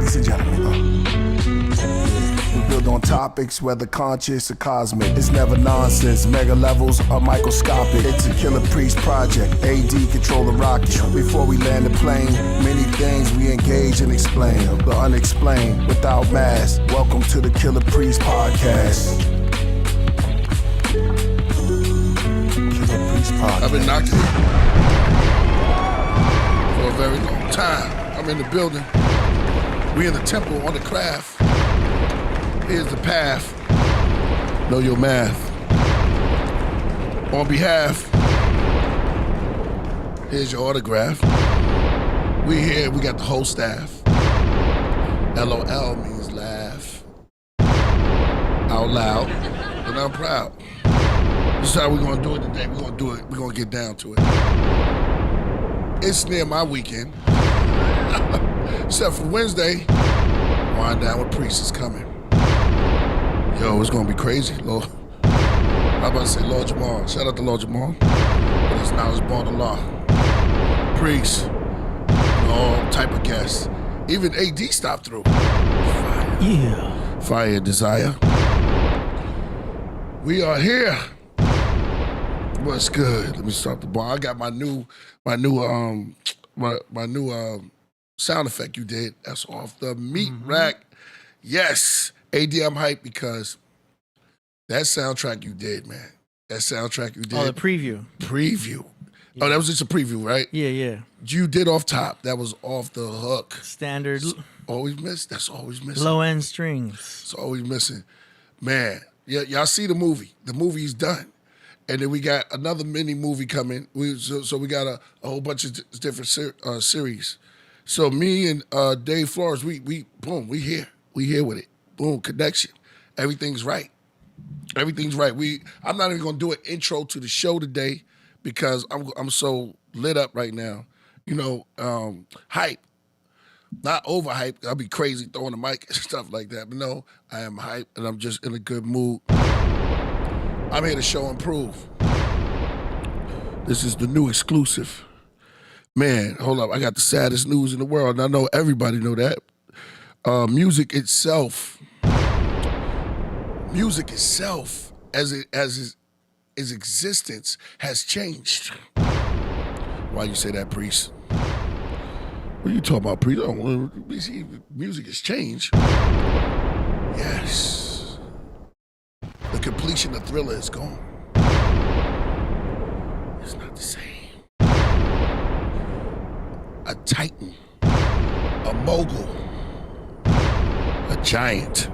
ladies and gentlemen. We build on topics, whether conscious or cosmic. It's never nonsense, mega levels are microscopic. It's a Killah Priest project, AD control the rocket. Before we land the plane, many things we engage and explain. The unexplained, without mask. Welcome to the Killah Priest podcast. Killah Priest podcast. I've been knocking for a very long time. I'm in the building. We in the temple on the craft. Here's the path. Know your math. On behalf, here's your autograph. We here, we got the whole staff. LOL means laugh. Out loud. And I'm proud. This is how we're gonna do it today. We're gonna do it. We're gonna get down to it. It's near my weekend. Except for Wednesday, Wind Down with Priest is coming. Yo, it's gonna be crazy, Lord. I was about to say Lord Jamal. Shout out to Lord Jamal. But it's now his born Allah. Priest, all type of guests. Even AD stopped through. Fire. Yeah. Fire and desire. We are here. What's good? Let me start the bar. I got my new sound effect you did. That's off the meat rack. Yes. AD, I'm hyped because that soundtrack you did, man. That soundtrack you did. Oh, the preview. Preview. Yeah. Oh, that was just a preview, right? Yeah, yeah. You did off top. That was off the hook. Standard. Always miss. That's always missing. Low end strings. It's always missing. Man, yeah, y'all see the movie. The movie's done. And then we got another mini movie coming. So we got a whole bunch of different series. So me and Dave Flores, we here. We here with it. Boom, connection. Everything's right. Everything's right. I'm not even gonna do an intro to the show today because I'm so lit up right now. You know, hype. Not overhyped. I'll be crazy throwing the mic and stuff like that. But no, I am hyped and I'm just in a good mood. I'm here to show and prove. This is the new exclusive. Man, hold up. I got the saddest news in the world. And I know everybody know that. Music itself, as its existence has changed. Why you say that, Priest? What are you talking about, Priest? Music has changed. Yes. The completion of Thriller is gone. It's not the same. A titan, a mogul, a giant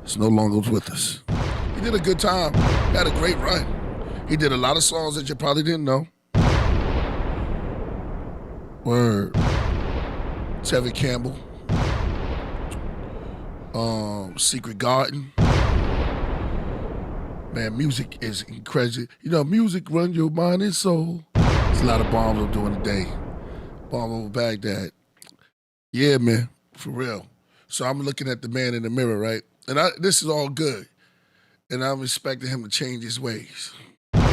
is no longer with us. He did a good time, had a great run. He did a lot of songs that you probably didn't know. Word. Tevin Campbell. Secret Garden. Man, music is incredible. You know, music runs your mind and soul. There's a lot of bombs I'm doing today. Bomb over Baghdad. Yeah, man, for real. So I'm looking at the man in the mirror, right? And this is all good. And I'm expecting him to change his ways. I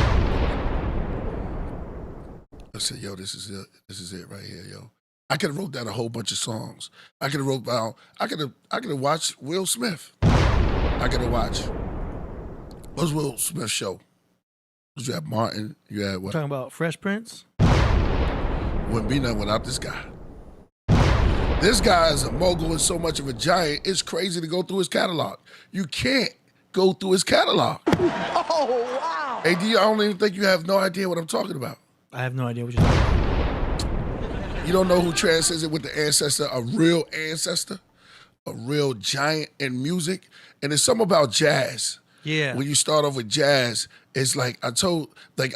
said, yo, this is it. This is it right here, yo. I could have wrote down a whole bunch of songs. I could have watched Will Smith. I could have watched. What's Will Smith's show? You had Martin, you had what? Talking about Fresh Prince? Wouldn't be nothing without this guy. This guy is a mogul and so much of a giant, it's crazy to go through his catalog. You can't go through his catalog. Oh, wow. AD, I don't even think you have no idea what I'm talking about. I have no idea what you're talking about. You don't know who transcends it with the ancestor, a real ancestor, a real giant in music. And there's something about jazz. Yeah. When you start off with jazz, it's like I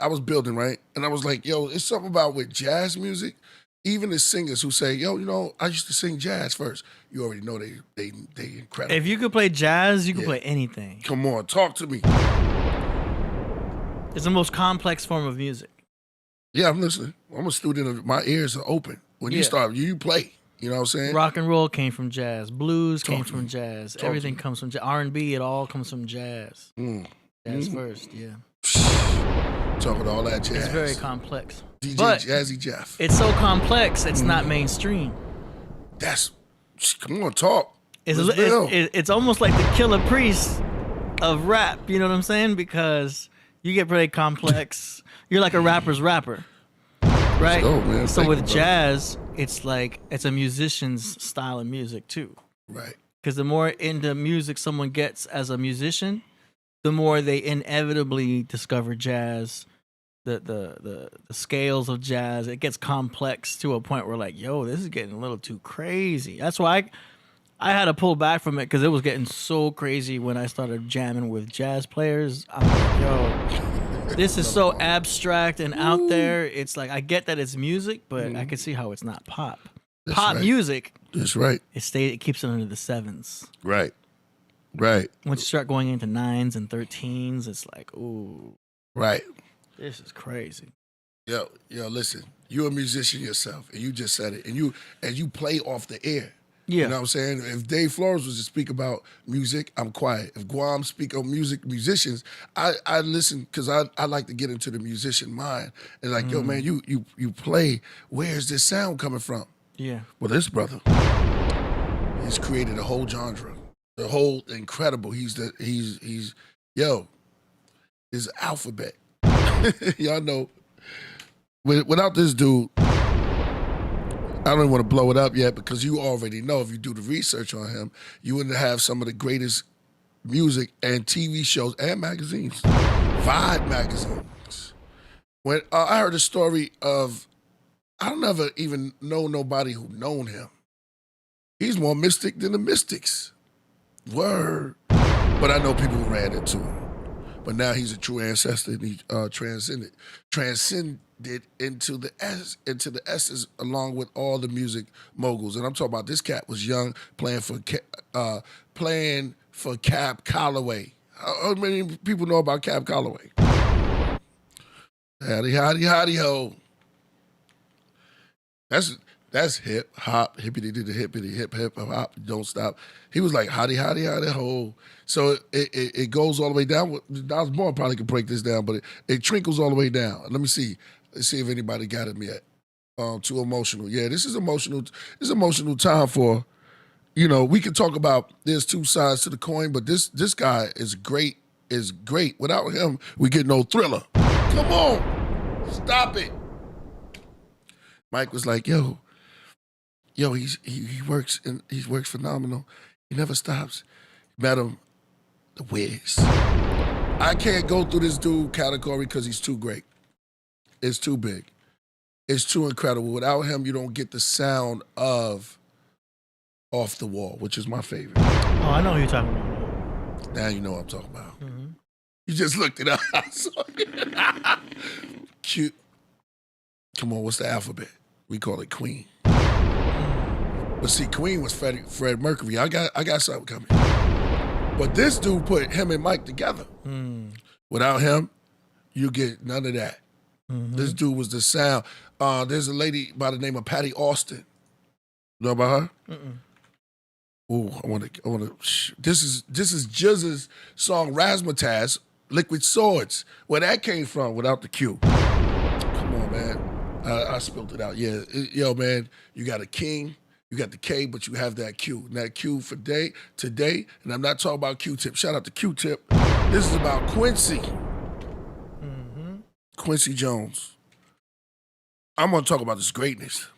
was building, right? And I was like, yo, it's something about with jazz music, even the singers who say, yo, you know, I used to sing jazz first. You already know they incredible. If you could play jazz, you could play anything. Come on, talk to me. It's the most complex form of music. Yeah, I'm listening. I'm a student. My ears are open. When you start, you play. You know what I'm saying? Rock and roll came from jazz. Blues came from jazz. Everything comes from jazz. R&B, it all comes from jazz. Jazz first, yeah. Talking all that jazz. It's very complex. DJ but Jazzy Jeff. It's so complex, it's not mainstream. That's Come on, talk. It's almost like the Killah Priest of rap. You know what I'm saying? Because you get pretty complex. You're like a rapper's rapper, right? Oh, man. So Thank with you, bro. jazz, it's like it's a musician's style of music too. Right. Because the more into music someone gets as a musician, the more they inevitably discover jazz. The scales of jazz, it gets complex to a point where like, yo, this is getting a little too crazy. That's why I had to pull back from it because it was getting so crazy when I started jamming with jazz players. I'm like, yo, this is so abstract and out there. It's like I get that it's music, but I can see how it's not pop. That's Pop right. music, That's right. it keeps it under the 7s. Right. Right. Once you start going into 9s and 13s, it's like, ooh, Right. this is crazy. Yo, listen. You're a musician yourself, and you just said it, and you play off the air. Yeah. You know what I'm saying? If Dave Flores was to speak about music, I'm quiet. If Guam speak of musicians, I listen because I like to get into the musician mind. And like, yo, man, you play. Where's this sound coming from? Yeah. Well, this brother, he's created a whole genre, the whole incredible. He's his alphabet. Y'all know, without this dude, I don't even want to blow it up yet because you already know if you do the research on him, you would have some of the greatest music and TV shows and magazines, Vibe magazines. When I heard a story of, I don't ever even know nobody who known him. He's more mystic than the mystics. Word. But I know people who ran into him. But now he's a true ancestor and he transcended into the essence along with all the music moguls. And I'm talking about this cat was young, playing for Cab Calloway. How many people know about Cab Calloway? Howdy ho. That's hip hop, hippity did the hippity hip hop, don't stop. He was like howdy ho. So it goes all the way down. Nas Born probably could break this down, but it trickles all the way down. Let me see. Let's see if anybody got him yet. Too emotional. Yeah, this is emotional. This is emotional time for, we can talk about there's two sides to the coin, but this guy is great. Without him, we get no Thriller. Come on. Stop it. Mike was like, yo, he works and he works phenomenal. He never stops. Met him, the Wiz. I can't go through this dude category because he's too great. It's too big. It's too incredible. Without him, you don't get the sound of Off the Wall, which is my favorite. Oh, I know who you're talking about. Now you know what I'm talking about. Mm-hmm. You just looked it up. Cute. Come on, what's the alphabet? We call it Queen. But see, Queen was Fred Mercury. I got something coming. But this dude put him and Mike together. Without him, you get none of that. Mm-hmm. This dude was the sound. There's a lady by the name of Patty Austin. You know about her? Mm-mm. Oh, I want to. This is Jizz's song Razzmatazz, Liquid Swords. Where that came from without the Q. Come on, man. I spilled it out. Yeah, yo, man, you got a king, you got the K, but you have that Q. And that Q for today, and I'm not talking about Q-Tip. Shout out to Q-Tip. This is about Quincy. Mm-hmm. Quincy Jones. I'm going to talk about his greatness.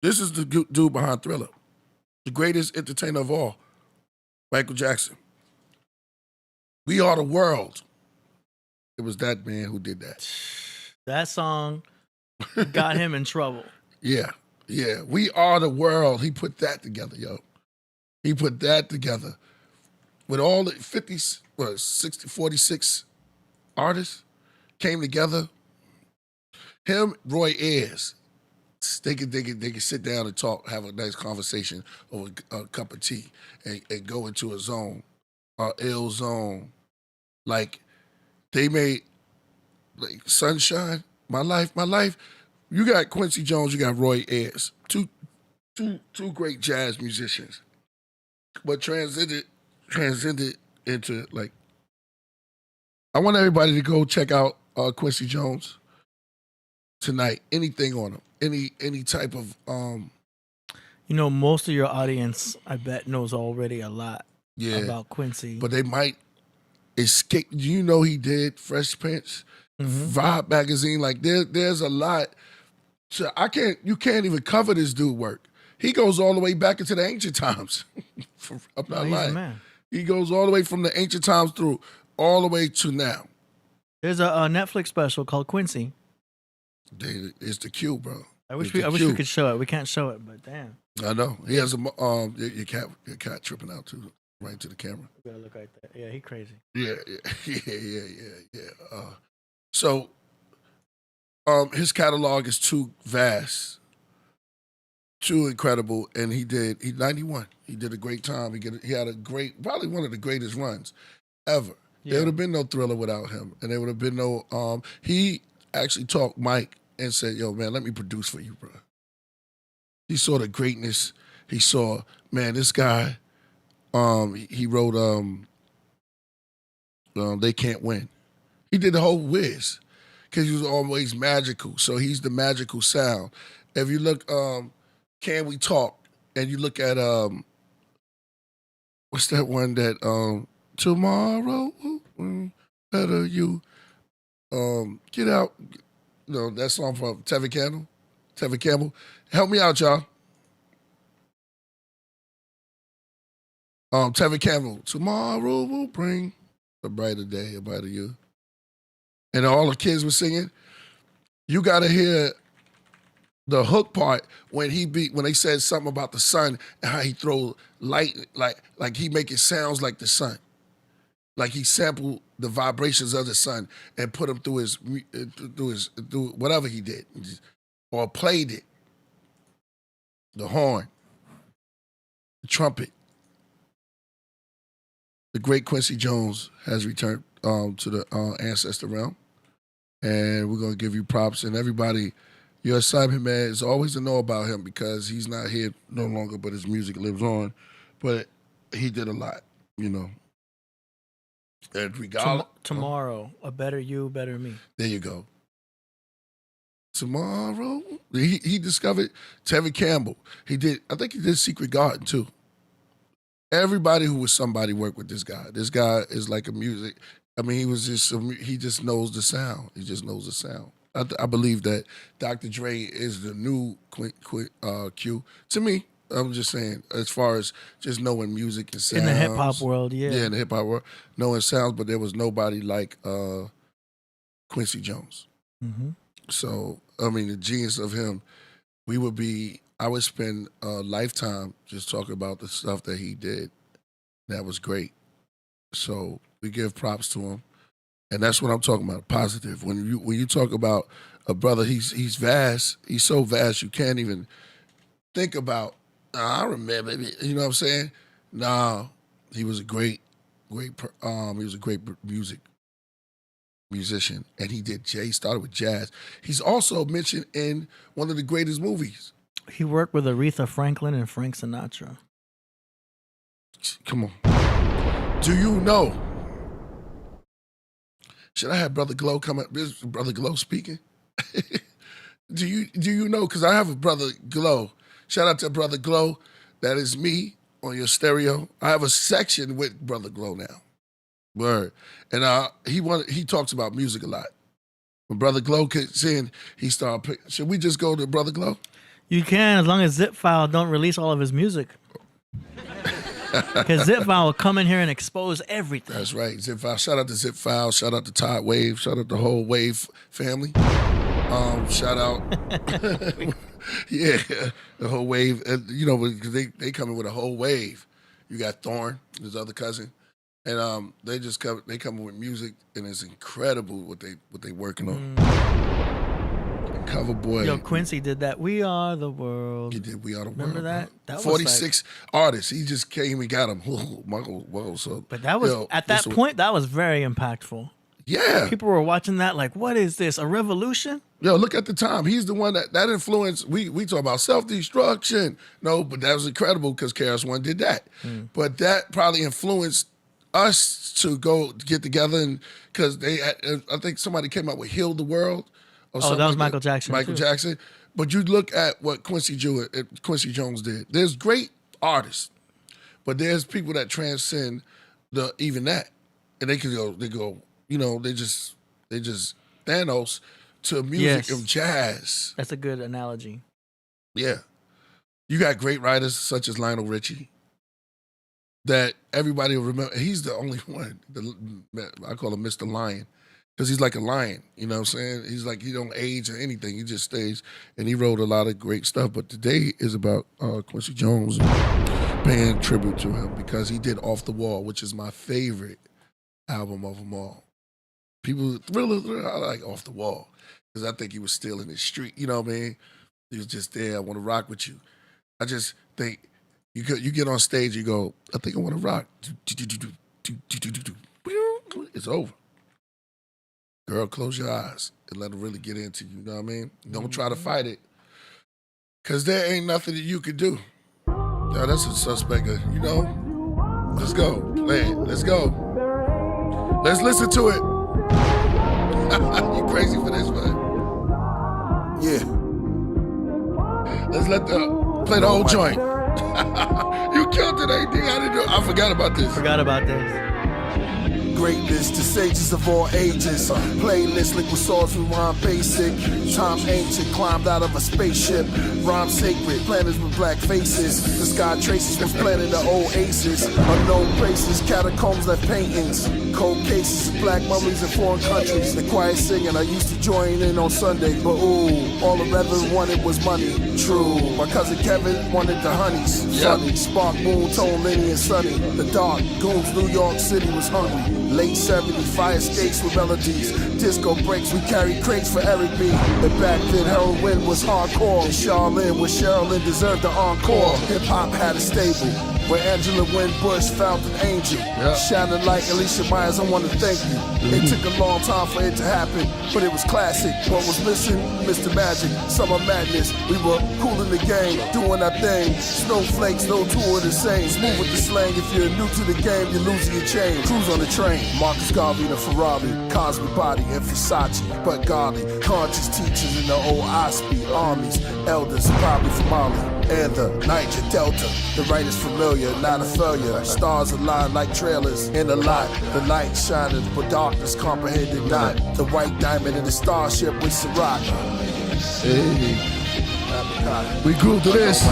This is the dude behind Thriller. The greatest entertainer of all. Michael Jackson. We Are the World. It was that man who did that. That song got him in trouble. Yeah. We Are the World. He put that together, yo. He put that together. With all the 46 artists came together. Him, Roy Ayers. They could sit down and talk, have a nice conversation over a cup of tea and go into a zone, ill zone. Like, they made like Sunshine, My Life. You got Quincy Jones, you got Roy Ayers. Two great jazz musicians. But transcended into like, I want everybody to go check out Quincy Jones. tonight, anything on him, any type of You know, most of your audience, I bet, knows already a lot yeah, about Quincy. but they might escape. Do you know he did Fresh Prince, Vibe magazine? Like there's a lot. So you can't even cover this dude work. He goes all the way back into the ancient times. I'm not he's a lying. man. He goes all the way from the ancient times through all the way to now. There's a Netflix special called Quincy. It's the Q, bro. I wish we could show it. We can't show it, but damn. I know. He has your cat tripping out too, right to the camera. We gotta look like that. Yeah, he crazy. Yeah. So his catalog is too vast, too incredible, and he's 91. He did a great time. He had a great, probably one of the greatest runs ever. Yeah. There would have been no Thriller without him, and there would have been no. He actually talked Mike and said, "Yo, man, let me produce for you, bro." He saw the greatness. He saw, man, this guy. He wrote They Can't Win. He did the whole whiz because he was always magical. So he's the magical sound. If you look, Can We Talk, and you look at what's that one that tomorrow better you get out. You know, that song from Tevin Campbell. Help me out, y'all. Tevin Campbell. Tomorrow will bring a brighter day, a brighter you. And all the kids were singing. You gotta hear the hook part when they said something about the sun and how he throw light, like he make it sounds like the sun. Like he sampled the vibrations of the sun and put them through through whatever he did, or played it. The horn, the trumpet. The great Quincy Jones has returned to the ancestor realm, and we're gonna give you props. And everybody, your assignment, man, is always to know about him because he's not here no longer, but his music lives on. But he did a lot, you know. And Tomorrow, a better you, better me. There you go. Tomorrow, he discovered Tevin Campbell. I think he did Secret Garden too. Everybody who was somebody worked with this guy. This guy is like a music. I mean, he just knows the sound. He just knows the sound. I believe that Dr. Dre is the new Q. To me, I'm just saying, as far as just knowing music and sounds. In the hip hop world, yeah. Yeah, in the hip hop world, knowing sounds, but there was nobody like Quincy Jones. Mm-hmm. So, I mean, the genius of him, I would spend a lifetime just talking about the stuff that he did. That was great. So we give props to him. And that's what I'm talking about, positive. When you talk about a brother, he's vast. He's so vast you can't even think about, I remember, you know what I'm saying? No, he was a great musician, and he started with jazz. He's also mentioned in one of the greatest movies. He worked with Aretha Franklin and Frank Sinatra. Come on. Do you know? Should I have Brother Glow come up? Is Brother Glow speaking? Do you know? Because I have a Brother Glow. Shout out to Brother Glow. That is me on your stereo. I have a section with Brother Glow now. Word. And he talks about music a lot. When Brother Glow gets in, he started should we just go to Brother Glow? You can, as long as Zip File don't release all of his music. Because Zip File will come in here and expose everything. That's right. Zip File. Shout out to Zip File. Shout out to Todd Wave. Shout out to the whole Wave family. Shout out. Yeah, the whole Wave. You know, because they come in with a whole wave. You got Thorn, his other cousin. And they come in with music, and it's incredible what they working on. Cover boy. Yo, Quincy did that. We Are the World. He did We Are the World. Remember that? That was 46 artists. He just came and got them. Whoa. So, but that was at that point. That was very impactful. Yeah. People were watching that like, what is this? A revolution? Yo, look at the time. He's the one that influenced. We talk about self-destruction. No, but that was incredible because KRS-One did that. But that probably influenced us to get together, and because I think somebody came up with Heal the World, or Oh, something that was like Michael Jackson, Michael too. Jackson. But you look at what Quincy Jones did. There's great artists, but there's people that transcend even that, and they go, they just Thanos to music Yes. of jazz. That's a good analogy. Yeah, you got great writers such as Lionel Richie that everybody will remember. He's the only one. I call him Mr. Lion because he's like a lion. You know what I'm saying? He's like, he don't age or anything. He just stays. And he wrote a lot of great stuff. But today is about Quincy Jones and paying tribute to him because he did Off the Wall, which is my favorite album of them all. People, Thriller, I like Off the Wall because I think he was still in the street. You know what I mean? He was just there. I want to rock with you. I just think you get on stage, you go, I think I want to rock. It's over. Girl, close your eyes and let them really get into you. You know what I mean? Don't try to fight it because there ain't nothing that you can do. Now, that's a suspect, Let's go. Play it. Let's go. Let's listen to it. You crazy for this, man. Yeah. Let's play the whole joint. You killed it, AD. I forgot about this. Forgot about this. Greatness to sages of all ages. Playlist, liquid swords, we rhyme basic. Time ancient, climbed out of a spaceship. Rhyme sacred, planets with black faces. The sky traces was planted the oasis. Unknown places, catacombs left paintings. Cold cases of black mummies in foreign countries. The quiet singing, I used to join in on Sunday. But ooh, all the reverend wanted was money. True, my cousin Kevin wanted the honeys. Funny, spark, moon, tone, linear, sunny. The dark, goons, New York City was hungry. Late 70s, fire escapes with melodies. Disco breaks, we carry crates for Eric B. And back then, heroin was hardcore. And Charlene, where Sherilyn deserved the encore. Hip hop had a stable, where Angela Winbush found an angel. Shining like Alicia Myers, I want to thank you. It took a long time for it to happen, but it was classic. What was missing? Mr. Magic, Summer Madness. We were cool in the game, doing our thing. Snowflakes, no two are the same. Smooth with the slang, if you're new to the game, you're losing your chain. Cruise on the train, Marcus Garvey, the Ferrari, Cosby Body, and Versace. But godly, conscious teachers in the old Osprey armies. Elders, probably from Mali. And the Niger Delta, the right is familiar, not a failure. Stars align like trailers in the lot. The light shining, but darkness comprehended not. The white diamond in the starship with Ciroc. Hey. We grew to this.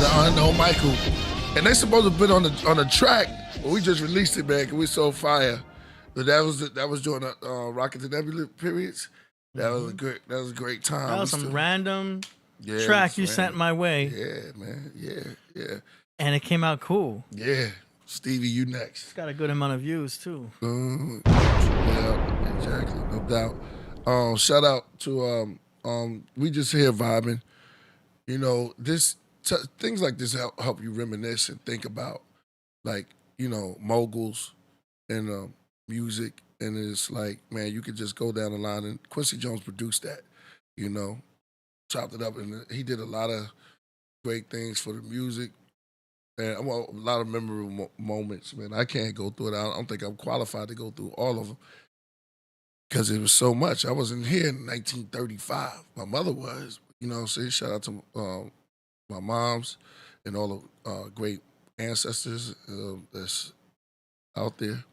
The Unknown Michael. And they supposed to have been on the track, but we just released it, man, because we so fire. But that was during the Rocket to Nebula periods. That was a great time. That was some random track you sent my way. Yeah, man. Yeah. And it came out cool. Yeah. Stevie, you next. It's got a good amount of views, too. Yeah, exactly. No doubt. Shout out to, we just here vibing. Things like this help you reminisce and think about, like, moguls and music. And it's like, man, you could just go down the line. And Quincy Jones produced that, chopped it up. And he did a lot of great things for the music. And a lot of memorable moments, man. I can't go through it. I don't think I'm qualified to go through all of them because it was so much. I wasn't here in 1935. My mother was, shout out to my moms and all the great ancestors that's out there.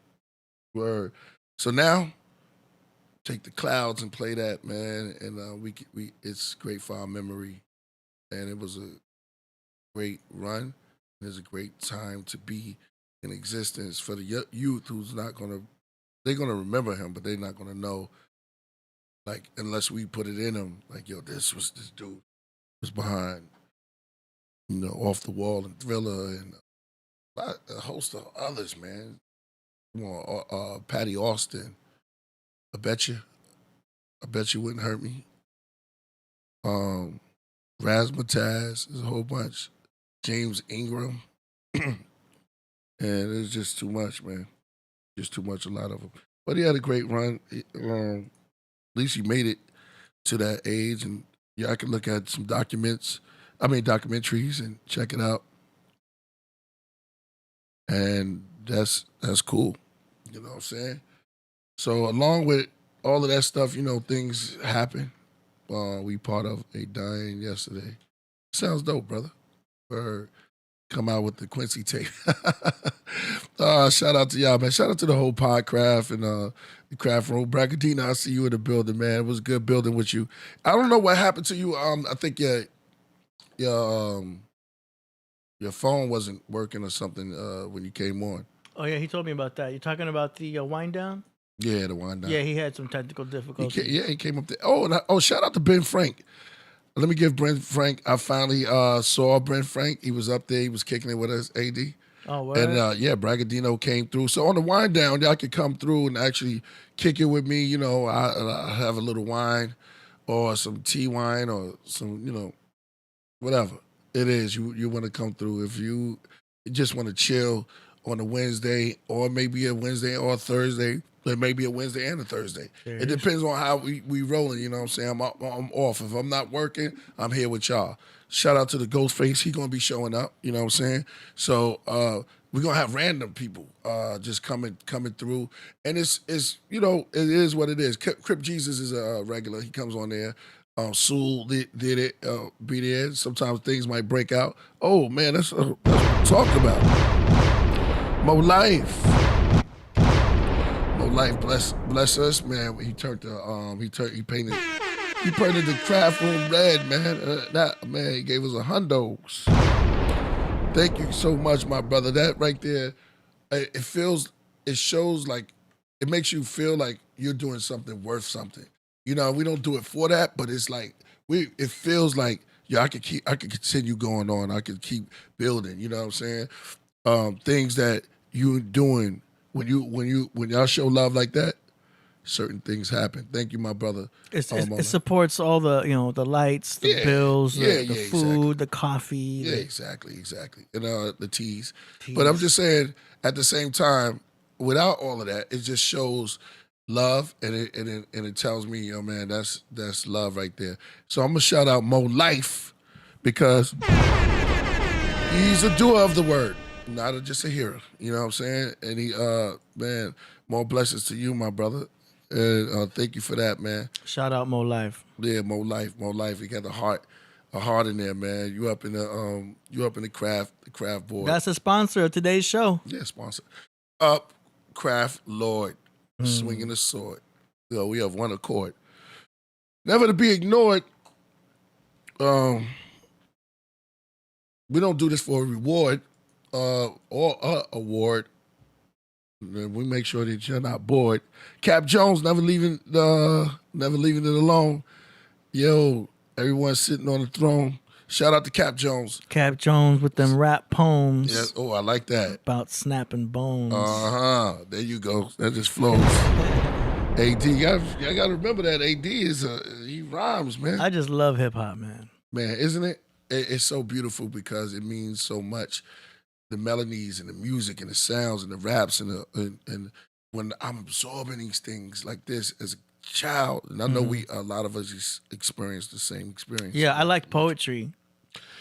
Word. So now, take the clouds and play that, man, and we it's great for our memory, and it was a great run. It's a great time to be in existence for the youth who's they're gonna remember him, but they're not gonna know, like, unless we put it in them, like, yo, this dude was behind, Off the Wall and Thriller and a host of others, man. Patty Austin, I bet you wouldn't hurt me. Razzmatazz, there's a whole bunch. James Ingram, and it's just too much, man. Just too much, a lot of them. But he had a great run. At least he made it to that age, and I can look at some documentaries and check it out. And that's cool. You know what I'm saying? So along with all of that stuff, things happen. We part of a dying yesterday. Sounds dope, brother. Or come out with the Quincy tape. Shout out to y'all, man. Shout out to the whole Podcraft and the Craft Room. Bracadina, I see you in the building, man. It was good building with you. I don't know what happened to you. I think your phone wasn't working or something when you came on. Oh yeah, he told me about that. You're talking about the wind down? Yeah, the wind down. Yeah, he had some technical difficulties. He came up there. Oh, shout out to Ben Frank. Let me give Brent Frank. I finally saw Brent Frank. He was up there. He was kicking it with us, AD. Oh, what? And Bragadino came through. So on the wind down, y'all could come through and actually kick it with me. I have a little wine or some tea wine or some, whatever it is you want to come through. If you just want to chill on a Wednesday or maybe a Wednesday or a Thursday, or maybe a Wednesday and a Thursday. It depends on how we rolling, you know what I'm saying? I'm off. If I'm not working, I'm here with y'all. Shout out to the Ghostface. He going to be showing up, you know what I'm saying? So we're going to have random people just coming through. And it is what it is. Crip Jesus is a regular. He comes on there. Sewell did it, be there. Sometimes things might break out. Oh, man, that's what I'm talking about. Mo Life. Mo Life bless us, man. He turned he painted the craft room red, man. He gave us $100. Thank you so much, my brother. That right there, it shows like, it makes you feel like you're doing something worth something. We don't do it for that, but it's like it feels like I could continue going on. I could keep building. You know what I'm saying? Things that you're doing when y'all show love like that, certain things happen. Thank you, my brother. It supports all the the lights, the bills, the food, exactly. The coffee. Yeah, exactly. And the teas. But I'm just saying, at the same time, without all of that, it just shows love, and it tells me, man, that's love right there. So I'm gonna shout out Mo Life because he's a doer of the word, not just a hearer. You know what I'm saying? And he, man, more blessings to you, my brother. And thank you for that, man. Shout out Mo Life. Yeah, Mo Life. He got a heart in there, man. You up in the craft board. That's a sponsor of today's show. Yeah, sponsor. Up, Craft Lord. Swinging the sword. We have one accord. Never to be ignored. We don't do this for a reward or a award. We make sure that you're not bored. Cap Jones never leaving it alone. Yo, everyone's sitting on the throne. Shout out to Cap Jones. Cap Jones with them rap poems. Yeah. Oh, I like that. About snapping bones. There you go. That just flows. AD, y'all got to remember that AD he rhymes, man. I just love hip hop, man. Man, isn't it? It's so beautiful because it means so much. The melodies and the music and the sounds and the raps and when I'm absorbing these things like this as a child, and I know a lot of us experienced the same experience. Yeah, I like poetry.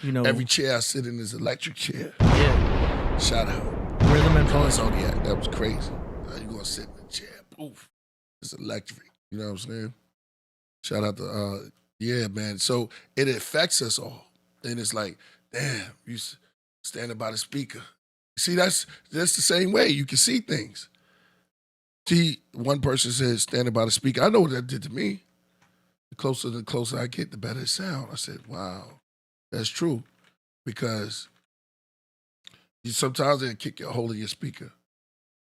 Every chair I sit in is an electric chair. Yeah. Shout out. Rhythm and poetry. Zodiac, that was crazy. You gonna sit in a chair? Poof. It's electric. You know what I'm saying? Shout out to yeah, man. So it affects us all, and it's like, damn, you standing by the speaker. See, that's the same way. You can see things. See, one person says standing by the speaker. I know what that did to me. The closer I get, the better it sounds. I said, wow, that's true. Because sometimes they'll kick a hold of your speaker.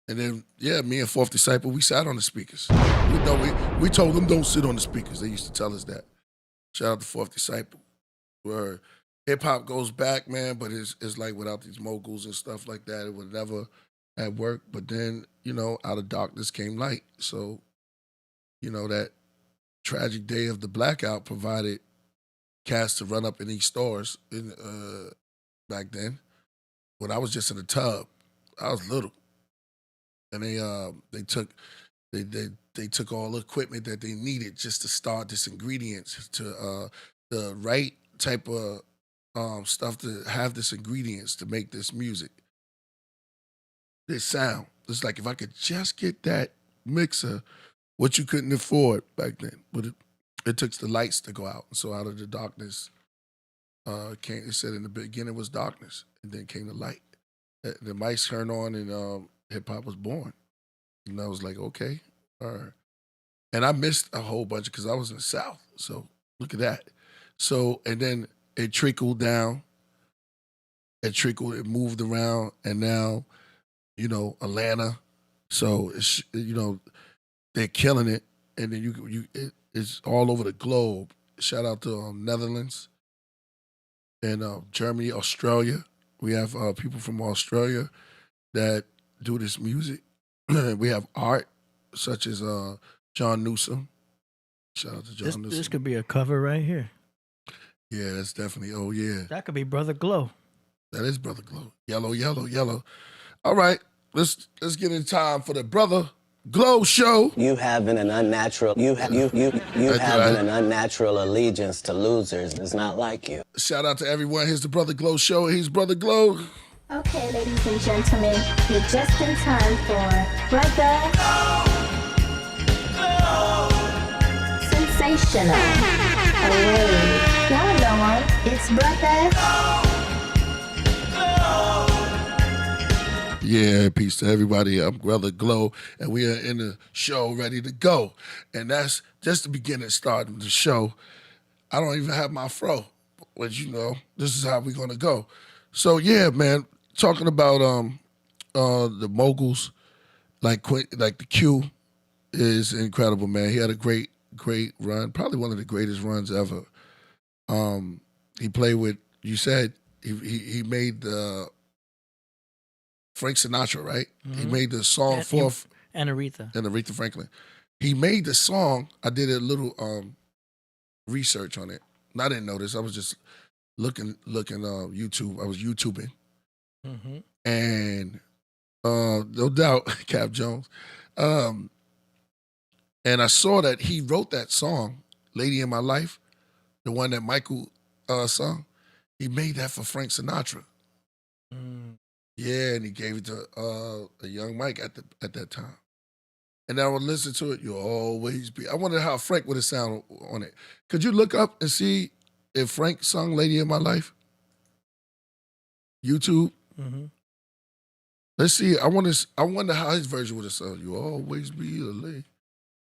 And then, me and Fourth Disciple, we sat on the speakers. We told them don't sit on the speakers. They used to tell us that. Shout out to Fourth Disciple. Where hip-hop goes back, man, but it's like without these moguls and stuff like that, it would never have worked. But then, out of darkness came light. So, that tragic day of the blackout provided cats to run up in these stores back then. When I was just in a tub, I was little. And they took all the equipment that they needed just to start this ingredients to the right type of stuff to have this ingredients to make this music, this sound. It's like if I could just get that mixer what you couldn't afford back then. But it took the lights to go out. So out of the darkness, came. It said in the beginning was darkness, and then came the light. The mics turned on, and hip hop was born. And I was like, okay, all right. And I missed a whole bunch because I was in the South. So look at that. So, and then it trickled down. It moved around, and now, Atlanta. So it's they're killing it, and then it's all over the globe. Shout out to Netherlands and Germany, Australia. We have people from Australia that do this music. We have art such as John Newsom. Shout out to John Newsom. This could be a cover right here. Yeah, that's definitely. Oh yeah, that could be Brother Glow. That is Brother Glow. Yellow, yellow, yellow. All right, let's get in time for the Brother Glow show. You having an unnatural an unnatural allegiance to losers is not like you. Shout out to everyone. Here's the Brother Glow show. He's Brother Glow. Okay, ladies and gentlemen, you're just in time for Brother Glow. Sensational. Oh, y'all know him. It's Brother. Yeah, peace to everybody. I'm Brother Glow, and we are in the show ready to go. And that's just the beginning, starting the show. I don't even have my fro, but this is how we're gonna go. So yeah, man, talking about the moguls, like the Q is incredible, man. He had a great run, probably one of the greatest runs ever. He played with, you said he made the Frank Sinatra, right? Mm-hmm. He made the song and Aretha Franklin. He made the song. I did a little research on it. And I didn't know this. I was just looking YouTube. I was YouTubing. Mm-hmm. And no doubt, Cap Jones. And I saw that he wrote that song, Lady in My Life, the one that Michael sung. He made that for Frank Sinatra. Mm. Yeah, and he gave it to a young Mike at that time. And I would listen to it. You'll always be. I wonder how Frank would have sounded on it. Could you look up and see if Frank sung "Lady in My Life"? YouTube. Mm-hmm. Let's see. I wonder how his version would have sounded. You'll always be a lady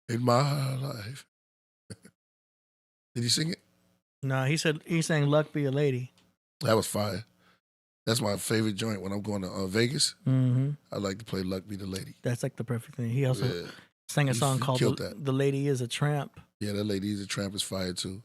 in my life. Did he sing it? No, he sang "Luck Be a Lady." That was fire. That's my favorite joint when I'm going to Vegas. Mm-hmm. I like to play "Luck Be the Lady." That's like the perfect thing. He also sang a song called "The Lady Is a Tramp." Yeah, that Lady Is a Tramp is fire too.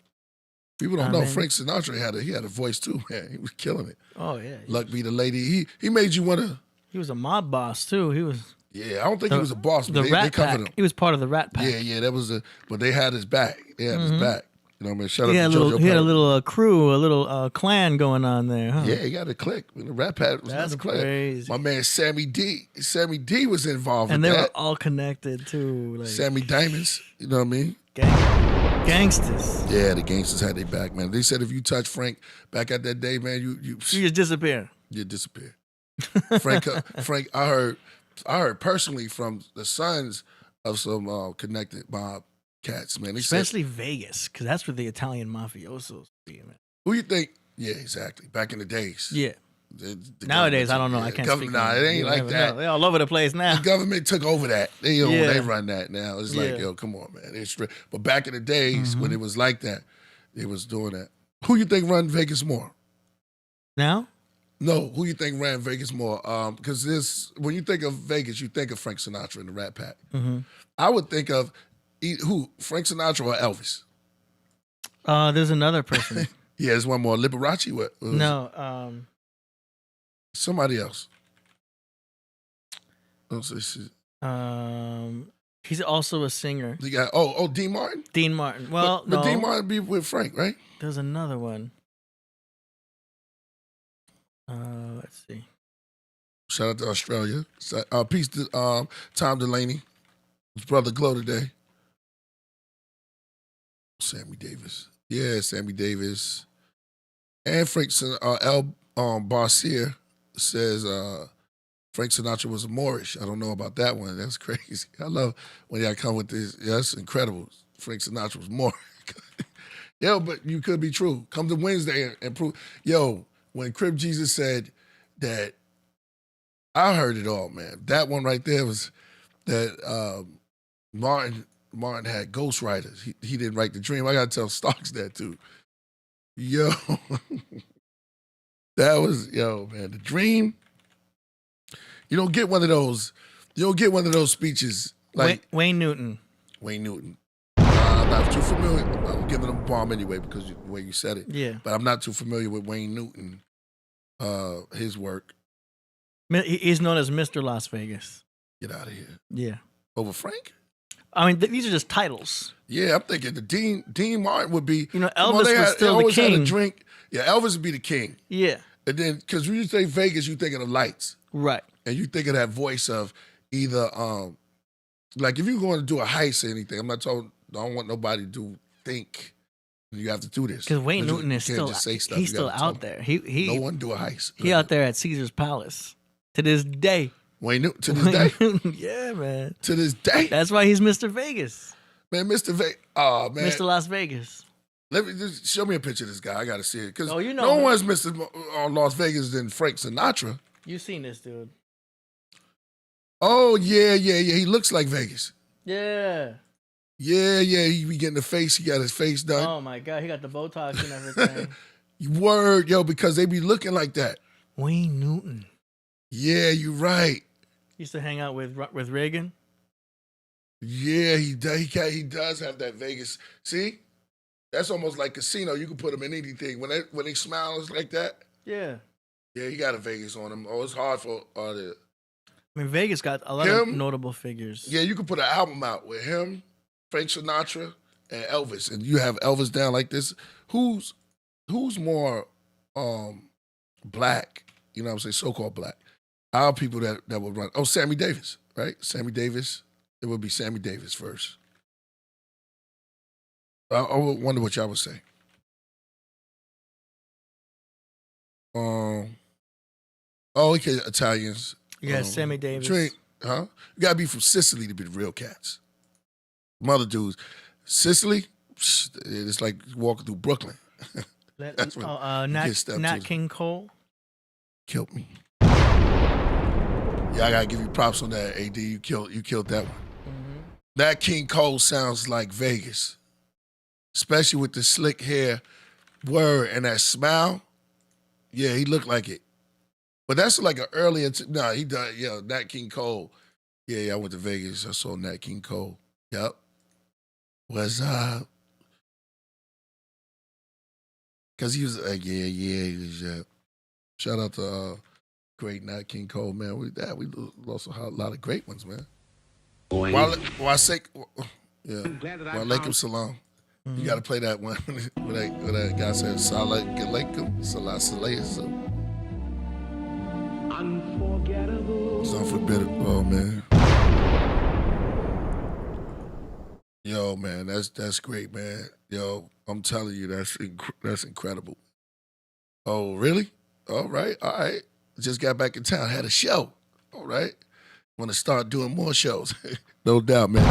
People don't know Frank Sinatra had a voice too, man. He was killing it. Oh yeah. "Luck Be the Lady." He made you want to. He was a mob boss too. He was. Yeah, I don't think he was a boss, but they covered him. He was part of the Rat Pack. Yeah, that was but they had his back. They had his back. You know what I mean? Shout out to JoJo. He had a little crew, a little clan going on there, huh? Yeah, he got a clique. The Rat Pack was That's not a clique. crazy. My man Sammy D. Sammy D was involved and with that. And they were all connected too. Like Sammy Diamonds, you know what I mean? Gangsters. Yeah, the gangsters had their back, man. They said if you touch Frank back at that day, man, you just disappear. You disappear. Frank, I heard personally from the sons of some connected mob cats, man. Especially Vegas, because that's where the Italian mafiosos be, man. Who you think? Yeah, exactly. Back in the days. Yeah. Nowadays, I don't know. I can't speak. Nah, it ain't like that. They're all over the place now. The government took over that. They run that now. It's like, yo, come on, man. It's but back in the days when it was like that, they was doing that. Who you think run Vegas more? Now? No, who you think ran Vegas more? Because when you think of Vegas, you think of Frank Sinatra and the Rat Pack. Mm-hmm. I would think of who? Frank Sinatra or Elvis? There's another person. Yeah, there's one more. Liberace? What no. Somebody else. He's also a singer. You got Dean Martin? Dean Martin. Well, but Dean Martin be with Frank, right? There's another one. Let's see. Shout out to Australia. Peace to Tom Delaney. His Brother Glow today. Sammy Davis. Yeah, Sammy Davis. And Frank Barcier says Frank Sinatra was a Moorish. I don't know about that one. That's crazy. I love when y'all come with this. Yeah, that's incredible. Frank Sinatra was Moorish. Yo, but you could be true. Come to Wednesday and prove. Yo, when Crib Jesus said that, I heard it all, man. That one right there was that Martin had ghostwriters. He didn't write the dream. I got to tell Starks that too. Yo, that was, man, the dream. You don't get one of those. You don't get one of those speeches like Wayne Newton. Wayne Newton. I'm not too familiar. I'm giving him a bomb anyway because the way you said it. Yeah. But I'm not too familiar with Wayne Newton, his work. He's known as Mr. Las Vegas. Get out of here. Yeah. Over Frank? I mean, these are just titles. Yeah, I'm thinking the Dean Martin would be. Elvis was still the king. Had a drink. Yeah, Elvis would be the king. Yeah. And then, because when you say Vegas, you think of the lights. Right. And you think of that voice of either, like if you're going to do a heist or anything, I don't want nobody to think you have to do this. Because Wayne Newton is still, he's still out there. No one do a heist. He out there at Caesar's Palace to this day. Wayne Newton, to this day? Yeah, man. To this day? That's why he's Mr. Vegas. Man, Mr. Vegas. Oh, man. Mr. Las Vegas. Let me just show me a picture of this guy. I got to see it. Because no one one's Mr. Las Vegas than Frank Sinatra. You seen this dude. Oh, yeah. He looks like Vegas. Yeah. Yeah. He be getting the face. He got his face done. Oh, my God. He got the Botox and everything. Word, because they be looking like that. Wayne Newton. Yeah, you're right. Used to hang out with Reagan. Yeah, he does have that Vegas. See? That's almost like casino. You can put him in anything. When he smiles like that. Yeah. Yeah, he got a Vegas on him. Oh, it's hard for the. I mean, Vegas got a lot of notable figures. Yeah, you could put an album out with him, Frank Sinatra, and Elvis, and you have Elvis down like this. Who's more black? You know what I'm saying? So-called black. Our people that would run. Oh, Sammy Davis, right? Sammy Davis. It would be Sammy Davis first. I wonder what y'all would say. Okay, Italians. Yeah, Sammy Davis. You gotta be from Sicily to be the real cats. Mother dudes. Sicily, it's like walking through Brooklyn. That's when Nat King Cole. Killed me. Yeah, I gotta give you props on that, AD. You killed that one. Mm-hmm. Nat King Cole sounds like Vegas. Especially with the slick hair, and that smile. Yeah, he looked like it. But that's like an earlier. He done. Yeah, Nat King Cole. Yeah, I went to Vegas. I saw Nat King Cole. Yep. Was because he was he was. Shout out to great Nat King Cole, man. We lost a lot of great ones, man. Walaikum salam. Mm-hmm. You got to play that one when that guy said Salah Galaikum, Salah Salayasum. Unforgettable. It's unforgettable. Oh, man. Yo, man, that's great, man. Yo, I'm telling you, that's incredible. Oh, really? All right. Just got back in town. Had a show. All right. Want to start doing more shows. No doubt, man.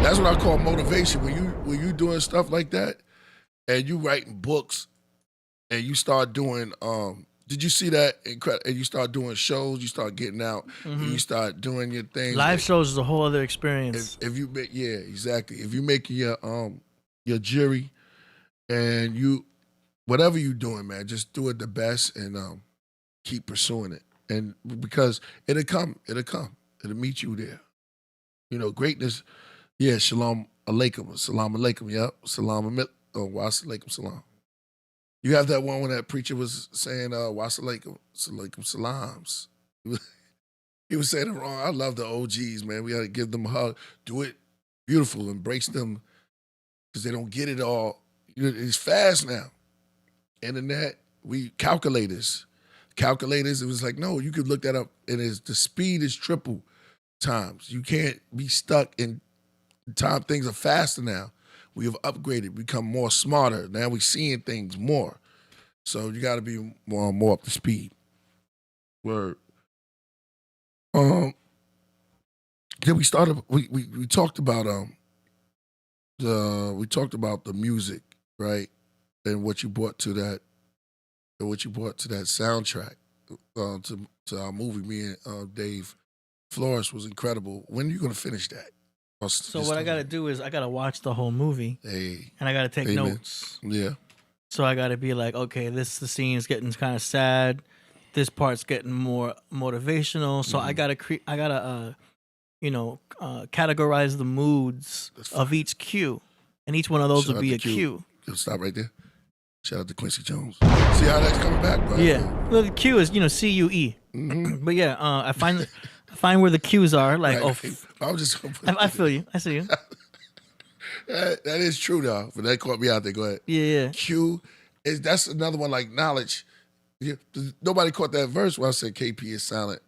That's what I call motivation. When you doing stuff like that, and you writing books, and you start doing. Did you see that? And you start doing shows. You start getting out. Mm-hmm. And you start doing your things. Live shows is a whole other experience. If you make, yeah, exactly. If you make your jury, and you whatever you doing, man, just do it the best and keep pursuing it. And because it'll come. It'll meet you there. You know, greatness, yeah, shalom alaikum, salam alaikum, yep, salam alaikum, salam. You have that one when that preacher was saying, wasalaikum, salams. He was saying it wrong. I love the OGs, man. We got to give them a hug. Do it beautiful, embrace them, because they don't get it all. You know, it's fast now. Internet, calculators, it was like, no, you could look that up, and the speed is triple times. You can't be stuck in time. Things are faster now. We have upgraded, become more smarter. Now we're seeing things more. So you got to be more up to speed. Word. Then we started. We talked about the music, right, and what you brought to that, soundtrack to our movie. Me and Dave Flores was incredible. When are you gonna finish that? So what I gotta do is I gotta watch the whole movie, Hey, and I gotta take amen. notes. Yeah. So I gotta be like, okay, the scene is getting kind of sad. This part's getting more motivational. So I gotta categorize the moods of each cue, and each one of those Shout would out be to a cue. Yo, stop right there. Shout out to Quincy Jones. See how that's coming back, bro? Yeah. Well, the cue is CUE. But yeah, I find where the cues are. Like, Right. I'm just. I feel you. I see you. That is true though, but that caught me out there. Go ahead. Yeah. Q that's another one like knowledge. Nobody caught that verse where I said KP is silent,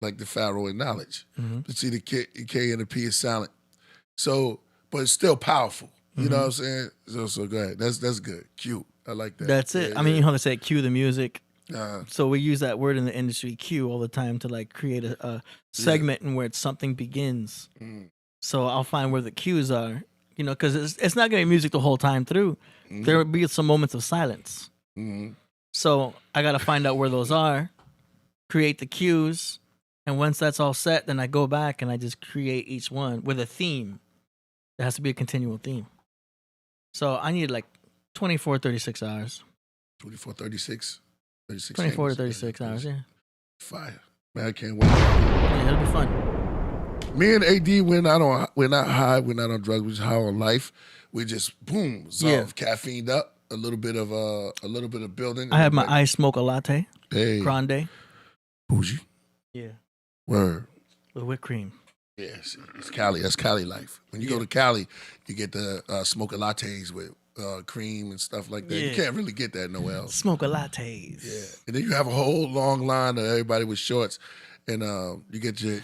like the Pharaoh in knowledge. But see, the K and the P is silent. So, but it's still powerful. You know what I'm saying? So go ahead. That's good. Q. I like that. That's it. Yeah, I mean, you know how they say cue the music. yeah. So we use that word in the industry, cue, all the time to like create a segment in where something begins. So I'll find where the cues are, because it's not going to be music the whole time through. There will be some moments of silence. So I got to find out where those are, create the cues, and once that's all set, then I go back and I just create each one with a theme. There has to be a continual theme. So I need like 24, 36 hours. 24, 36. 36 24 to games. 36 hours, yeah. Fire. Man, I can't wait. Yeah, it'll be fun. Me and AD, we're not high, we're not on drugs, we're just high on life. We just boom, caffeined up, a little bit of building. I have my iced mocha latte, hey, grande. bougie. Yeah. Word. With whipped cream. Yes, it's Cali. That's Cali life. When you go to Cali, you get the smocha lattes with cream and stuff like that. Yeah. You can't really get that nowhere else. Smocha lattes. Yeah, and then you have a whole long line of everybody with shorts, and you get your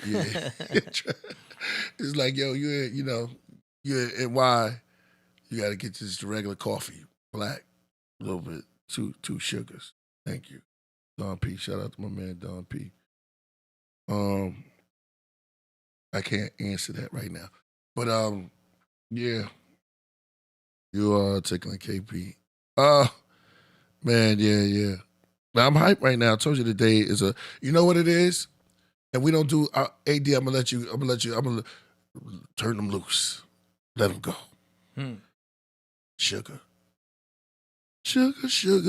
it's like, yo, you're in Y, you got to get just the regular coffee, black, a little bit, two sugars. Thank you, Don P. Shout out to my man Don P. I can't answer that right now, but yeah, you are tickling KP. Man, yeah. Now I'm hyped right now. I told you today is you know what it is, and we don't do AD. I'm gonna turn them loose, let them go. Sugar,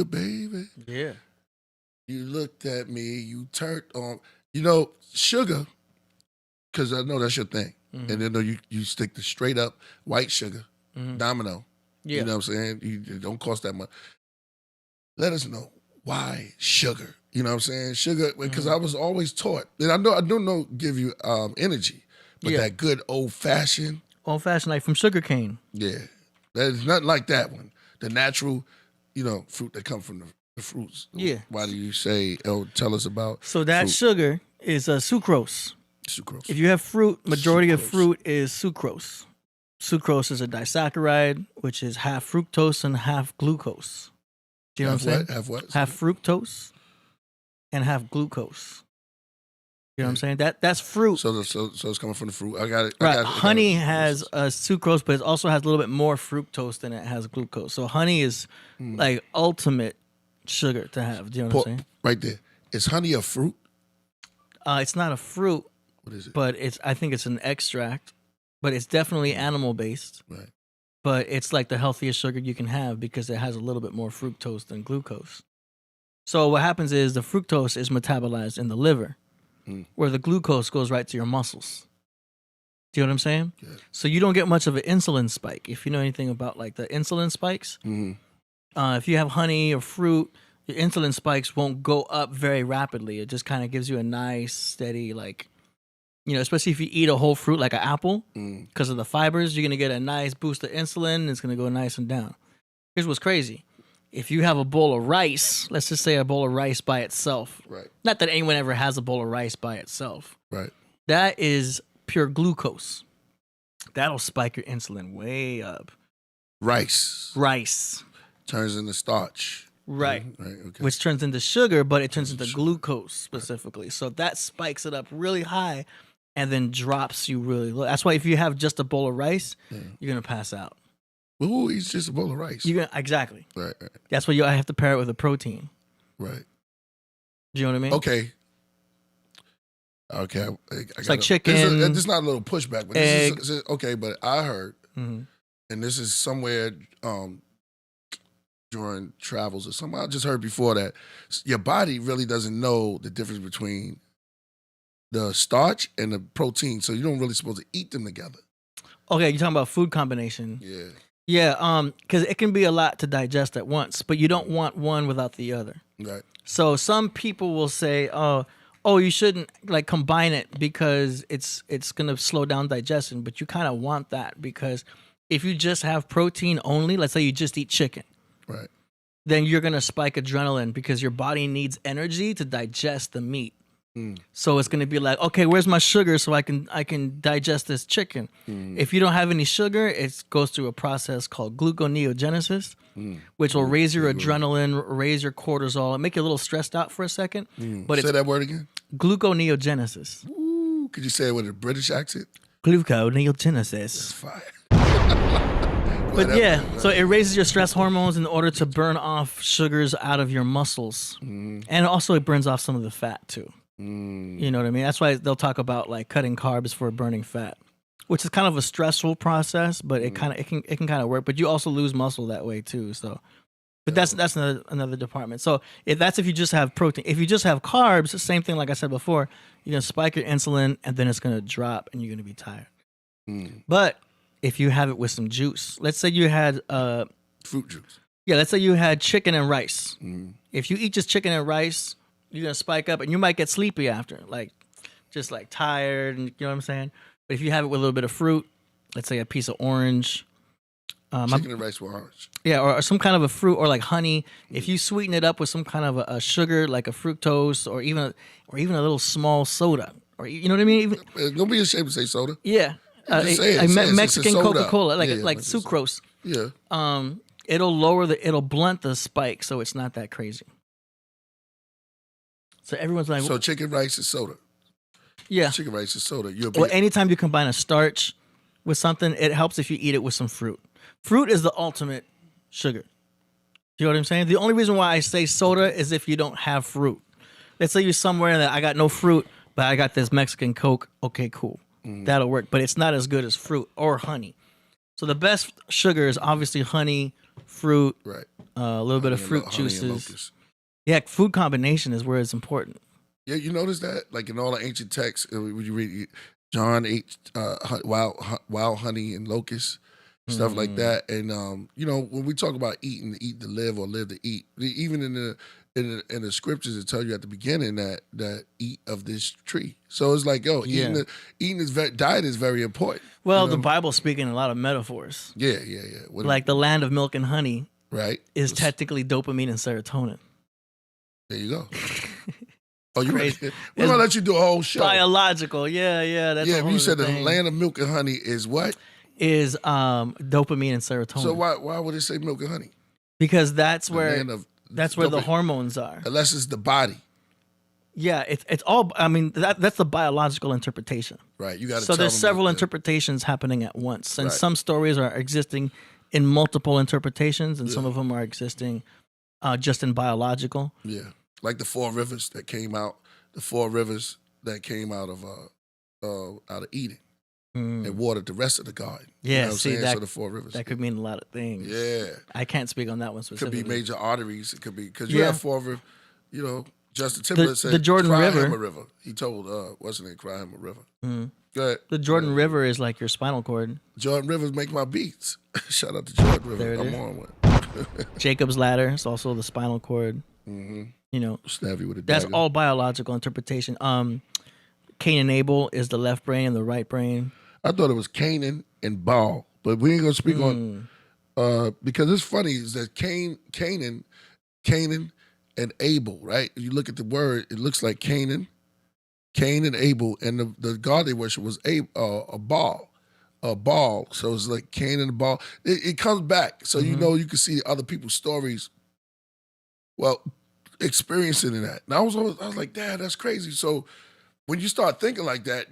baby. Yeah. You looked at me. You turned on. Sugar, because I know that's your thing, and then you stick the straight up white sugar, Domino. Yeah. You know what I'm saying? It don't cost that much. Let us know why sugar. You know what I'm saying? Sugar, because I was always taught, and I don't know give you energy, but that good old fashioned. Old fashioned, like from sugar cane. Yeah. There's nothing like that one. The natural, fruit that come from the fruits. Yeah. Why do you say, tell us about So that fruit. sugar is sucrose. Sucrose. If you have fruit, majority of Sucrose. fruit is sucrose. Sucrose is a disaccharide, which is half fructose and half glucose. Do you know what I'm saying? Have what? Half fructose and half glucose. You know what I'm saying? That's fruit. So it's coming from the fruit. I got it. Right. Honey has sucrose, but it also has a little bit more fructose than it has glucose. So honey is like ultimate sugar to have. Do you know what I'm saying? Right there. Is honey a fruit? It's not a fruit, What is it? but I think it's an extract, but it's definitely animal based. Right. But it's like the healthiest sugar you can have because it has a little bit more fructose than glucose. So what happens is the fructose is metabolized in the liver, where the glucose goes right to your muscles. Do you know what I'm saying? Yeah. So you don't get much of an insulin spike. If you know anything about like the insulin spikes, if you have honey or fruit, your insulin spikes won't go up very rapidly. It just kind of gives you a nice, steady, like, especially if you eat a whole fruit like an apple, because of the fibers, you're going to get a nice boost of insulin, and it's going to go nice and down. Here's what's crazy. If you have a bowl of rice, let's just say a bowl of rice by itself. Right. Not that anyone ever has a bowl of rice by itself. Right. That is pure glucose. That'll spike your insulin way up. Rice Rice. turns into starch. Right. Right. Okay. Which turns into sugar, but it turns into glucose specifically. So that spikes it up really high and then drops you really low. That's why if you have just a bowl of rice, you're going to pass out. Ooh, he's just a bowl of rice. Exactly. Right. That's why I have to pair it with a protein. Right. Do you know what I mean? Okay. It's like chicken. This is not a little pushback, but egg. This is okay. But I heard, and this is somewhere during travels or something. I just heard before that your body really doesn't know the difference between the starch and the protein, so you don't really supposed to eat them together. Okay, you're talking about food combination. Yeah. Yeah, because it can be a lot to digest at once, but you don't want one without the other. Right. So some people will say, oh, you shouldn't like combine it because it's gonna slow down digestion, but you kind of want that because if you just have protein only, let's say you just eat chicken, right, then you're gonna spike adrenaline because your body needs energy to digest the meat. So it's gonna be like, okay, where's my sugar so I can digest this chicken? If you don't have any sugar, it goes through a process called gluconeogenesis, which will raise your adrenaline, raise your cortisol, and make you a little stressed out for a second. But say that word again. Gluconeogenesis. Ooh, could you say it with a British accent? Gluconeogenesis. Fire. But yeah, so it raises your stress hormones in order to burn off sugars out of your muscles, and also it burns off some of the fat too. You know what I mean? That's why they'll talk about like cutting carbs for burning fat, which is kind of a stressful process, but it can kind of work. But you also lose muscle that way too. So, but that's another department. So if you just have protein, if you just have carbs, same thing like I said before, you're gonna spike your insulin and then it's gonna drop and you're gonna be tired. But if you have it with some juice, let's say you had fruit juice. Yeah, let's say you had chicken and rice. If you eat just chicken and rice, you're gonna spike up and you might get sleepy after, just tired, and you know what I'm saying? But if you have it with a little bit of fruit, let's say a piece of orange. Chicken and rice with orange. Yeah, or some kind of a fruit, or like honey. If you sweeten it up with some kind of a sugar, like a fructose, or even a little small soda, or you know what I mean? Don't be ashamed to say soda. Yeah, Mexican Coca-Cola, like sucrose. Yeah. It'll blunt the spike, so it's not that crazy. So everyone's like, so chicken rice is soda. Yeah, chicken rice is soda. Anytime you combine a starch with something, it helps if you eat it with some fruit. Fruit is the ultimate sugar. You know what I'm saying? The only reason why I say soda is if you don't have fruit. Let's say you're somewhere that I got no fruit, but I got this Mexican Coke. Okay, cool. That'll work. But it's not as good as fruit or honey. So the best sugar is obviously honey, fruit, right? A little bit of fruit juices. Yeah, food combination is where it's important. Yeah, you notice that? Like in all the ancient texts, when you read John ate wild honey and locusts, stuff like that. And when we talk about eating to eat to live or live to eat, even in the scriptures, it tells you at the beginning that eat of this tree. So it's like, diet is very important. Well, the Bible's speaking a lot of metaphors. Yeah. Like the land of milk and honey, right, is technically dopamine and serotonin. There you go. Oh, you crazy? We're gonna let you do a whole show. Biological, yeah. That's you said the land of milk and honey is what? Is dopamine and serotonin. So why would it say milk and honey? Because that's where the hormones are. Unless it's the body. Yeah, it's all. I mean, that's the biological interpretation. Right, you got to. So there's several interpretations happening at once, and some stories are existing in multiple interpretations, and some of them are existing just in biological. Yeah. Like the four rivers that came out of Eden and watered the rest of the garden. Yeah, you know what I'm saying? So the four rivers. That could mean a lot of things. Yeah. I can't speak on that one specifically. Could be major arteries. It could be, because you have four rivers, Justin Timberlake said, the Jordan cry River. Him a river. He told, what's his name, cry him a river. Go ahead. The Jordan River is like your spinal cord. Jordan Rivers make my beats. Shout out to Jordan River. There it is. I'm on one. Jacob's ladder is also the spinal cord. Stab you with a that's dagger. all biological interpretation. Cain and Abel is the left brain and the right brain. I thought it was Canaan and Baal, but we ain't gonna speak on because it's funny is that Canaan and Abel, right? You look at the word, it looks like Cain and Abel, and the god they worship was a Baal. So it's like Cain and Baal. It comes back, so you can see other people's stories Well, experiencing that. And I was like, Dad, that's crazy. So when you start thinking like that,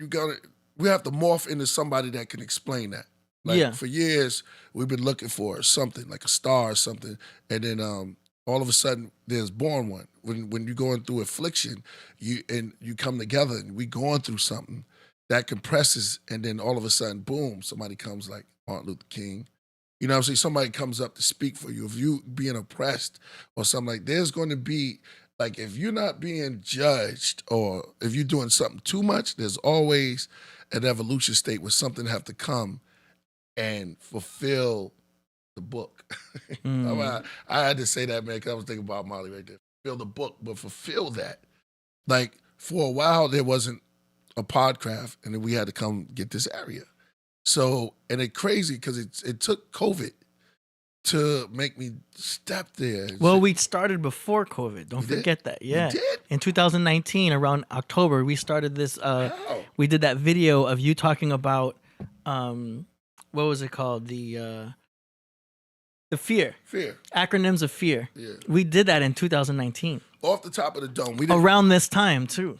we have to morph into somebody that can explain that. Like for years, we've been looking for something, like a star or something. And then all of a sudden, there's born one. When you're going through affliction, you come together and we going through something that compresses, and then all of a sudden, boom, somebody comes like Martin Luther King. You know what I'm saying? Somebody comes up to speak for you. If you being oppressed or something like, there's going to be, like, if you're not being judged or if you're doing something too much, there's always an evolution state where something have to come and fulfill the book. I had to say that, man, because I was thinking about Molly right there. Fulfill the book, but fulfill that. Like, for a while, there wasn't a Podcraft, and then we had to come get this area. So, and it's crazy because it took COVID to make me step there. Well, we started before COVID. Don't forget that. Yeah. You did? In 2019, around October, we started this. We did that video of you talking about, what was it called? The fear. Fear. Acronyms of fear. Yeah. We did that in 2019. Off the top of the dome. Around this time, too.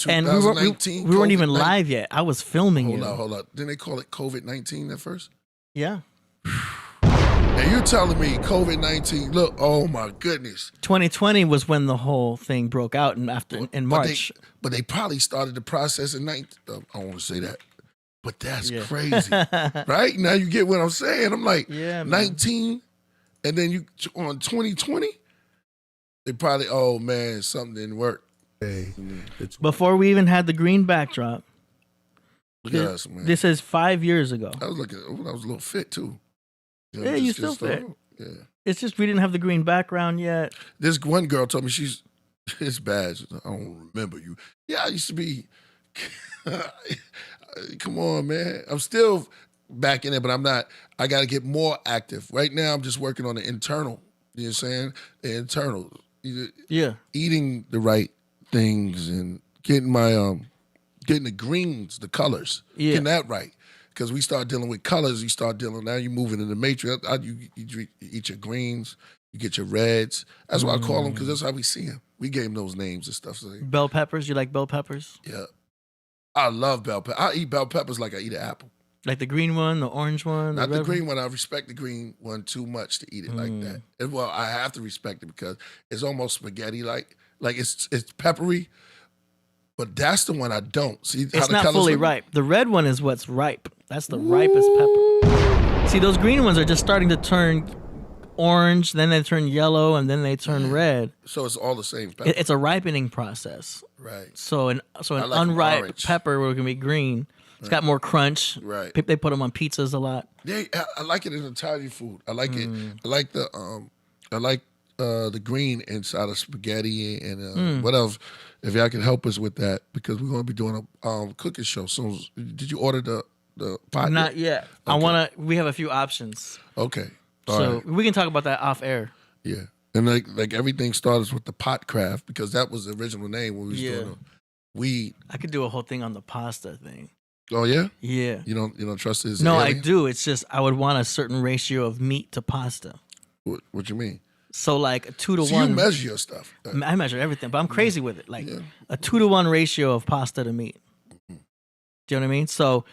And 2019, we weren't even live yet. I was filming you. Hold up. Didn't they call it COVID-19 at first? Yeah. And you're telling me COVID-19, look, oh my goodness. 2020 was when the whole thing broke out in March. But they probably started the process in 19. I don't want to say that. But that's crazy. Right? Now you get what I'm saying. I'm like, 19, and then you on 2020, they probably, oh man, something didn't work. Before we even had the green backdrop. Look at us, man. This is 5 years ago. I was looking, I was a little fit too. Yeah, you still fit. Yeah. It's just we didn't have the green background yet. This one girl told me it's bad. I don't remember you. Yeah, I used to be. Come on, man. I'm still back in it, but I'm not. I got to get more active. Right now, I'm just working on the internal. You know what I'm saying? The internal. Yeah. Eating the right things and getting my getting the greens, the colors, getting that right. Because we start dealing with colors, now you're moving in the matrix. You eat your greens, you get your reds. That's why I call them, because that's how we see them. We gave them those names and stuff. So bell peppers, you like bell peppers? Yeah. I love bell peppers. I eat bell peppers like I eat an apple. Like the green one, the orange one? Not the green one. I respect the green one too much to eat it like that. And, well, I have to respect it because it's almost spaghetti-like. Like it's peppery, but that's the one I don't. See how it's the not colors fully look? ripe. The red one is what's ripe. That's the ripest pepper. See, those green ones are just starting to turn orange, then they turn yellow, and then they turn red. So it's all the same pepper. It's a ripening process. Right. So an like unripe orange. pepper will be green. It's got more crunch. Right. They put them on pizzas a lot. I like it in Italian food. I like it. I like the green inside of spaghetti and what else? If y'all can help us with that, because we're going to be doing a cooking show soon. Did you order the pot? Not yet. Okay. We have a few options. Okay. So we can talk about that off air. Yeah. And like everything started with the Podcraft, because that was the original name when we was doing weed. I could do a whole thing on the pasta thing. Oh yeah? Yeah. You don't trust his No, alien? I do. It's just I would want a certain ratio of meat to pasta. What you mean? So like a 2 to 1. So you measure your stuff. I measure everything, but I'm crazy with it. Like a 2 to 1 ratio of pasta to meat. Do you know what I mean? So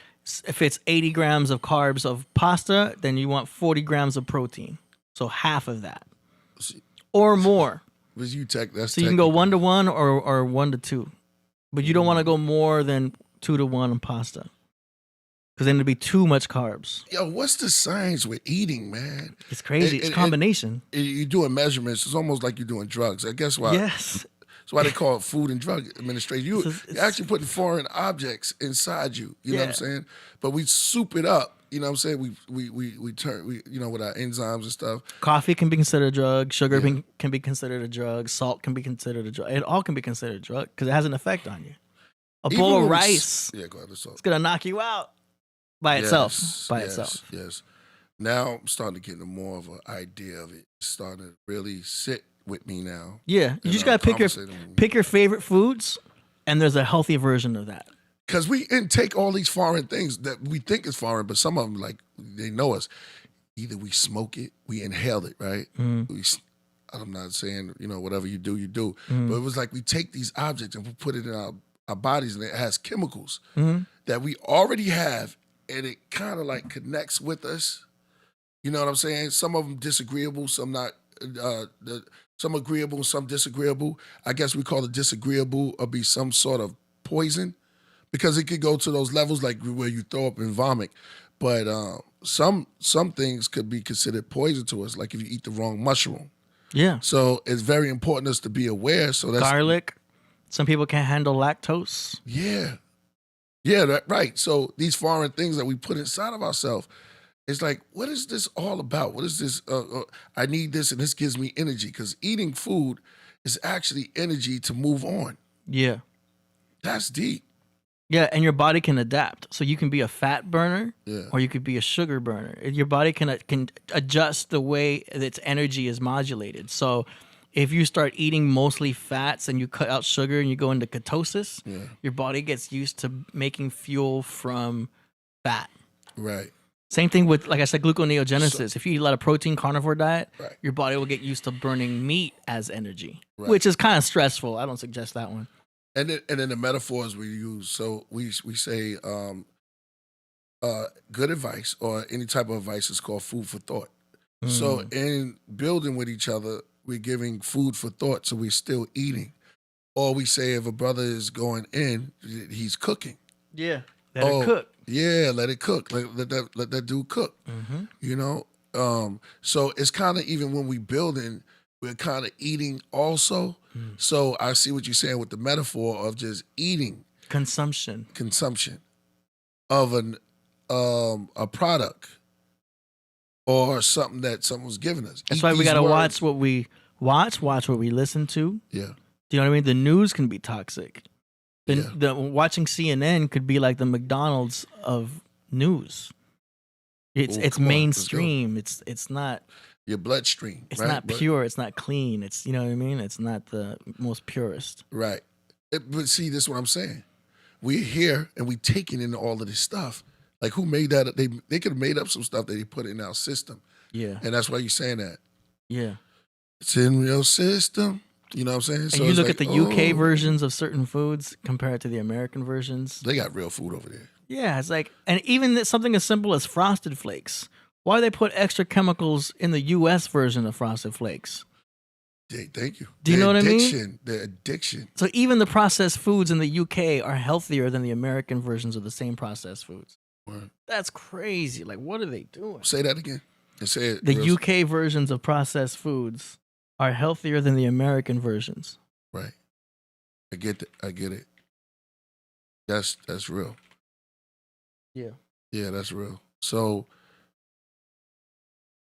if it's 80 grams of carbs of pasta, then you want 40 grams of protein. So half of that. Or more. So you can go 1 to 1 or 1 to 2. But you don't want to go more than 2 to 1 on pasta. Because then it'd be too much carbs. Yo, what's the science with eating, man? It's crazy. It's a combination. You're doing measurements. It's almost like you're doing drugs. I guess why. Yes. That's why they call it Food and Drug Administration. You're actually putting foreign objects inside you. You know what I'm saying? But we soup it up. You know what I'm saying? We turn with our enzymes and stuff. Coffee can be considered a drug. Sugar can be considered a drug. Salt can be considered a drug. It all can be considered a drug because it has an effect on you. A bowl of rice. Yeah, go ahead. It's gonna knock you out by itself. Yes. Now I'm starting to get more of an idea of it. It's starting to really sit with me now. Yeah, you just gotta pick your favorite foods, and there's a healthy version of that. Because we intake all these foreign things that we think is foreign, but some of them, like, they know us. Either we smoke it, we inhale it, right? I'm not saying, whatever you do, you do. But it was like we take these objects and we put it in our bodies, and it has chemicals that we already have, and it kind of like connects with us. You know what I'm saying? Some of them disagreeable, some not. Some agreeable, some disagreeable. I guess we call it disagreeable or be some sort of poison, because it could go to those levels like where you throw up and vomit. But some things could be considered poison to us, like if you eat the wrong mushroom. Yeah. So it's very important us to be aware. So that's Garlic. Some people can't handle lactose. Yeah, right. So these foreign things that we put inside of ourselves, it's like, what is this all about? What is this? I need this, and this gives me energy, because eating food is actually energy to move on. Yeah. That's deep. Yeah, and your body can adapt. So you can be a fat burner, or you could be a sugar burner. Your body can adjust the way that its energy is modulated. So if you start eating mostly fats and you cut out sugar and you go into ketosis, your body gets used to making fuel from fat. Right. Same thing with, like I said, gluconeogenesis. If you eat a lot of protein carnivore diet, your body will get used to burning meat as energy, which is kind of stressful. I don't suggest that one. And then the metaphors we use. So we say good advice or any type of advice is called food for thought. So in building with each other, we're giving food for thought, so we're still eating. Or we say if a brother is going in, he's cooking. Yeah. Let it cook. Yeah, let it cook. Let that dude cook. So it's kind of, even when we building, we're kind of eating also. So I see what you're saying with the metaphor of just eating. Consumption of a product or something that someone's giving us. That's why we got to watch what we watch what we listen to. Yeah. Do you know what I mean? The news can be toxic. The watching CNN could be like the McDonald's of news. It's mainstream. It's not your bloodstream. It's not pure. It's not clean. It's, you know what I mean? It's not the most purest. Right. But see, this is what I'm saying. We're here and we taking in all of this stuff. Like, who made that? They could have made up some stuff that they put in our system. Yeah. And that's why you're saying that. Yeah. It's in your system. You know what I'm saying? And so you look at the UK versions of certain foods compared to the American versions. They got real food over there. Yeah, it's like, and even something as simple as Frosted Flakes. Why do they put extra chemicals in the US version of Frosted Flakes? Yeah, thank you. Do you know what I mean? The addiction. So even the processed foods in the UK are healthier than the American versions of the same processed foods. Right. That's crazy. Like, what are they doing? Say that again. And say it. The UK versions of processed foods are healthier than the American versions. Right. I get it. That's real. Yeah. Yeah, that's real. So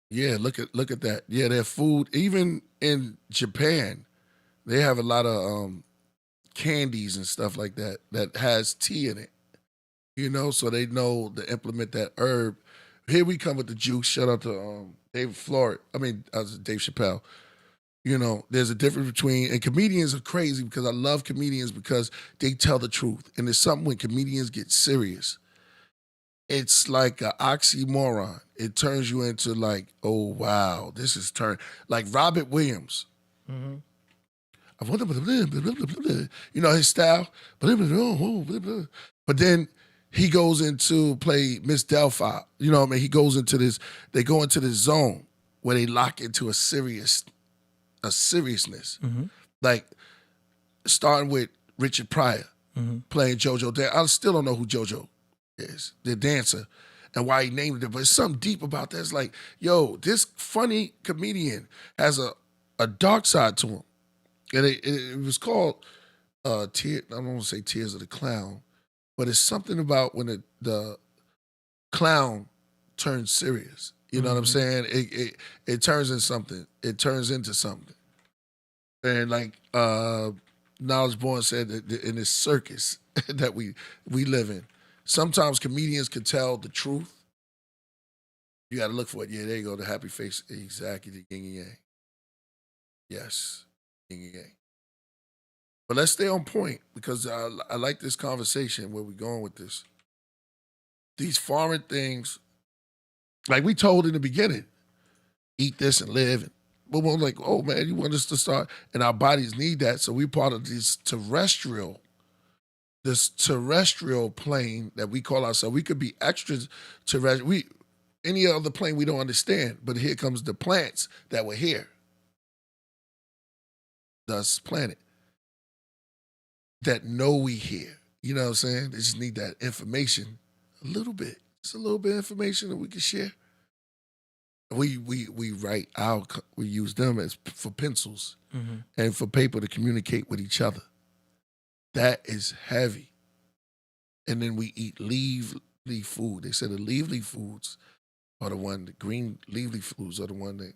yeah, look at that. Yeah, their food, even in Japan, they have a lot of candies and stuff like that has tea in it. You know, so they know to implement that herb. Here we come with the juice. Shout out to Dave Chappelle. You know, there's a difference between, and comedians are crazy because I love comedians because they tell the truth. And there's something when comedians get serious, it's like an oxymoron. It turns you into like, oh, wow, this is like Robert Williams. Mm-hmm. You know, his style. But then he goes into play Miss Delphi. You know what I mean? He goes into this, they go into this zone where they lock into a seriousness. Mm-hmm. Like starting with Richard Pryor playing JoJo. I still don't know who JoJo is, the dancer, and why he named it, but it's something deep about that. It's like, yo, this funny comedian has a dark side to him. And it was called I don't want to say Tears of the Clown, but it's something about when the clown turns serious. You know what I'm saying? It turns into something. It turns into something. And like Knowledge Born said, that in this circus that we live in, sometimes comedians can tell the truth. You got to look for it. Yeah, there you go. The happy face. Exactly. The yin and yang. Yes. Yin and yang. But let's stay on point because I like this conversation where we're going with this. These foreign things, like we told in the beginning, eat this and live. But we're like, oh man, you want us to start, and our bodies need that. So we're part of this terrestrial plane that we call ourselves. We could be extra terrestrial. Any other plane we don't understand, but here comes the plants that were here. Thus planet. That know we here. You know what I'm saying? They just need that information a little bit. Just a little bit of information that we can share. We write we use them as for pencils and for paper to communicate with each other. That is heavy. And then we eat leaf food. They said the leafly foods are the green leafly foods are the one that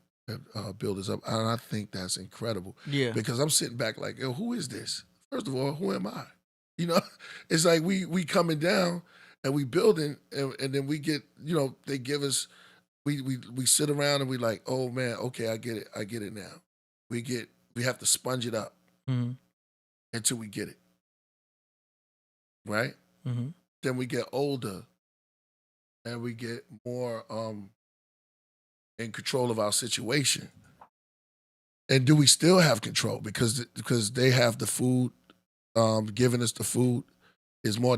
build us up. And I think that's incredible. Yeah. Because I'm sitting back like, yo, who is this? First of all, who am I? You know, it's like we coming down and we building and then we get, you know, they give us, we sit around and we like, oh man, okay, I get it now. We have to sponge it up until we get it. Right? Then we get older and we get more in control of our situation. And do we still have control? Because they have the food, giving us the food. There's more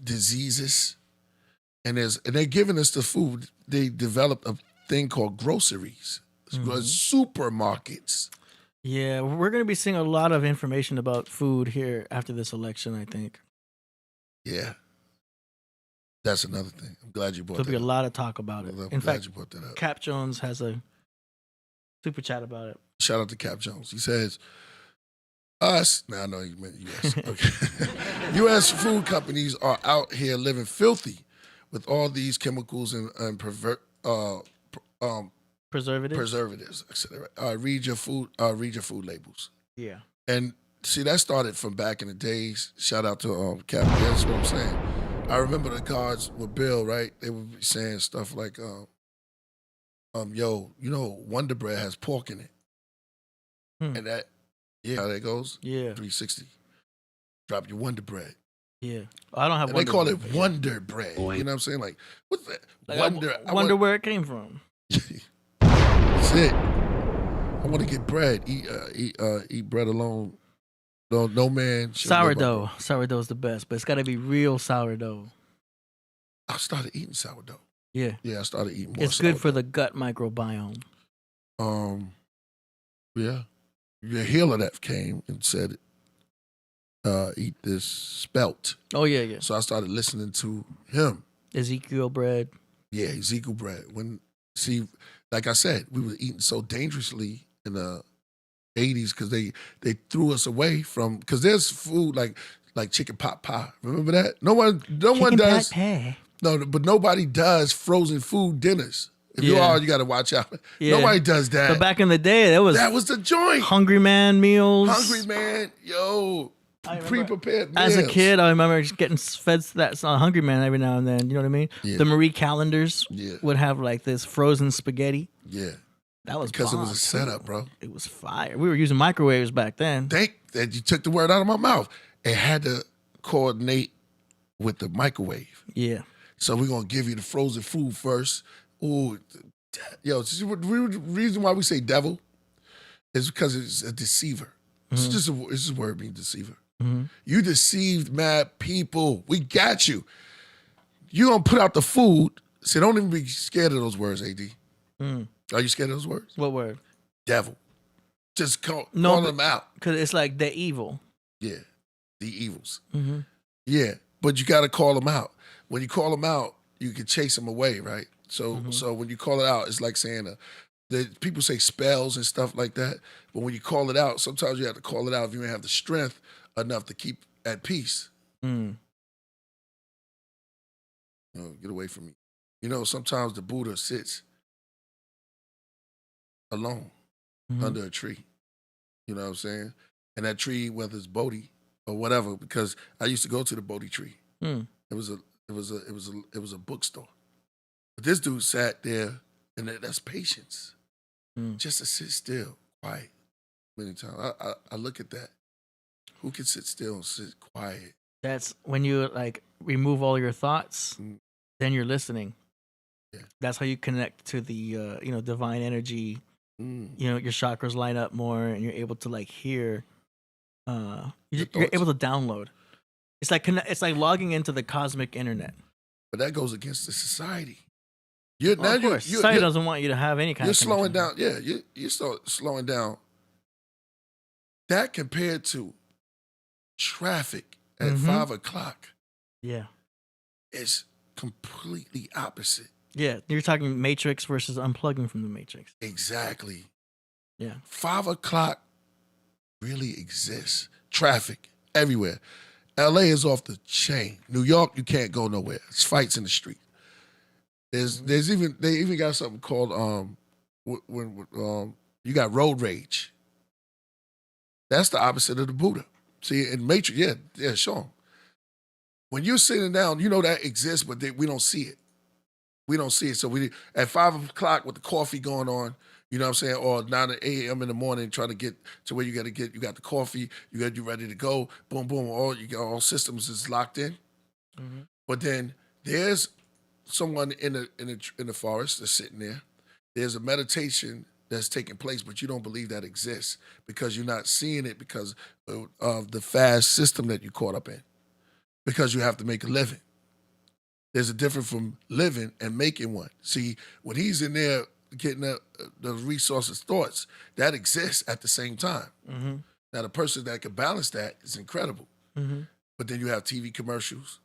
diseases. And they're giving us the food. They developed a thing called groceries, supermarkets. Yeah, we're going to be seeing a lot of information about food here after this election, I think. Yeah. That's another thing. I'm glad you brought that up. There'll be a lot of talk about it. I'm In glad fact, you brought that up. Cap Jones has a super chat about it. Shout out to Cap Jones. He says, us, now I know he meant U.S. Okay. U.S. food companies are out here living filthy with all these chemicals and preservatives, etc. Read your food labels. Yeah. And see, that started from back in the days. Shout out to Cap. That's what I'm saying. I remember the guards with Bill, right? They would be saying stuff like, yo, you know, Wonder Bread has pork in it. And that, how that goes? Yeah. 360. Drop your Wonder Bread. Yeah. I don't have And Wonder they call Bread, it but Wonder Bread. You know what I'm saying? Like, what's that? Like, Wonder. I wonder where it came from. That's it. I want to get bread. Eat bread alone. No man. Sourdough. Sourdough's the best, but it's got to be real sourdough. I started eating sourdough. Yeah. Yeah, I started eating more. It's good for the gut microbiome. Yeah. Your healer that came and said, eat this spelt. Oh, yeah, yeah. So I started listening to him. Ezekiel bread. Yeah, Ezekiel bread. Like I said, we were eating so dangerously in the 80s because they threw us away from, because there's food like chicken pot pie. Remember that? No one does. No, but nobody does frozen food dinners. If you are, you got to watch out. Yeah. Nobody does that. But back in the day, that was the joint. Hungry Man meals. Hungry Man, yo, pre-prepared meals. As a kid, I remember just getting fed that Hungry Man every now and then. You know what I mean? Yeah. The Marie Callender's would have like this frozen spaghetti. Yeah. That was because bomb, it was a setup, bro. It was fire. We were using microwaves back then. Thank that you took the word out of my mouth. It had to coordinate with the microwave. Yeah. So we're going to give you the frozen food first. Ooh, yo, the reason why we say devil is because it's a deceiver. It's just a word means deceiver. You deceived mad people. We got you. You going to put out the food. So don't even be scared of those words, AD. Are you scared of those words? What word? Devil. Just call them out. Because it's like they're evil. Yeah, the evils. Yeah, but you got to call them out. When you call them out, you can chase them away, right? So when you call it out, it's like saying people say spells and stuff like that. But when you call it out, sometimes you have to call it out if you don't have the strength enough to keep at peace. You know, get away from me. You know, sometimes the Buddha sits alone under a tree. You know what I'm saying? And that tree, whether it's Bodhi or whatever, because I used to go to the Bodhi tree. It was a bookstore. But this dude sat there, and that's patience. Just to sit still, quiet. Many times I look at that. Who can sit still and sit quiet? That's when you like remove all your thoughts. Then you're listening. Yeah. That's how you connect to the divine energy You know, your chakras light up more, and you're able to like hear. You're thoughts. able to download. It's like logging into the cosmic internet. But that goes against the society. Of course, society doesn't want you to have any kind you're of slowing connection. down. Yeah, you start slowing down. That compared to traffic at 5 o'clock Yeah. is completely opposite. Yeah, you're talking matrix versus unplugging from the matrix. Exactly. Yeah. 5 o'clock really exists. Traffic everywhere. LA is off the chain. New York, you can't go nowhere. It's fights in the street. They even got something called when you got road rage. That's the opposite of the Buddha. See, in Matrix, yeah, sure. When you're sitting down, you know that exists, but we don't see it. We don't see it. So we at 5 o'clock with the coffee going on, you know what I'm saying, or 9 a.m. in the morning, trying to get to where you got the coffee, you ready to go, boom, boom, all systems is locked in. Mm-hmm. But then there's someone in the forest that's sitting there. There's a meditation that's taking place, but you don't believe that exists because you're not seeing it because of the fast system that you caught up in. Because you have to make a living. There's a difference from living and making one. See, when he's in there getting the resources, thoughts, that exists at the same time. Mm-hmm. Now, the person that can balance that is incredible. Mm-hmm. But then you have TV commercials.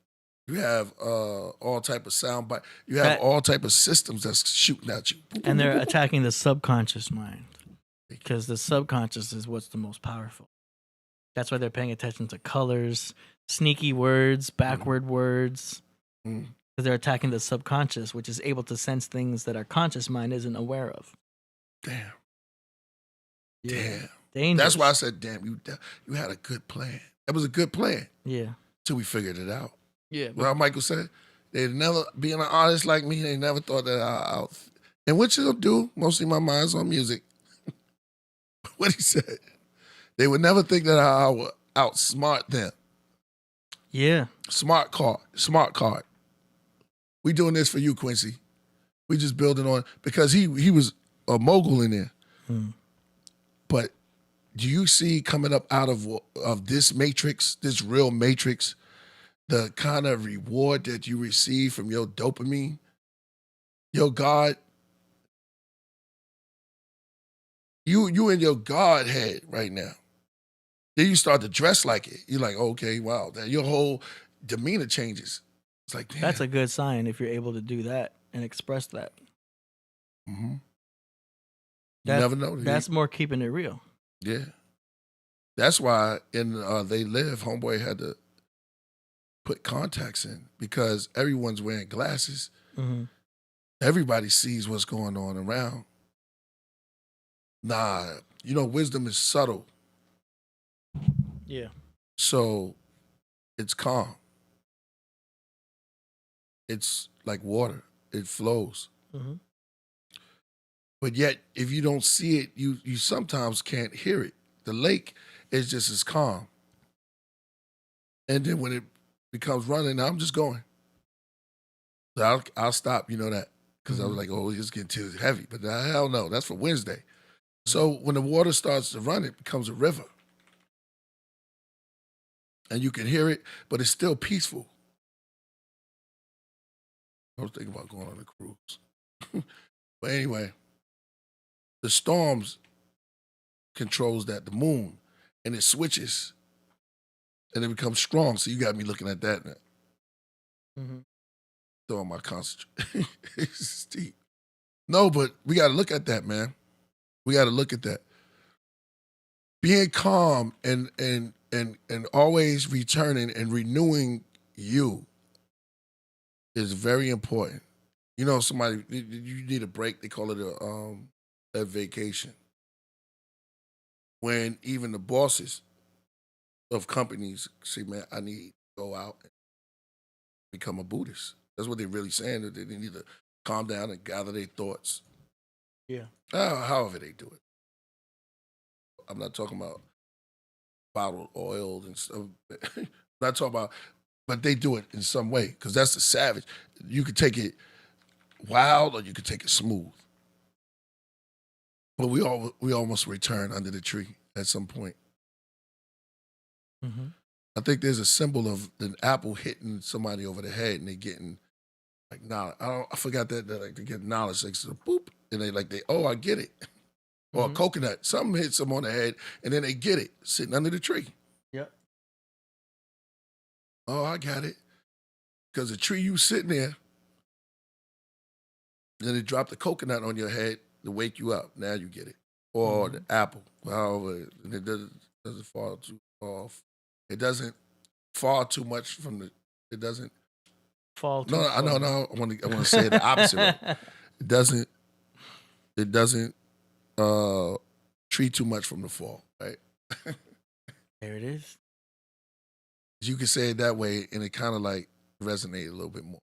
You have all type of sound bite. You have all type of systems that's shooting at you. And they're attacking the subconscious mind because the subconscious is what's the most powerful. That's why they're paying attention to colors, sneaky words, backward words. Because they're attacking the subconscious, which is able to sense things that our conscious mind isn't aware of. Damn. Yeah. Damn. Dangerous. That's why I said, damn, you had a good plan. That was a good plan. Yeah. Till we figured it out. Yeah. Well, Michael said, they'd never, being an artist like me, they never thought that out. And what you'll do, mostly my mind's on music. What he said, they would never think that I would outsmart them. Yeah. Smart card. We doing this for you, Quincy. We just building on, because he was a mogul in there. But do you see coming up out of this matrix, this real matrix, the kind of reward that you receive from your dopamine, your God, you in your God head right now. Then you start to dress like it. You're like, okay, wow, your whole demeanor changes. It's like, damn. That's a good sign if you're able to do that and express that. Mm-hmm. You never know. That's more keeping it real. Yeah. That's why in They Live, homeboy had to put contacts in because everyone's wearing glasses. Mm-hmm. Everybody sees what's going on around. Nah, wisdom is subtle. Yeah. So it's calm. It's like water. It flows. Mm-hmm. But yet, if you don't see it, you sometimes can't hear it. The lake is just as calm. And then when it becomes running, I'm just going. So I'll stop, you know that. Because I was like, oh, it's getting too heavy. But hell no, that's for Wednesday. So when the water starts to run, it becomes a river. And you can hear it, but it's still peaceful. I was thinking about going on a cruise. But anyway, the storms controls that, the moon, and it switches. And it becomes strong. So you got me looking at that now. Mm-hmm. Throwing my concentration. It's deep. No, but we got to look at that, man. We got to look at that. Being calm and always returning and renewing you is very important. Somebody, you need a break. They call it a vacation. When even the bosses of companies say, man, I need to go out and become a Buddhist. That's what they're really saying, that they need to calm down and gather their thoughts. Yeah. However they do it. I'm not talking about bottled oil and stuff. I'm not talking about, but they do it in some way, because that's the savage. You could take it wild or you could take it smooth. But we almost return under the tree at some point. Mm-hmm. I think there's a symbol of an apple hitting somebody over the head and they getting like knowledge. I forgot that like they get knowledge. Like so boop, and they oh, I get it. Or a coconut, something hits them on the head and then they get it sitting under the tree. Yep. Oh, I got it. Because the tree you sitting there, then it dropped the coconut on your head to wake you up. Now you get it. Or the apple. However, and it doesn't fall too off. It doesn't fall too much from the. It doesn't fall. No, I know. I want to say it the opposite way. It doesn't. It doesn't treat too much from the fall. Right. There it is. You can say it that way, and it kind of like resonate a little bit more.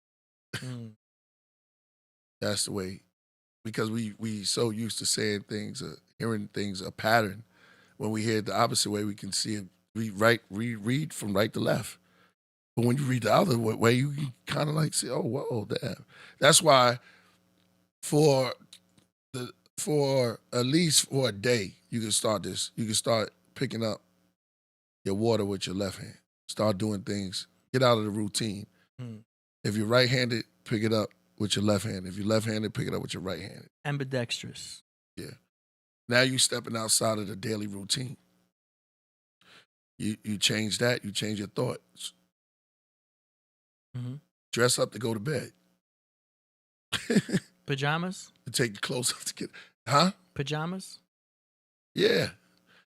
That's the way, because we so used to saying things, hearing things, a pattern. When we hear it the opposite way, we can see it. We read from right to left. But when you read the other way, you can kind of like say, "Oh, whoa, damn." That's why for at least for a day, you can start this. You can start picking up your water with your left hand. Start doing things. Get out of the routine. If you're right-handed, pick it up with your left hand. If you're left-handed, pick it up with your right hand. Ambidextrous. Yeah. Now you're stepping outside of the daily routine. You change that. You change your thoughts. Dress up to go to bed. Pajamas? Take your clothes off to get, huh? Pajamas? Yeah.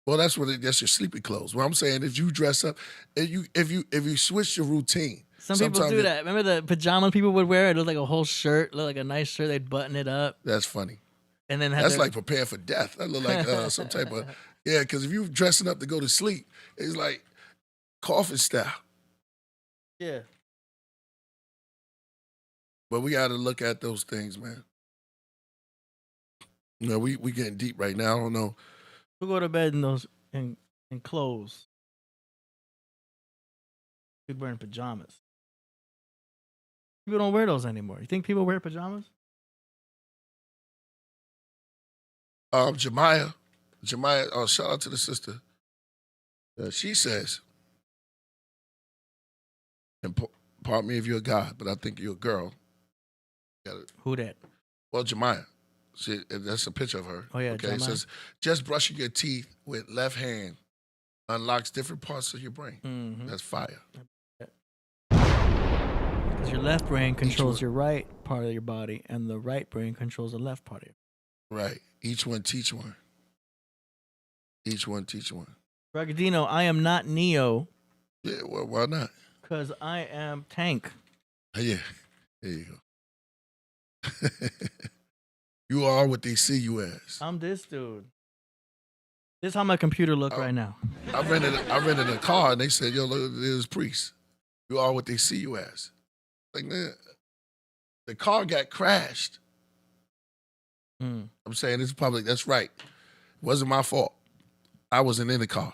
Well, that's your sleeping clothes. What I'm saying, if you dress up, if you switch your routine. Some people do that. Remember the pajamas people would wear? It looked like a whole shirt, looked like a nice shirt. They'd button it up. That's funny. And then that's like prepare for death. That look like some type of, yeah, because if you're dressing up to go to sleep, it's like coffin style. Yeah. But we got to look at those things, man. You know, we getting deep right now. I don't know. We'll go to bed in those in clothes. People wearing pajamas. People don't wear those anymore. You think people wear pajamas? Jemiah, shout out to the sister. She says, and pardon me if you're a guy, but I think you're a girl. Who that? Well, Jemiah. That's a picture of her. Oh, yeah, okay. It says, just brushing your teeth with left hand unlocks different parts of your brain. That's fire. Because your left brain controls your right part of your body, and the right brain controls the left part of your Right. Each one teach one. Each one teach one. Bragadino, I am not Neo. Yeah, well, why not? Because I am Tank. Yeah. There you go. You are what they see you as. I'm this dude. This is how my computer look right now. I rented a car and they said, yo, look, there's Priest. You are what they see you as. Like, man, the car got crashed. I'm saying it's public. That's right. It wasn't my fault. I wasn't in the car.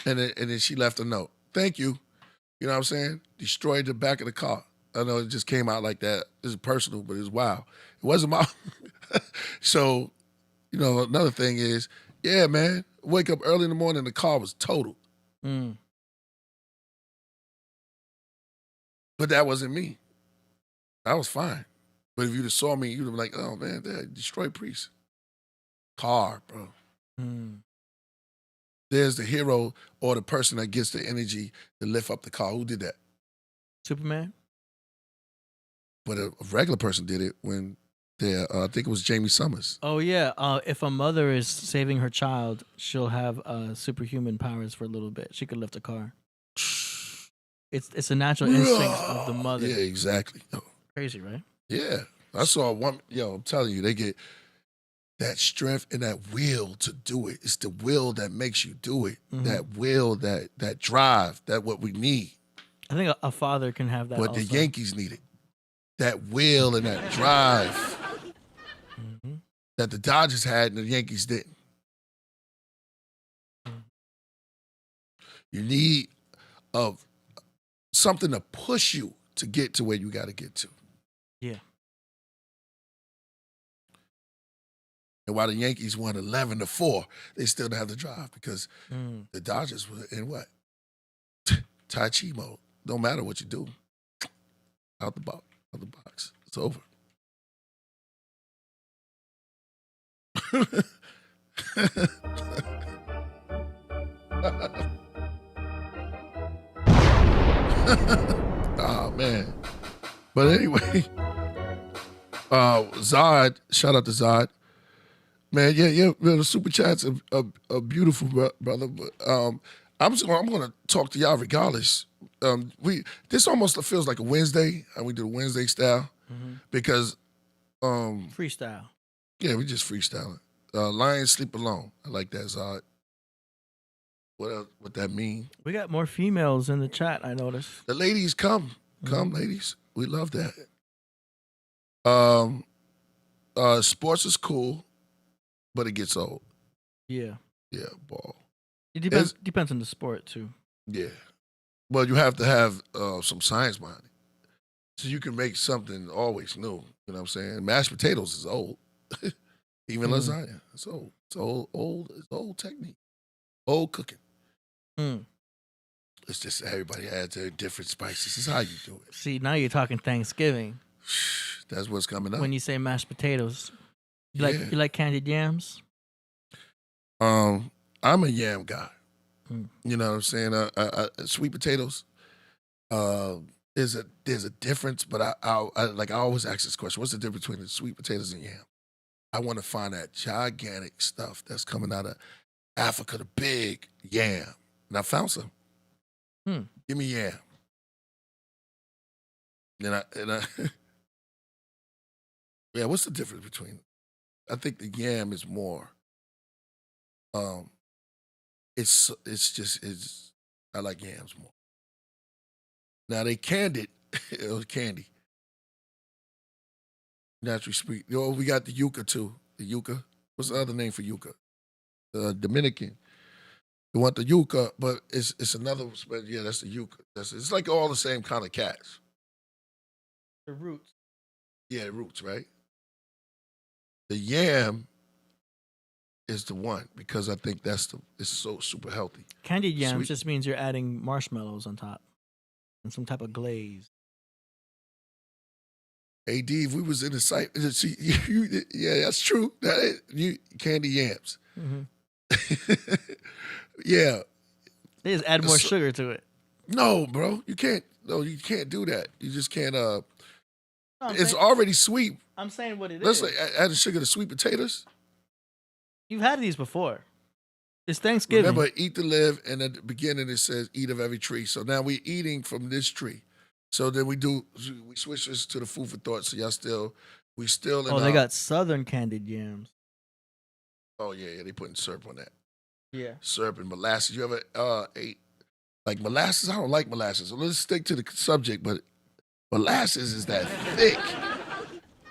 And then she left a note. Thank you. You know what I'm saying? Destroyed the back of the car. I know it just came out like that. This is personal, but it's wild. It wasn't my. So, you know, another thing is, yeah, man, wake up early in the morning, the car was totaled. But that wasn't me. I was fine. But if you'd have saw me, you'd have been like, oh, man, they destroyed Priest. Car, bro. There's the hero or the person that gets the energy to lift up the car. Who did that? Superman? But a regular person did it when I think it was Jamie Summers. Oh, yeah. If a mother is saving her child, she'll have superhuman powers for a little bit. She could lift a car. It's a natural instinct of the mother. Yeah, exactly. Crazy, right? Yeah. I saw one, I'm telling you, they get that strength and that will to do it. It's the will that makes you do it. That will, that drive, that what we need. I think a father can have that But also. the Yankees need it. That will and that drive that the Dodgers had and the Yankees didn't. You need something to push you to get to where you got to get to. Yeah. And while the Yankees won 11-4, they still didn't have to drive because the Dodgers were in what? Tai Chi mode. Don't matter what you do. Out the box. It's over. Oh man. But anyway, Zod, shout out to Zod. Man, yeah, the super chat's a beautiful brother. But I'm gonna talk to y'all regardless. This almost feels like a Wednesday, and we do the Wednesday style because Freestyle. yeah, we just freestyling. Lions sleep alone. I like that, Zod. What else? What that mean? We got more females in the chat, I noticed. The ladies come, ladies. We love that. Sports is cool, but it gets old. Yeah. Yeah, ball. It depends on the sport too. Yeah. Well, you have to have some science behind it. So you can make something always new. You know what I'm saying? Mashed potatoes is old. Even lasagna. It's old. It's old technique. Old cooking. It's just everybody adds their different spices. This is how you do it. See, now you're talking Thanksgiving. That's what's coming up. When you say mashed potatoes. You like candied yams? I'm a yam guy. You know what I'm saying? Sweet potatoes. There's a difference, but I always ask this question: what's the difference between the sweet potatoes and yam? I want to find that gigantic stuff that's coming out of Africa, the big yam, and I found some. Give me yam. Yeah. What's the difference between? I think the yam is more. It's I like yams more. Now they canned it. It was candy. Naturally sweet. We got the yuca too. The yuca. What's the other name for yuca? The Dominican. You want the yuca, but it's another. But yeah, that's the yuca. It's like all the same kind of cats. The roots. Yeah, roots, right? The yam is the one because I think it's so super healthy. Candied yams Sweet. just means you're adding marshmallows on top and some type of glaze. Hey, D, if we was in the site, yeah, that's true. Candy yams. Yeah. They just add more sugar to it. No, bro, you can't. No, you can't do that. You just can't. It's saying, already sweet. I'm saying what it Let's is. add sugar to sweet potatoes. You've had these before. It's Thanksgiving. Remember, eat to live, and at the beginning it says eat of every tree. So now we're eating from this tree. So then we switch this to the food for thought. So we still. Oh, they got southern candied yams. Oh yeah, they putting syrup on that. Yeah. Syrup and molasses. You ever ate like molasses? I don't like molasses. So let's stick to the subject. But molasses is that thick.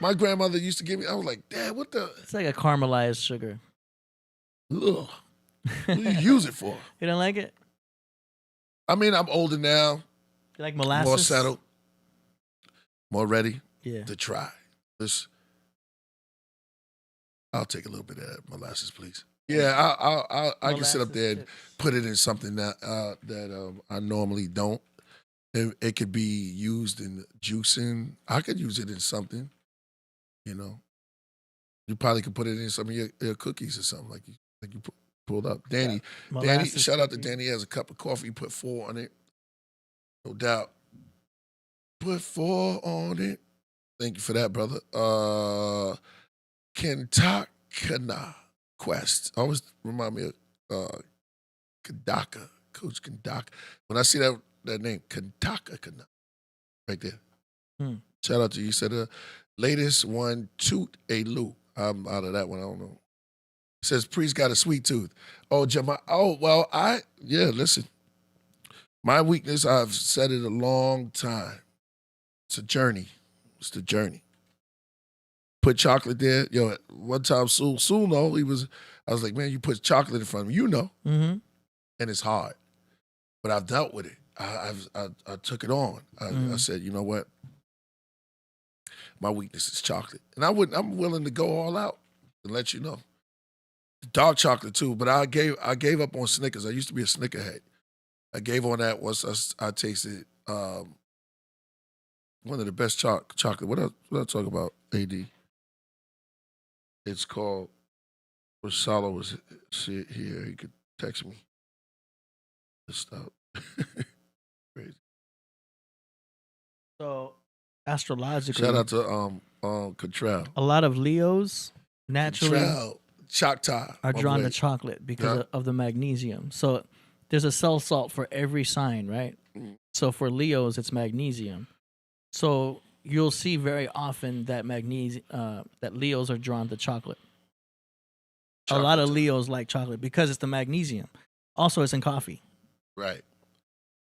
My grandmother used to give me. I was like, Dad, what the? It's like a caramelized sugar. Ugh. What do you use it for? You don't like it? I mean, I'm older now. You like molasses? More settled. More ready to try. I'll take a little bit of that molasses, please. Yeah, I can sit up there and put it in something that I normally don't. It could be used in juicing. I could use it in something, you know. You probably could put it in some of your cookies or something like you pulled up. Danny, shout out to Danny. He has a cup of coffee. He put 4 on it. No doubt. Put 4 on it. Thank you for that, brother. Kentucky Quest. Always remind me of Kadaka, Coach Kadaka. When I see that name, Kentucky, right there. Shout out to you. You said the latest one, Toot a Lou. I'm out of that one. I don't know. It says Priest got a sweet tooth. Oh, Jamal. Oh, well, listen. My weakness, I've said it a long time. It's a journey. It's the journey. Put chocolate there. Yo, one time, Sue know, I was like, man, you put chocolate in front of me. You know. Mm-hmm. And it's hard. But I've dealt with it. I took it on. I said, you know what? My weakness is chocolate. And I'm willing to go all out and let you know. Dark chocolate too, but I gave up on Snickers. I used to be a Snickerhead. I gave on that once I tasted one of the best chocolate. What I talk about, AD? It's called. When Salo was here, he could text me. Stop. Crazy. So astrologically, Shout out to Contrell. a lot of Leos naturally Choctaw are drawn to chocolate because of the magnesium. So there's a cell salt for every sign, right? So for Leos, it's magnesium. So you'll see very often that that Leos are drawn to chocolate. A lot of Leos like chocolate because it's the magnesium. Also, it's in coffee. Right.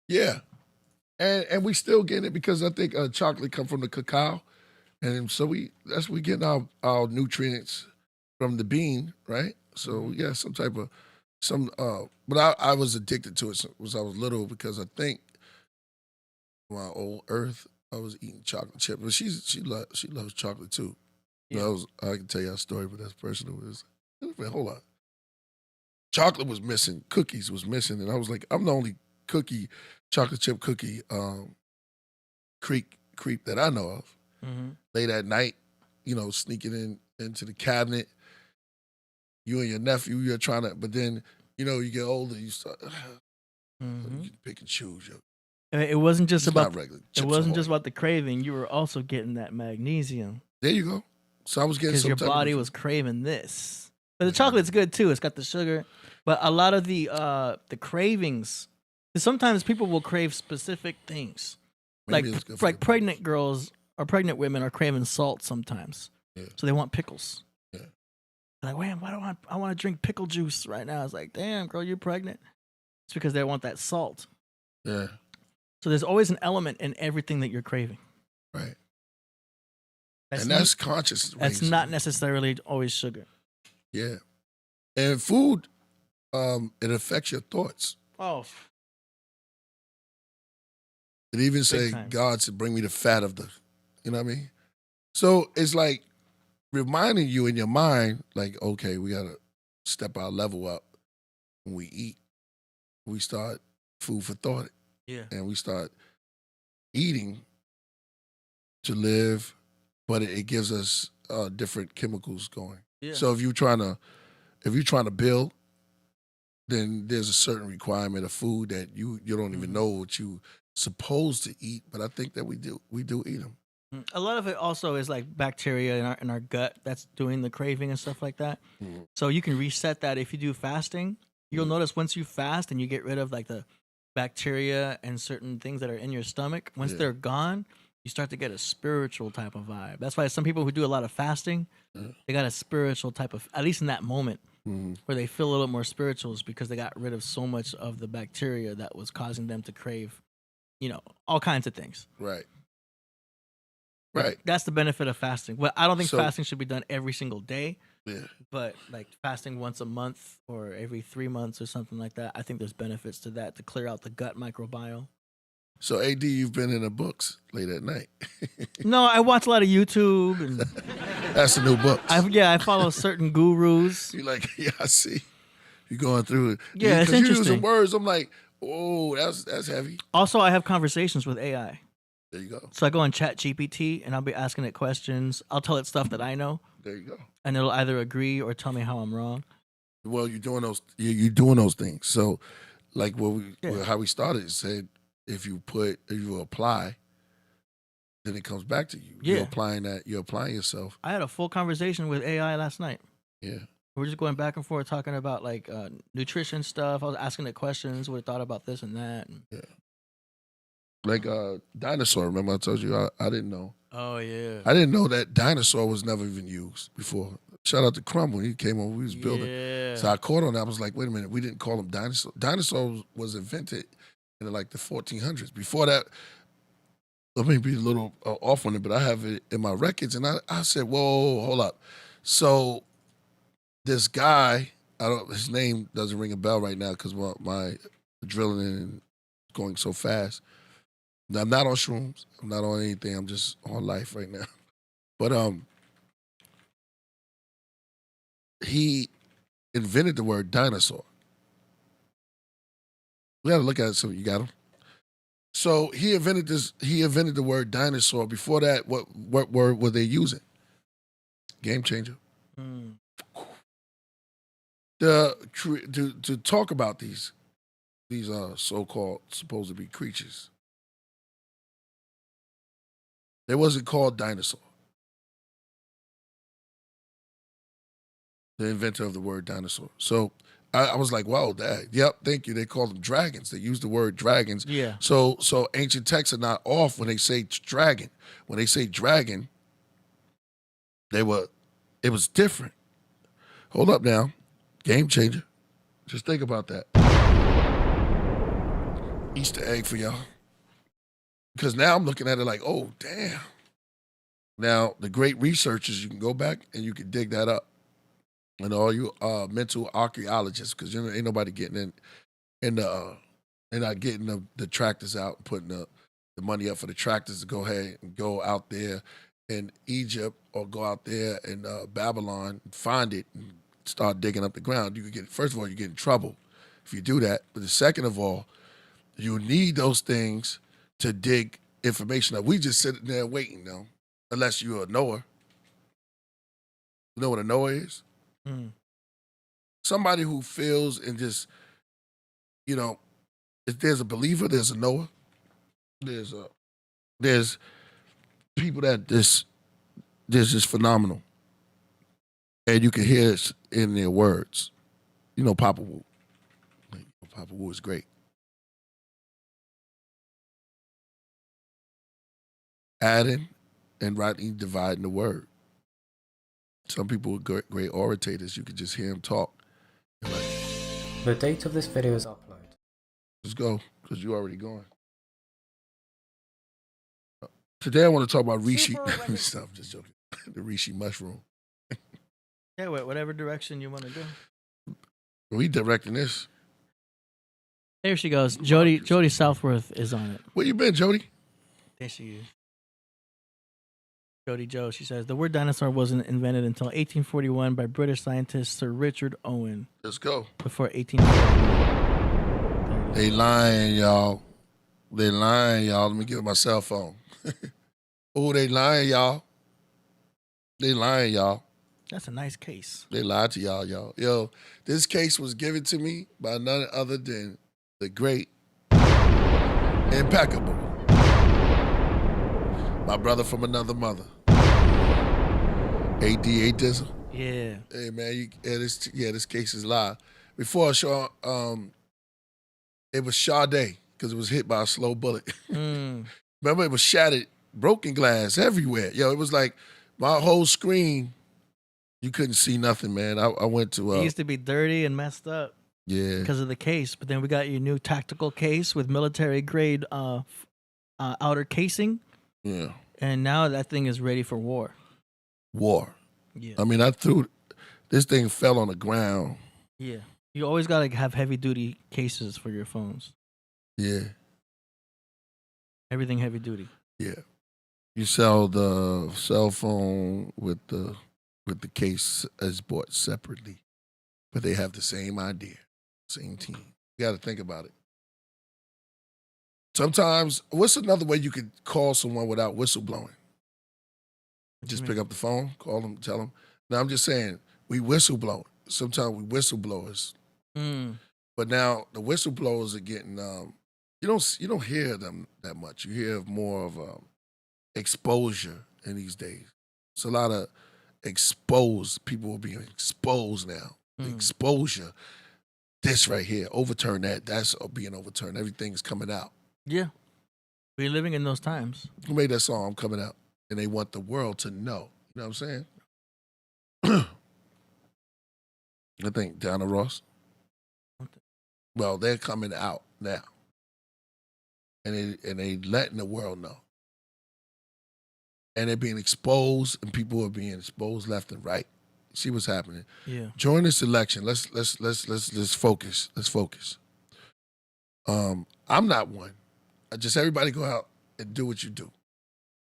Yeah. And we still getting it because I think chocolate come from the cacao. And so we getting our nutrients from the bean, right? So we got some type of but I was addicted to it since I was little because I think my old earth, I was eating chocolate chip. But she loves chocolate too. Yeah. I can tell you a story, but that's personal. Hold on. Chocolate was missing, cookies was missing, and I was like, I'm the only chocolate chip cookie creep that I know of. Mm-hmm. Late at night, sneaking into the cabinet. You and your nephew, you're trying to, but then, you get older, you start, you pick and choose. It wasn't just about regular. It wasn't just about the craving. You were also getting that magnesium. There you go. So I was getting because your body was craving this. But the chocolate's good too. It's got the sugar. But a lot of the cravings, sometimes people will crave specific things. Maybe like pregnant girls or pregnant women are craving salt sometimes. Yeah. So they want pickles. Yeah. They're like, man, why do I want to drink pickle juice right now? It's like, damn, girl, you're pregnant. It's because they want that salt. Yeah. So there's always an element in everything that you're craving. Right. That's conscious. That's not necessarily always sugar. Yeah. And food, it affects your thoughts. Oh. It even say, God said, bring me the fat of the, you know what I mean? So it's like reminding you in your mind, like, okay, we got to step our level up when we eat. We start food for thought. Yeah. And we start eating to live, but it gives us different chemicals going. Yeah. So if you're trying to build, then there's a certain requirement of food that you don't even know what you supposed to eat, but I think that we do eat them. A lot of it also is like bacteria in our gut that's doing the craving and stuff like that. Mm-hmm. So you can reset that if you do fasting. You'll notice once you fast and you get rid of like the bacteria and certain things that are in your stomach, once they're gone, you start to get a spiritual type of vibe. That's why some people who do a lot of fasting, they got a spiritual type of, at least in that moment, where they feel a little more spiritual, is because they got rid of so much of the bacteria that was causing them to crave, all kinds of things. Right. Right. That's the benefit of fasting. Well, I don't think fasting should be done every single day. Yeah. But like fasting once a month or every 3 months or something like that, I think there's benefits to that to clear out the gut microbiome. So AD, you've been in the books late at night. No, I watch a lot of YouTube and that's the new book. I follow certain gurus. You're like, yeah, I see. You're going through it. Yeah, it's interesting. You're using words. I'm like, oh, that's heavy. Also, I have conversations with AI. There you go. So I go on ChatGPT and I'll be asking it questions. I'll tell it stuff that I know. There you go. And it'll either agree or tell me how I'm wrong. Well, you're doing those things. So, like how we started, it said if you apply, then it comes back to you. Yeah. You're applying yourself. I had a full conversation with AI last night. Yeah. We're just going back and forth talking about like nutrition stuff. I was asking it questions, what it thought about this and that. Yeah. Like dinosaur, remember I told you I didn't know. Oh, yeah. I didn't know that dinosaur was never even used before. Shout out to Crumb when he came over, we was building. Yeah. So I caught on that. I was like, wait a minute, we didn't call him dinosaur. Dinosaur was invented in like the 1400s. Before that, let me be a little off on it, but I have it in my records. And I said, whoa, hold up. So this guy, his name doesn't ring a bell right now because my adrenaline is going so fast. I'm not on shrooms. I'm not on anything. I'm just on life right now. But he invented the word dinosaur. We got to look at it. So you got him. So he invented this. He invented the word dinosaur. Before that, what word were they using? Game changer. To talk about these so-called supposed to be creatures, they wasn't called dinosaur. The inventor of the word dinosaur. So I was like, wow, yep, thank you. They call them dragons. They use the word dragons. Yeah. So ancient texts are not off when they say dragon. When they say dragon, it was different. Hold up now. Game changer. Just think about that. Easter egg for y'all. Because now I'm looking at it like, oh, damn. Now, the great researchers, you can go back and you can dig that up. And all you mental archaeologists, because ain't nobody getting they're not getting the tractors out and putting the money up for the tractors to go ahead and go out there in Egypt or go out there in Babylon and find it and start digging up the ground. You could get, first of all, you get in trouble if you do that. But the second of all, you need those things to dig information up. We just sitting there waiting, though, unless you're a knower. You know what a knower is? Somebody who feels and just, if there's a believer, there's a knower. There's people that this is phenomenal. And you can hear it in their words. You know Papa Wu. Papa Wu is great. Adding and rightly dividing the word. Some people are great orators. You can just hear them talk. Like, the date of this video's upload. Let's go, because you're already going. Today I want to talk about reishi. I'm just joking. The reishi mushroom. Yeah, whatever direction you want to go. We directing this. There she goes. Jody Southworth is on it. Where you been, Jody? There she is. Jody Joe, she says, the word dinosaur wasn't invented until 1841 by British scientist Sir Richard Owen. Let's go. Before 1841. They lying, y'all. They lying, y'all. Let me give my cell phone. Oh, they lying, y'all. They lying, y'all. That's a nice case. They lied to y'all. Yo, this case was given to me by none other than the great, impeccable, my brother from another mother. AD Dizzle. Yeah. Hey man, this case is live. Before Shaw, it was Sade because it was hit by a slow bullet. Remember, it was shattered, broken glass everywhere. Yo, it was like my whole screen. You couldn't see nothing, man. I went to. It used to be dirty and messed up. Yeah. Because of the case, but then we got your new tactical case with military grade outer casing. Yeah. And now that thing is ready for war. Yeah. I mean, this thing fell on the ground. Yeah. You always got to have heavy duty cases for your phones. Yeah. Everything heavy duty. Yeah. You sell the cell phone with the case as bought separately, but they have the same idea, same team. You got to think about it. Sometimes, what's another way you could call someone without whistleblowing? Just pick up the phone, call them, tell them. Now, I'm just saying, we whistleblow. Sometimes we whistleblowers. But now the whistleblowers are getting, you don't hear them that much. You hear more of exposure in these days. It's a lot of exposed. People are being exposed now. The exposure, this right here, overturn that. That's being overturned. Everything's coming out. Yeah. We're living in those times. Who made that song, I'm Coming Out? And they want the world to know. You know what I'm saying? I think Donna Ross. Well, they're coming out now. And they letting the world know. And they're being exposed, and people are being exposed left and right. See what's happening. Yeah. During this election, let's focus. Let's focus. I'm not one. Just everybody go out and do what you do.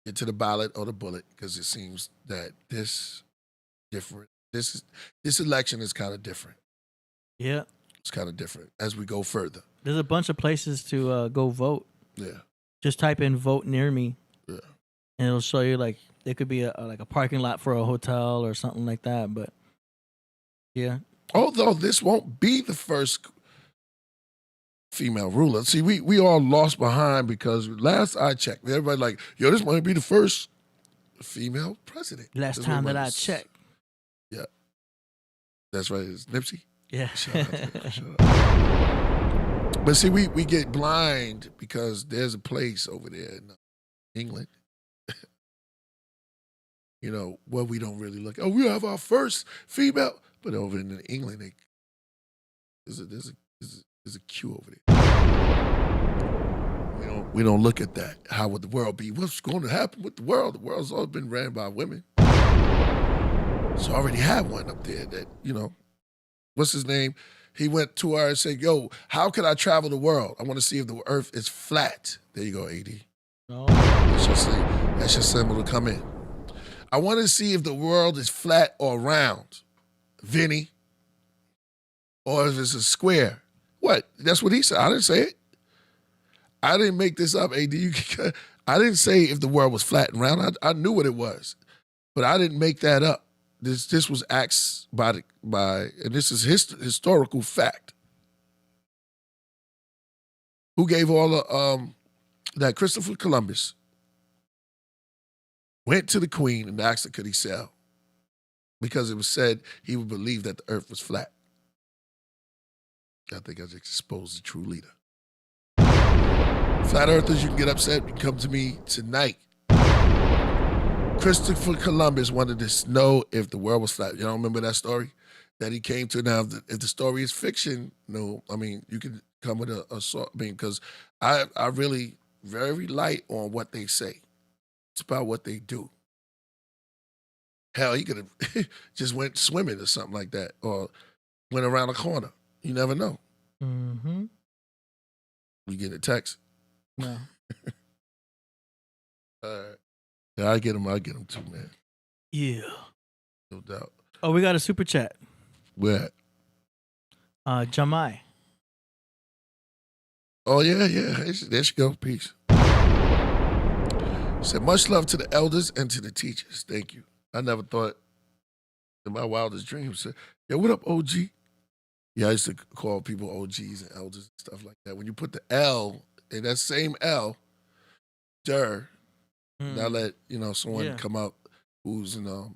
Get to the ballot or the bullet, because it seems that this election is kind of different. Yeah. It's kind of different as we go further. There's a bunch of places to go vote. Yeah. Just type in "vote near me," Yeah. and it'll show you like it could be like a parking lot for a hotel or something like that. But yeah, Although this won't be the first female ruler. See, we all lost behind because last I checked, everybody like, yo, this might be the first female president. last That's time what that I was- checked. Yeah. That's right. It's Nipsey. Yeah. Shout out. But see, we get blind because there's a place over there in England, you know, where we don't really look. Oh, we have our first female, but over in England, there's a queue over there. We don't look at that. How would the world be? What's going to happen with the world? The world's always been ran by women. So I already have one up there that, you know, what's his name? He went to her and said, yo, how can I travel the world? I want to see if the earth is flat. There you go, AD. No. That's your symbol to come in. I want to see if the world is flat or round, Vinny, or if it's a square. What? That's what he said. I didn't say it. I didn't make this up, AD. I didn't say if the world was flat and round. I knew what it was, but I didn't make that up. This was asked by and this is historical fact. Who gave all the that Christopher Columbus went to the Queen and asked her could he sail because it was said he would believe that the earth was flat. I think I just exposed the true leader. Flat earthers, you can get upset. You can come to me tonight. Christopher Columbus wanted to know if the world was flat. You don't remember that story that he came to? Now, if the story is fiction, no, I mean, you can come with because I really very light on what they say. It's about what they do. Hell, he could have just went swimming or something like that, or went around a corner. You never know. Mm-hmm. You get a text. No. Yeah, I get him too, man. Yeah. No doubt. Oh, we got a super chat. Where at? Jamai. Oh, yeah. There she go. Peace. Said, much love to the elders and to the teachers. Thank you. I never thought in my wildest dreams. Said, yo, what up, OG? Yeah, I used to call people OGs and elders and stuff like that. When you put the L in that same L, now let someone come up who's an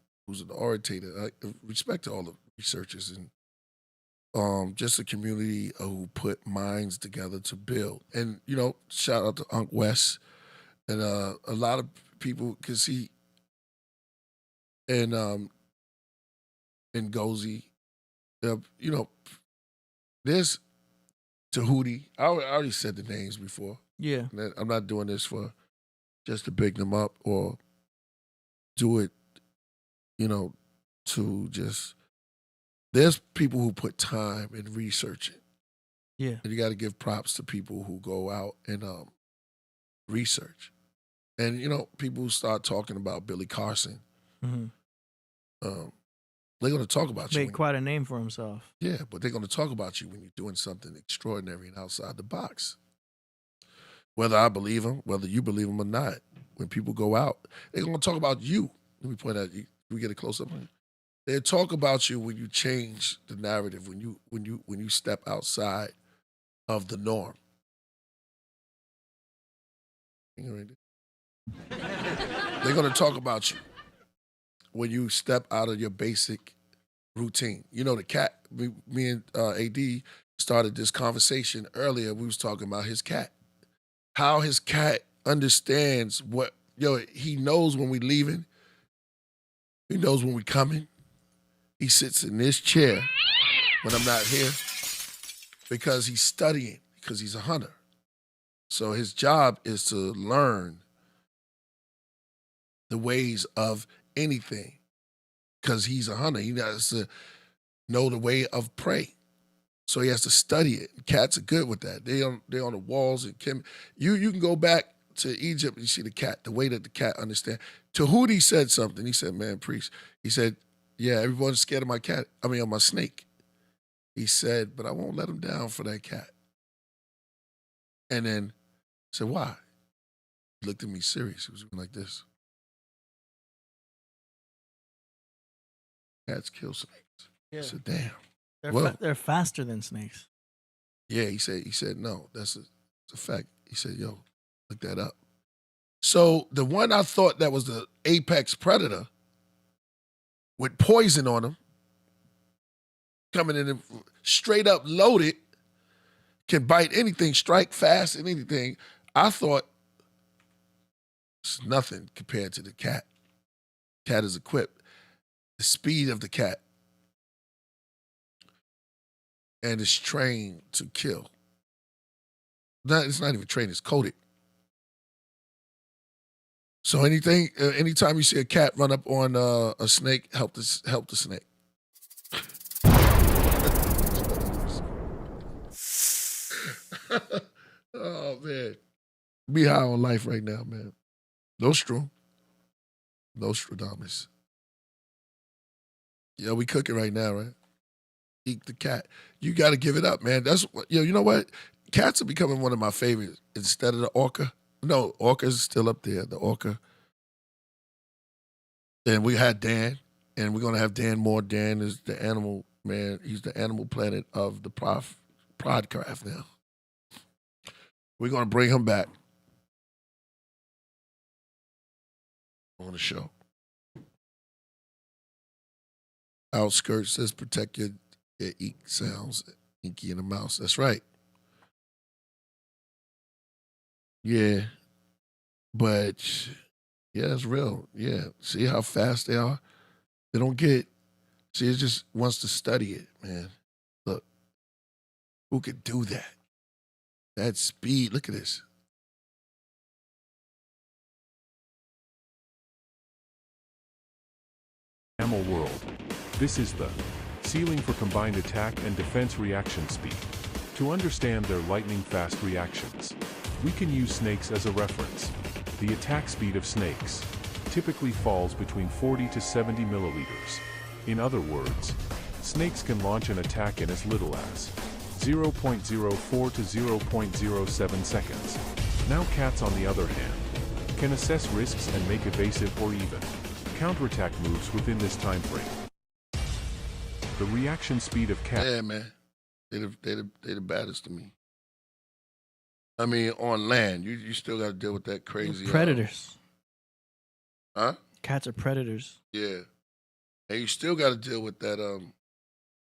orator. Respect to all the researchers and just a community who put minds together to build. And shout out to Unc West and a lot of people can see and Gozi, there's Tahuti. I already said the names before. Yeah. I'm not doing this for just to big them up or do it, to just, there's people who put time in researching. Yeah. And you got to give props to people who go out and research. And, people who start talking about Billy Carson, Mm-hmm. they're going to talk about you. Made quite a name for himself. Yeah, but they're going to talk about you when you're doing something extraordinary and outside the box. Whether I believe them, whether you believe them or not, when people go out, they're going to talk about you. Let me point out, we get a close up. They talk about you when you change the narrative, when you step outside of the norm. They're going to talk about you when you step out of your basic routine. The cat, me and AD started this conversation earlier. We was talking about his cat. How his cat understands he knows when we leaving. He knows when we coming. He sits in this chair when I'm not here because he's studying, because he's a hunter. So his job is to learn the ways of anything because he's a hunter. He has to know the way of prey. So he has to study it. Cats are good with that. They're on the walls. And you can go back to Egypt and you see the cat, the way that the cat understands. Tahuti said something. He said, man, Priest. He said, yeah, everyone's scared of my cat. Of my snake. He said, but I won't let him down for that cat. And then I said, why? He looked at me serious. He was like this. Cats kill snakes. Yeah. I said, damn. They're faster than snakes. Yeah, he said, no, it's a fact. He said, yo, look that up. So the one I thought that was the apex predator with poison on him, coming in and straight up loaded, can bite anything, strike fast and anything. I thought it's nothing compared to the cat. Cat is equipped. The speed of the cat and it's trained to kill. It's not even trained, it's coded. So anytime you see a cat run up on a snake, help the snake. Oh man, be high on life right now, man. Nostradamus. Yeah, we cooking right now, right? Eat the cat. You got to give it up, man. That's what, you know what? Cats are becoming one of my favorites instead of the orca. No, orca's still up there. The orca. And we had Dan, and we're gonna have Dan more. Dan is the animal man. He's the animal planet of the Podcraft now. We're gonna bring him back on the show. Outskirts says protect your eek sounds. Inky and the mouse. That's right. Yeah. But yeah, it's real. Yeah. See how fast they are? They don't get, see, it just wants to study it, man. Look, who could do that? That speed, look at this. Mammal world. This is the ceiling for combined attack and defense reaction speed. To understand their lightning-fast reactions, we can use snakes as a reference. The attack speed of snakes typically falls between 40 to 70 milliliters. In other words, snakes can launch an attack in as little as 0.04 to 0.07 seconds. Now cats, on the other hand, can assess risks and make evasive or even counterattack moves within this time frame. The reaction speed of cats. Yeah, man. They the baddest to me. I mean, on land, you still got to deal with that crazy Predators. Huh? Cats are predators. Yeah. And you still got to deal with that.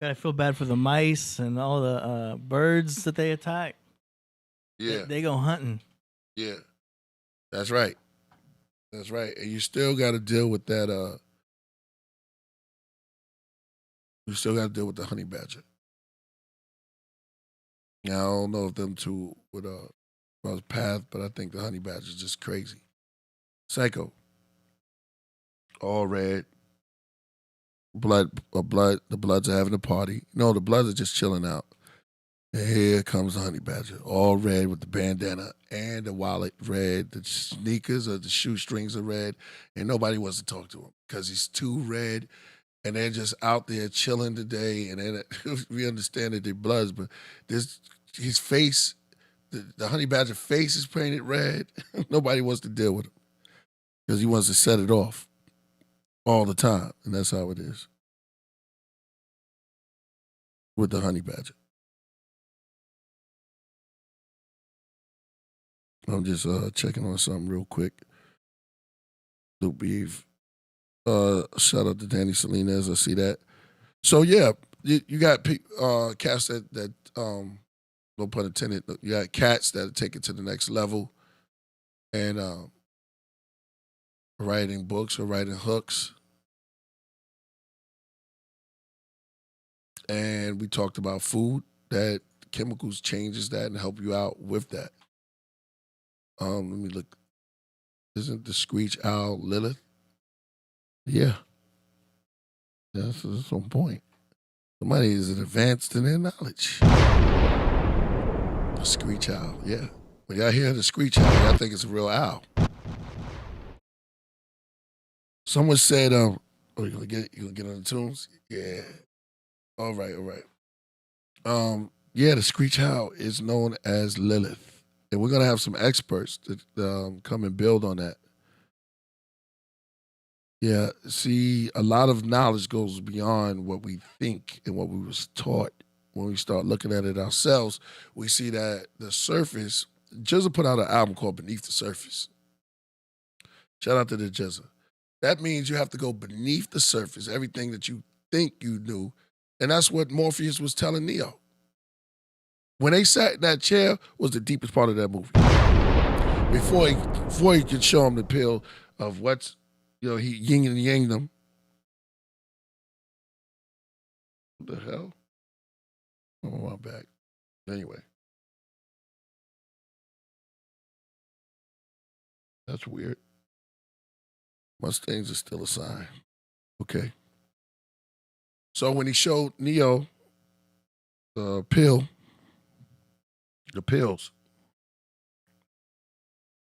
Gotta feel bad for the mice and all the birds that they attack. Yeah. They go hunting. Yeah. That's right. That's right. And you still got to deal with that. You still got to deal with the honey badger. Now, I don't know if them two would cross paths, but I think the honey badger is just crazy. Psycho. All red. The Bloods are having a party. No, the Bloods are just chilling out. And here comes the honey badger, all red with the bandana and the wallet red. The sneakers or the shoestrings are red, and nobody wants to talk to him because he's too red. And they're just out there chilling today. And then we understand that they're Bloods, but his face, the honey badger face is painted red. Nobody wants to deal with him because he wants to set it off all the time, and that's how it is with the honey badger. I'm just checking on something real quick. Luke Beef. Shout out to Danny Salinas. I see that. So yeah, you got cats that no pun intended. You got cats that take it to the next level, and writing books or writing hooks. And we talked about food, that chemicals changes that and help you out with that. Let me look. Isn't the screech owl Lilith? Yeah. That's on point. Somebody is advanced in their knowledge. The screech owl, yeah. When y'all hear the screech owl, y'all think it's a real owl. Someone said, oh, you gonna get on the tunes? Yeah. All right. Yeah, the Screech Owl is known as Lilith. And we're going to have some experts that come and build on that. Yeah, see, a lot of knowledge goes beyond what we think and what we was taught. When we start looking at it ourselves, we see that the surface, Jizza put out an album called Beneath the Surface. Shout out to the Jizza. That means you have to go beneath the surface, everything that you think you knew. And that's what Morpheus was telling Neo. When they sat in that chair was the deepest part of that movie. Before he could show him the pill of what's, he yin and yang them. What the hell? Oh, my back. Anyway. That's weird. Mustangs are still a sign. Okay. So when he showed Neo the pills,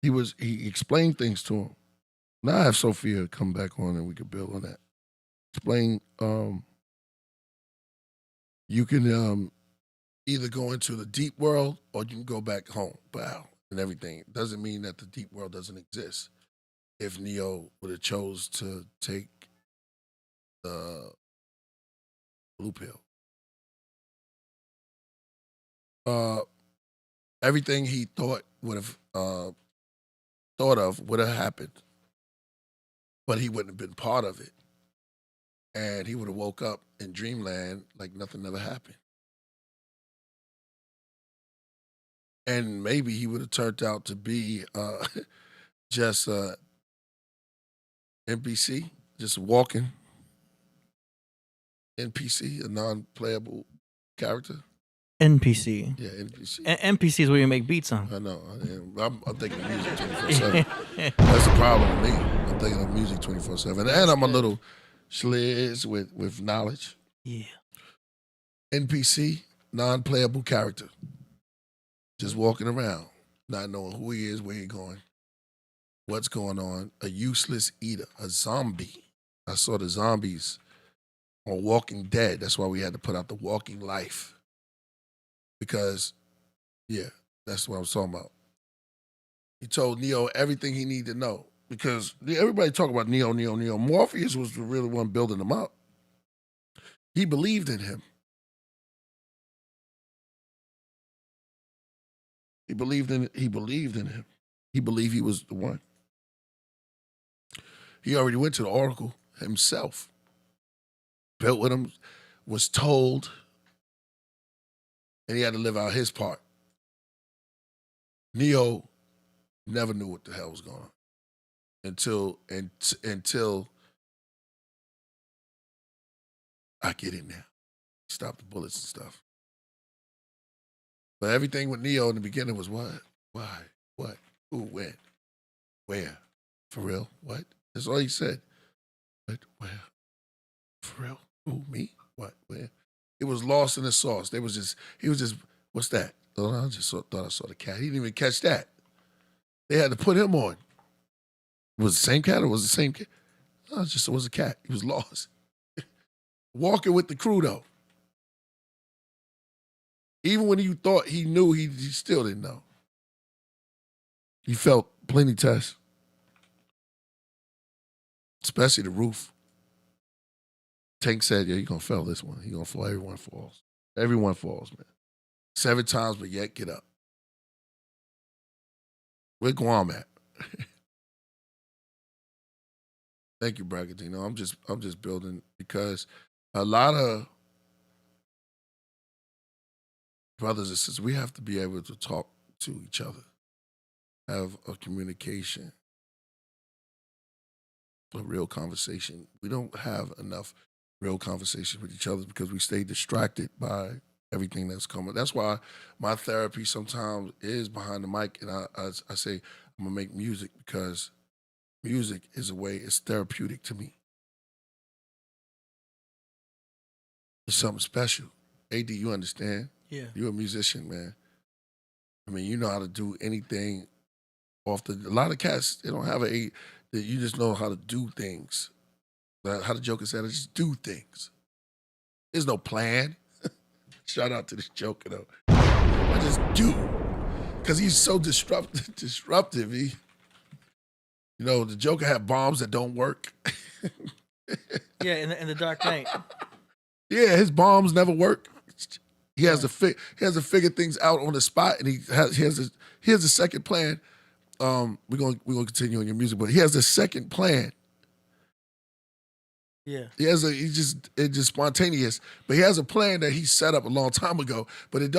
he explained things to him. Now I have Sophia come back on and we could build on that. Explain, you can either go into the deep world or you can go back home. Wow. And everything. It doesn't mean that the deep world doesn't exist. If Neo would have chose to take the blue pill. Everything he thought would have happened, but he wouldn't have been part of it. And he would have woke up in dreamland like nothing ever happened. And maybe he would have turned out to be just NPC, just walking NPC, a non-playable character. NPC. Yeah, NPC. NPC is where you make beats on. I know. I'm thinking of music 24/7. That's the problem with me. I'm thinking of music 24/7. And I'm a little schliz with knowledge. Yeah. NPC, non-playable character. Just walking around, not knowing who he is, where he's going, what's going on. A useless eater, a zombie. I saw the zombies on Walking Dead. That's why we had to put out the Walking Life. Because, yeah, that's what I was talking about. He told Neo everything he needed to know. Because everybody talk about Neo. Morpheus was the real one building him up. He believed in him. He believed in him. He believed he was the one. He already went to the Oracle himself. Built with him, was told, and he had to live out his part. Neo never knew what the hell was going on until I get in there. Stop the bullets and stuff. But everything with Neo in the beginning was what? Why? What? Who? When? Where? For real? What? That's all he said. What? Where? For real? Who? Me? What? Where? It was lost in the sauce. He was just, what's that? Oh, I just thought I saw the cat. He didn't even catch that. They had to put him on. Was it the same cat or was it the same cat? No, it was a cat. He was lost. Walking with the crew, though. Even when you thought he knew, he still didn't know. He felt plenty tests. Especially the roof. Tank said, yeah, you're going to fail this one. You're going to fall. Everyone falls. Everyone falls, man. 7 times, but yet get up. Where Guam at? Thank you, Bragadino. I'm just building because a lot of brothers and sisters, we have to be able to talk to each other, have a communication, a real conversation. We don't have enough real conversation with each other because we stay distracted by everything that's coming. That's why my therapy sometimes is behind the mic, and I say I'm gonna make music because music is a way, it's therapeutic to me. It's something special. AD, you understand? Yeah. You're a musician, man. I mean, you know how to do anything off the. A lot of cats, they don't have you just know how to do things. How the Joker said, just do things. There's no plan. Shout out to this Joker though. I just do, because he's so disruptive. You know, the Joker had bombs that don't work. Yeah, in the Dark Knight. Yeah, his bombs never work. He has to figure things out on the spot, and he has a second plan. We're gonna continue on your music, but he has a second plan. Yeah. It's just spontaneous, but he has a plan that he set up a long time ago, but it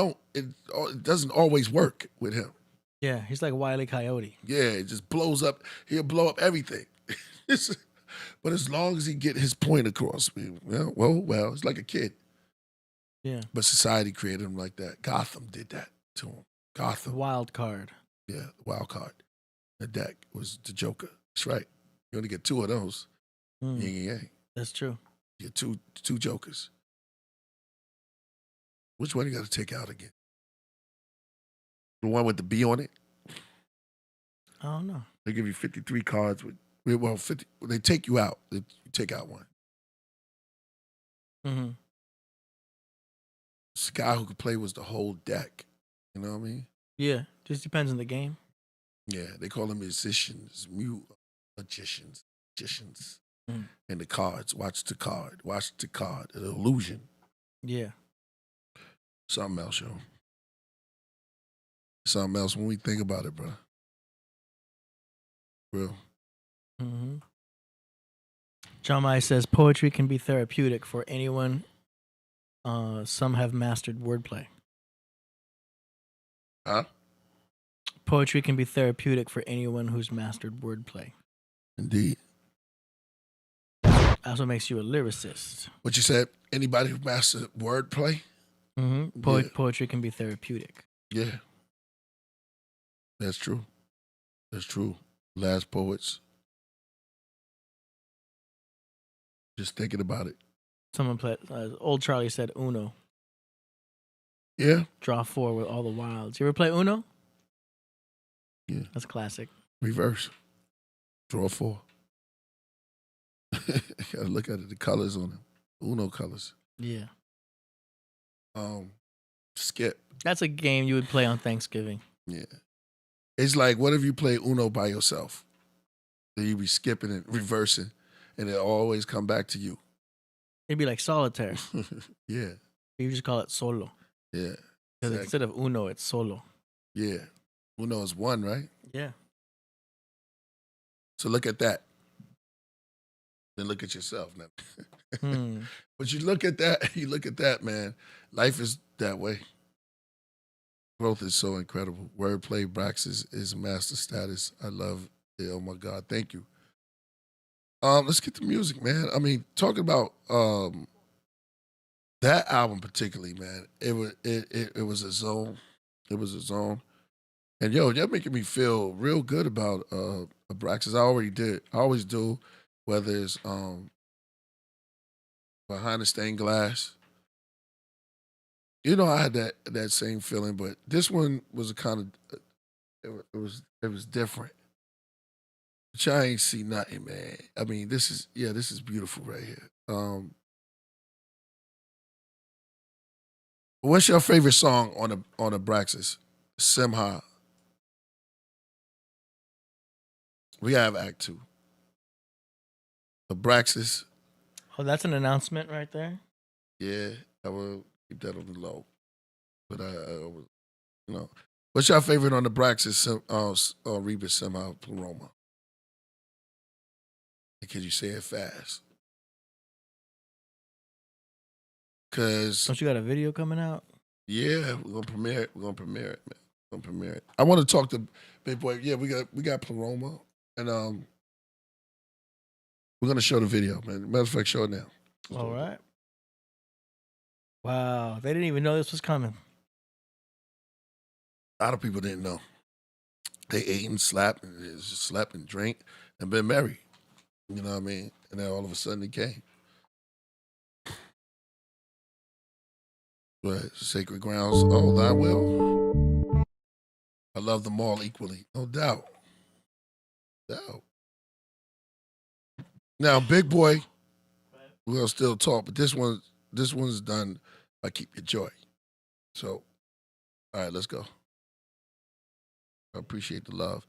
doesn't always work with him. Yeah, he's like Wile E. Coyote. Yeah, it just blows up. He'll blow up everything. But as long as he get his point across, well, it's like a kid. Yeah. But society created him like that. Gotham did that to him. Gotham. Wild card. Yeah, wild card. The deck was the Joker. That's right. You only get 2 of those. Yin and yang. That's true. You get two Jokers. Which one you got to take out again? The one with the B on it? I don't know. They give you 53 cards with 50. They take you out. You take out one. Mm-hmm. This guy who could play was the whole deck. You know what I mean? Yeah, just depends on the game. Yeah, they call them magicians, magicians. Mm. And the cards. Watch the card. An illusion. Yeah. Something else, yo. Something else when we think about it, bro. Real. Mm-hmm. John Mai says poetry can be therapeutic for anyone. Some have mastered wordplay. Huh? Poetry can be therapeutic for anyone who's mastered wordplay. Indeed. That's what makes you a lyricist. What you said? Anybody who mastered wordplay? Mm-hmm. Yeah. Poetry can be therapeutic. Yeah. That's true. That's true. Last poets. Just thinking about it. Someone played. Old Charlie said Uno. Yeah. Draw 4 with all the wilds. You ever play Uno? Yeah. That's classic. Reverse. Draw 4. Gotta look at it. The colors on them. Uno colors. Yeah. Skip. That's a game you would play on Thanksgiving. Yeah. It's like, what if you play Uno by yourself? Then you be skipping and reversing, and it always come back to you. It'd be like solitaire. Yeah. You just call it solo. Yeah. Because Exactly. instead of Uno, it's solo. Yeah. Uno is 1, right? Yeah. So look at that. Then look at yourself now. But you look at that, man. Life is that way. Growth is so incredible. Wordplay, Brax is master status. I love it. Oh my God, thank you. Let's get to music, man. I mean, talking about that album particularly, man. It was a zone. It was a zone. And yo, you're making me feel real good about Brax, as I already did. I always do, whether it's Behind the Stained Glass. You know, I had that same feeling, but this one was a kind of it was different. But y'all ain't see nothing, man. I mean, this is beautiful right here. What's your favorite song on the Braxis? Simha. We have Act 2. The Braxis. Oh, that's an announcement right there? Yeah, I will keep that on the low. But I was, what's your favorite on the Braxis, Rebus Simha Pleroma? Because you say it fast. Because Don't you got a video coming out? yeah, we're gonna premiere it. Man. We're gonna premiere it. I want to talk to Big Boy. Yeah, we got Pleroma, and we're gonna show the video, man. Matter of fact, show it now. All right. Wow, they didn't even know this was coming. A lot of people didn't know. They ate and slept and drank and been merry. You know what I mean? And then all of a sudden it came. But sacred grounds, oh, thy will. I love them all equally, no doubt. Now, Big Boy, we're gonna still talk, but this one's done by Keep Your Joy. So, all right, let's go. I appreciate the love.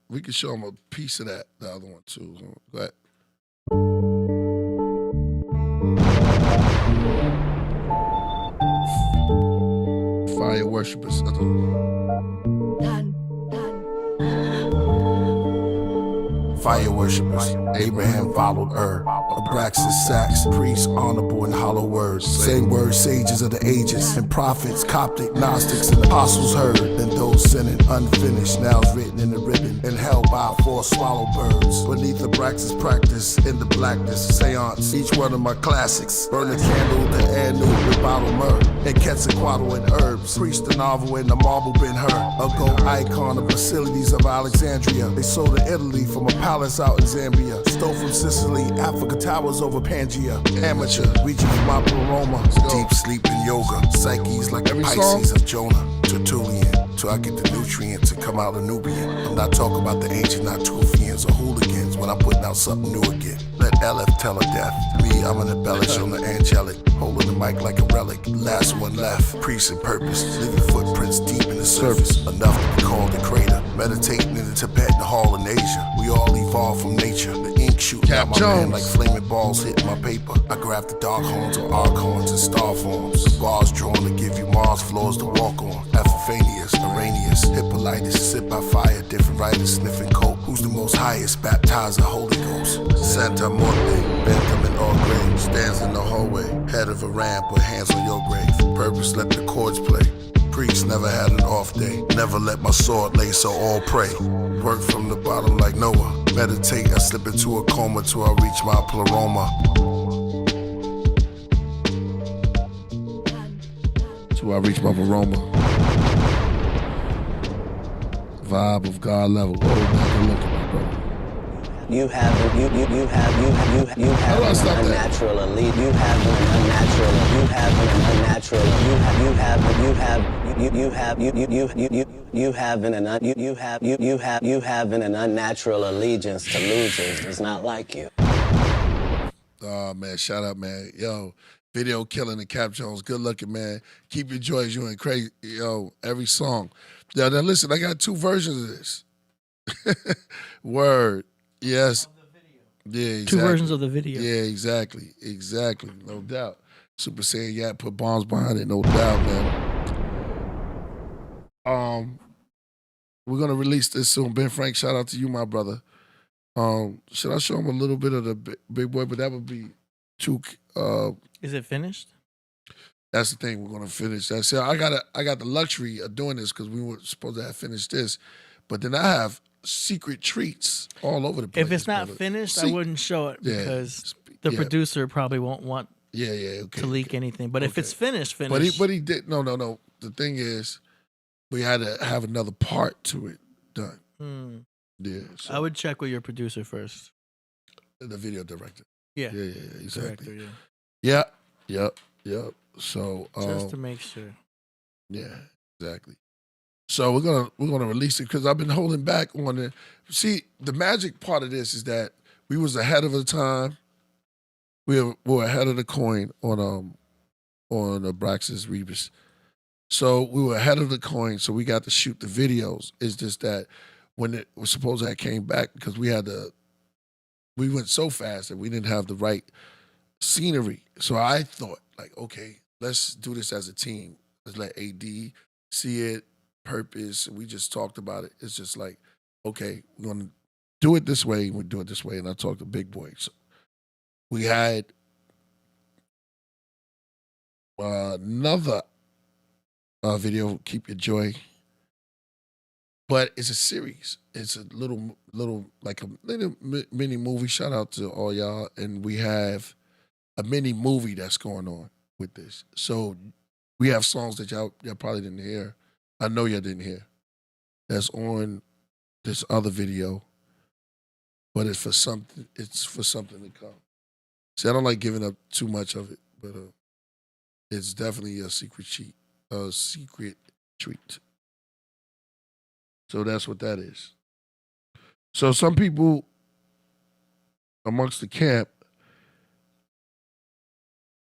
We can show them a piece of that, the other one too. So, go ahead. Fire worshipers. Fire worshippers. Abraham followed Abraxas, Sax, priests, honorable and hollow words. Same words, sages of the ages, and prophets, Coptic, Gnostics, and apostles heard. And those sinning unfinished, now it's written in the ribbon, and held by 4 swallow birds. Beneath Abraxas practice, in the blackness, seance, each one of my classics. Burn a candle to add new with bottle myrrh, and Quetzalcoatl and herbs. Priest the novel and the marble been her. A gold icon of Basilides of Alexandria. They sold to Italy from a palace out in Zambia. Stole from Sicily, Africa towers over Pangea. Amateur, reaching for my aroma. Deep sleep in yoga. Psyches like the Pisces of Jonah. Tertullian, till I get the nutrients and come out a Nubian. I'm not talking about the ancient Natufians or hooligans when I'm putting out something new again. Let LF tell her death. Me, I'm an embellish on the angelic. Holding the mic like a relic. Last one left. Priest and purpose. Leaving footprints deep in the surface. Enough to be called a crater. Meditating in the Tibetan hall in Asia. We all evolve from nature. The ink shooting out my pen like flaming balls hitting my paper. I grab the dark horns or archons and star forms. The bars drawn to give you Mars floors to walk on. Epiphanius, Arrhenius, Hippolytus, sit by fire, different writers sniffing coke. Who's the most highest? Baptizer, Holy Ghost. Santa Morte, Benjamin or grave. Stands in the hallway, head of a ramp with hands on your grave. Purpose, let the chords play. Priest never had an off day. Never let my sword lay, so all pray. Work from the bottom like Noah. Meditate, I slip into a coma till I reach my pleroma. Till I reach my aroma. Vibe of God level. Oh, man, look at my brother. You have an unnatural elite. You have an unnatural. You have an unnatural. You have an unnatural allegiance to losers. It's not like you. Oh man, shout out, man. Yo, video killing the Cap Jones. Good looking, man. Keep your joys. You and crazy. Yo, every song. Now listen, I got 2 versions of this. Word. Yes. Yeah, exactly. 2 versions of the video. Yeah, exactly. Exactly. No doubt. Super Saiyan Yat put bombs behind it, no doubt, man. We're gonna release this soon. Ben Frank, shout out to you, my brother. Should I show him a little bit of the big boy? But that would be too Is it finished? That's the thing, we're gonna finish that. So I got the luxury of doing this because we were supposed to have finished this. But then I have secret treats all over the place. If it's not finished, I wouldn't show it because the producer probably won't want to leak anything. But if it's finished. But he did no. The thing is, we had to have another part to it done. Yeah. So. I would check with your producer first. The video director. Yeah. Exactly. Director, Yep. So just to make sure. Yeah, exactly. So we're gonna release it because I've been holding back on it. See, the magic part of this is that we was ahead of the time. We were ahead of the coin on Abraxas Rebus. So we were ahead of the coin, so we got to shoot the videos. It's just that when it was supposed to have came back because we went so fast that we didn't have the right scenery. So I thought, like, okay, let's do this as a team. Let's let AD see it, purpose. We just talked about it. It's just like, okay, we're going to do it this way. We do it this way. And I talked to Big Boy. So we had another video, Keep Your Joy. But it's a series. It's a little like a little mini movie. Shout out to all y'all. And we have a mini movie that's going on with this. So we have songs that y'all probably didn't hear. I know y'all didn't hear. That's on this other video. But it's for something to come. See, I don't like giving up too much of it, but it's definitely a secret treat. So that's what that is. So some people amongst the camp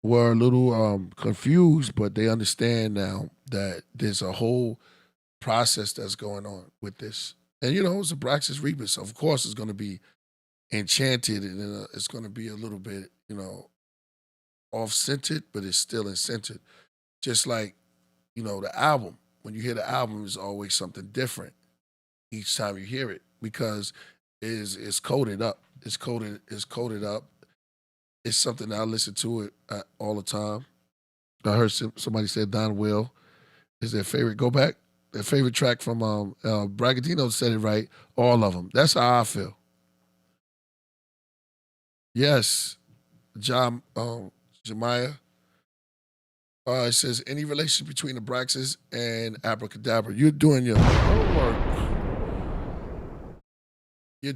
were a little confused, but they understand now that there's a whole process that's going on with this. And it's a Braxis Rebus. Of course, it's going to be enchanted, and it's going to be a little bit, off-centered, but it's still in-centered. Just like, the album. When you hear the album, it's always something different each time you hear it because it's coded up. It's coded up. It's something that I listen to it all the time. I heard somebody said Don Will is their favorite. Go back. Their favorite track from Bragadino said it right. All of them. That's how I feel. Yes, Jemiah. It says any relation between the Braxis and Abracadabra. You're doing your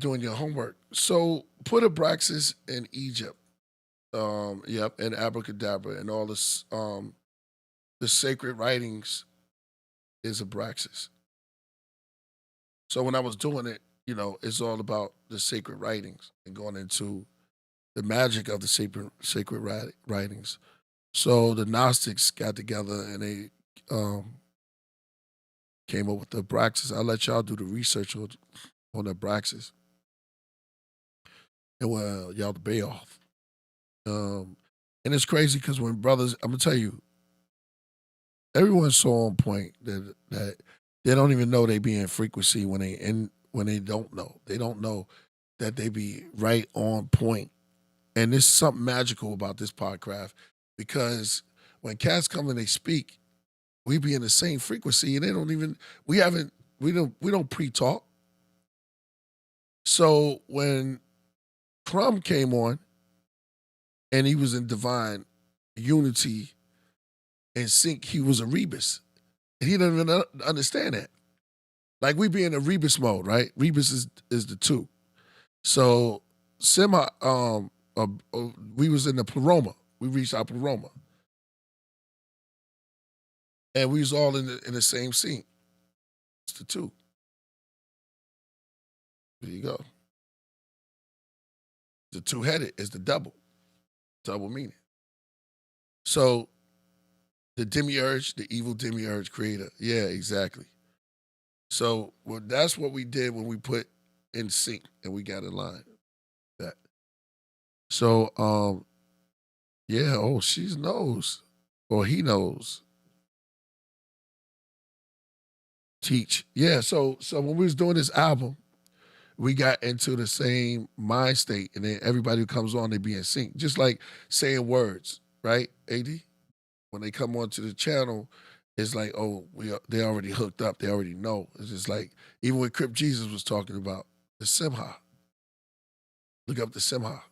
homework. So put Abraxas in Egypt. And Abracadabra and all this. The sacred writings is Abraxas. So when I was doing it, it's all about the sacred writings and going into the magic of the sacred writings. So the Gnostics got together and they came up with the Abraxas. I'll let y'all do the research on the Abraxas. And y'all the bay off. And it's crazy because when brothers, I'm gonna tell you, everyone's so on point that they don't even know they be in frequency when they don't know. They don't know that they be right on point. And there's something magical about this podcast because when cats come and they speak, we be in the same frequency and they don't even we don't pre-talk. So when Crumb came on and he was in divine unity and sync, he was a Rebus. And he didn't even understand that. Like we be in a Rebus mode, right? Rebus is the two. So we was in the pleroma. We reached our pleroma. And we was all in the same scene. It's the two. There you go. The two-headed is the double meaning. So the demiurge, the evil demiurge creator. Yeah, exactly. So that's what we did when we put in sync and we got in line. That. So, she knows. Or he knows. Teach. Yeah, so when we was doing this album, we got into the same mind state, and then everybody who comes on, they be in sync. Just like saying words, right, AD? When they come onto the channel, it's like, they already hooked up. They already know. It's just like, even when Crip Jesus was talking about the Simha. Look up the Simha.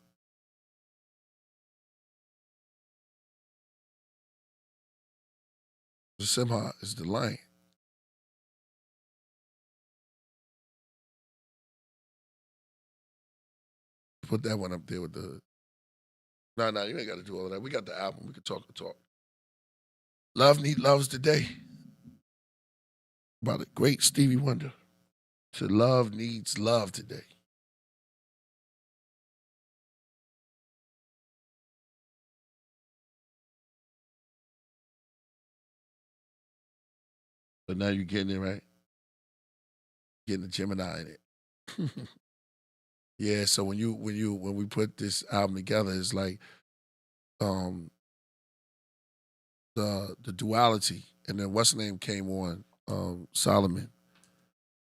The Simha is the lion. Put that one up there with the... No, you ain't got to do all of that. We got the album. We can talk the talk. Love Need Loves Today. By the great Stevie Wonder. So love needs love today. So now you're getting it right. Getting the Gemini in it. Yeah, so when we put this album together, it's like the duality. And then what's the name came on, Solomon.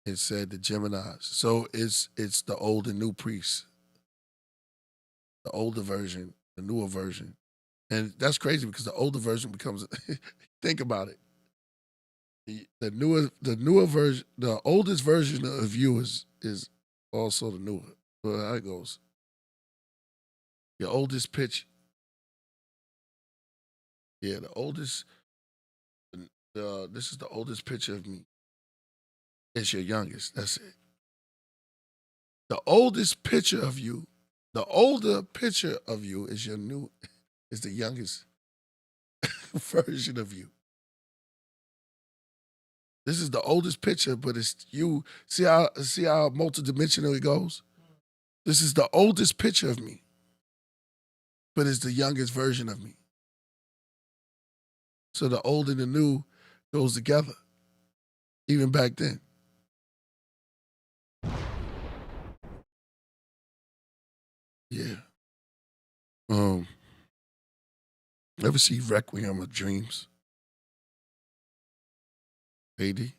It said the Geminis. So it's the old and new priests. The older version, the newer version. And that's crazy because the older version becomes think about it. The newer version, the oldest version of you is also the newer. Well, how it goes. Your oldest pitch. Yeah, the oldest. This is the oldest picture of me. It's your youngest. That's it. The oldest picture of you. The older picture of you is the youngest version of you. This is the oldest picture, but it's you. See how multidimensional it goes? This is the oldest picture of me, but it's the youngest version of me. So the old and the new goes together, even back then. Yeah. Ever see Requiem of Dreams? AD? You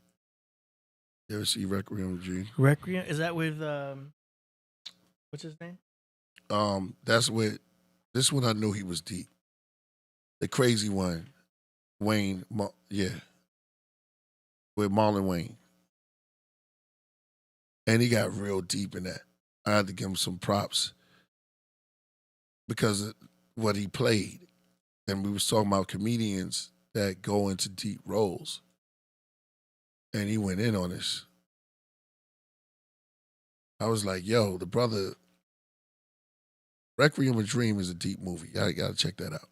ever see Requiem of Dreams? Requiem, is that with what's his name? That's with this one I knew he was deep. The crazy one, Wayne, with Marlon Wayne. And he got real deep in that. I had to give him some props because of what he played. And we was talking about comedians that go into deep roles. And he went in on this. I was like, yo, the brother, Requiem of a Dream is a deep movie. I gotta check that out.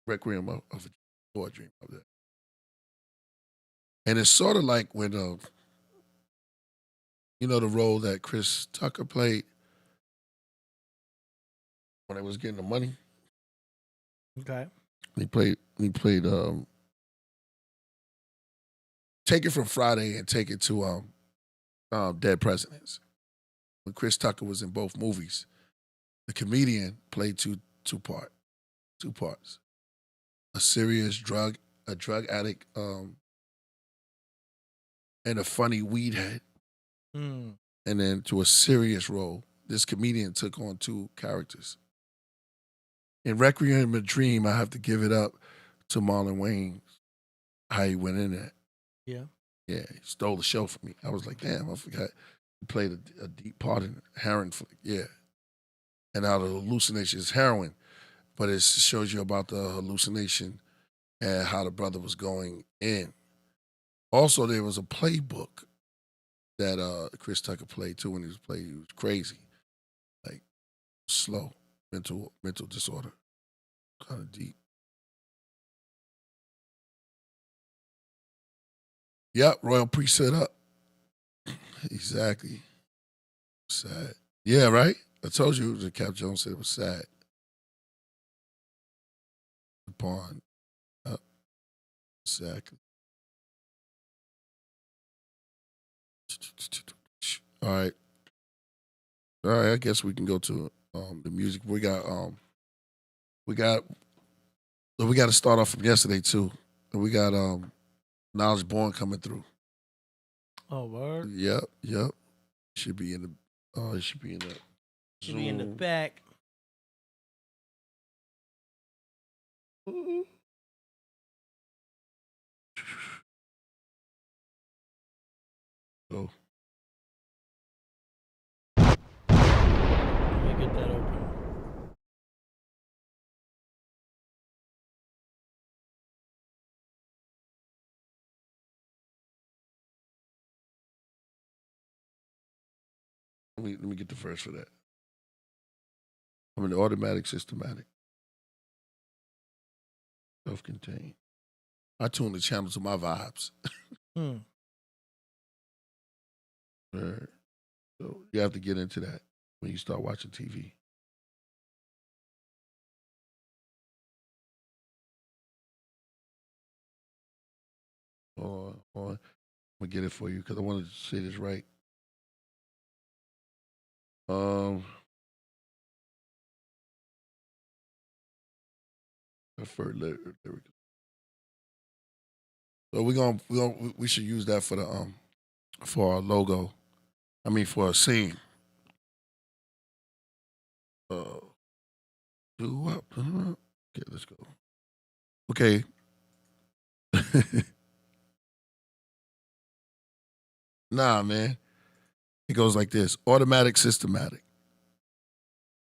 Requiem of a Dream. Of that. And it's sort of like when, you know, the role that Chris Tucker played when he was getting the money. Okay. He played Take It From Friday and Take It to Dead Presidents. When Chris Tucker was in both movies, the comedian played two parts. A serious drug addict, and a funny weed head. And then to a serious role, this comedian took on two characters. In Requiem of a Dream, I have to give it up to Marlon Wayne, how he went in there. Yeah. Yeah, he stole the show from me. I was like, damn, I forgot he played a deep part in heroin. Yeah. And how the hallucination is heroin, but it shows you about the hallucination and how the brother was going in. Also, there was a playbook that Chris Tucker played too when he was playing. He was crazy, like slow, mental disorder, kind of deep. Yep, Royal Priest set up. Exactly. Sad. Yeah, right? I told you that Cap Jones said it was sad. The pawn. Yep. Exactly. All right. I guess we can go to the music. We got to start off from yesterday too. We got Knowledge Born coming through. Oh, word. Yep. Should be in the it should be in the Should be in the back. Oh. Let me get that open. Let me get the verse for that. I'm in the automatic, systematic, self-contained. I tune the channel to my vibes. Right. So you have to get into that when you start watching TV. Hold on. I'm gonna get it for you because I wanted to say this right. Preferred lyrical. So we should use that for the for our logo. I mean for a scene. Do up. Okay, let's go. Okay. Nah, man. It goes like this. Automatic, systematic.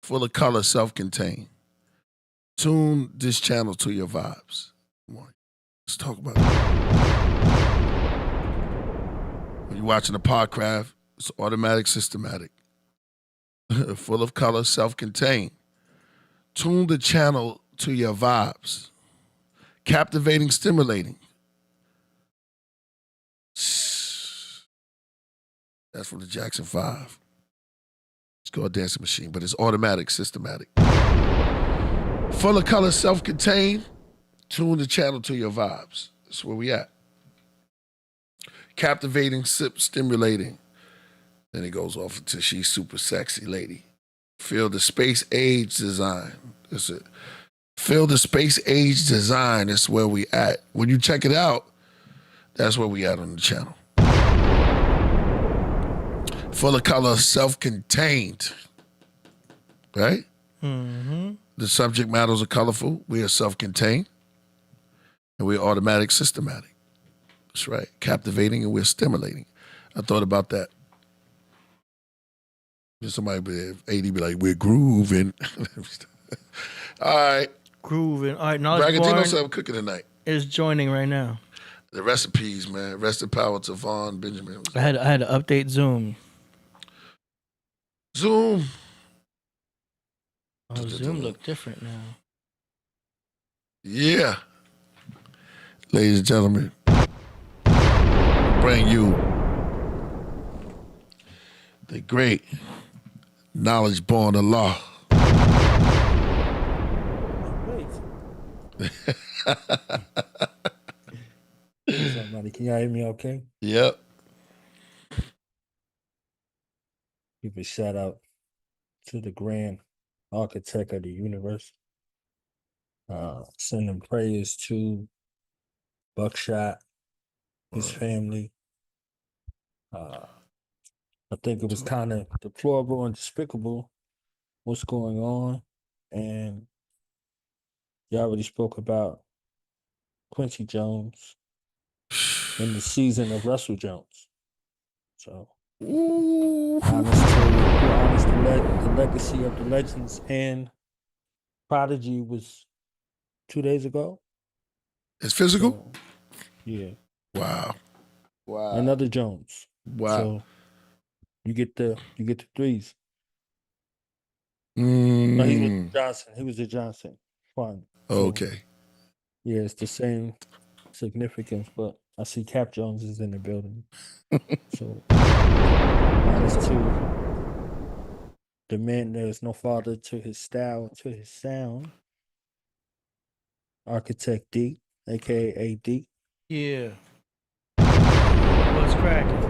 Full of color, self-contained. Tune this channel to your vibes. Come on. Let's talk about it. When you're watching the Podcraft, it's automatic, systematic. Full of color, self-contained. Tune the channel to your vibes. Captivating, stimulating. That's from the Jackson 5. It's called Dancing Machine, but it's automatic, systematic. Full of color, self-contained. Tune the channel to your vibes. That's where we at. Captivating, stimulating. Then it goes off into she's super sexy lady. Feel the space age design. That's it. Feel the space age design. That's where we at. When you check it out, that's where we at on the channel. Full of color, self-contained. Right? Mm-hmm. The subject matters are colorful. We are self-contained. And we're automatic, systematic. That's right. Captivating and we're stimulating. I thought about that. Just somebody be 80 be like, we're grooving. All right. Grooving. All right, Knowledge Bragadino Born said I'm cooking tonight. is joining right now. The recipes, man. Rest in power to Vaughn Benjamin. I had to update Zoom. Zoom. Oh, Zoom look different now. Yeah. Ladies and gentlemen, bring you the great Knowledge Born of Law. Somebody, can y'all hear me okay? Yep. Give a shout out to the grand architect of the universe. Sending prayers to Buckshot, his family. I think it was kind of deplorable and despicable what's going on. And you already spoke about Quincy Jones in the season of Russell Jones. So, honest the legacy of the legends. And Prodigy was 2 days ago. It's physical? So, yeah. Wow. Another Jones. Wow. So you get the threes. Mm. No, he was Johnson. He was the Johnson. Fine. So, Okay. yeah, it's the same significance, but I see Cap Jones is in the building. So minus two. The man, there is no father to his style, to his sound. Architect D, aka AD. Yeah. What's cracking?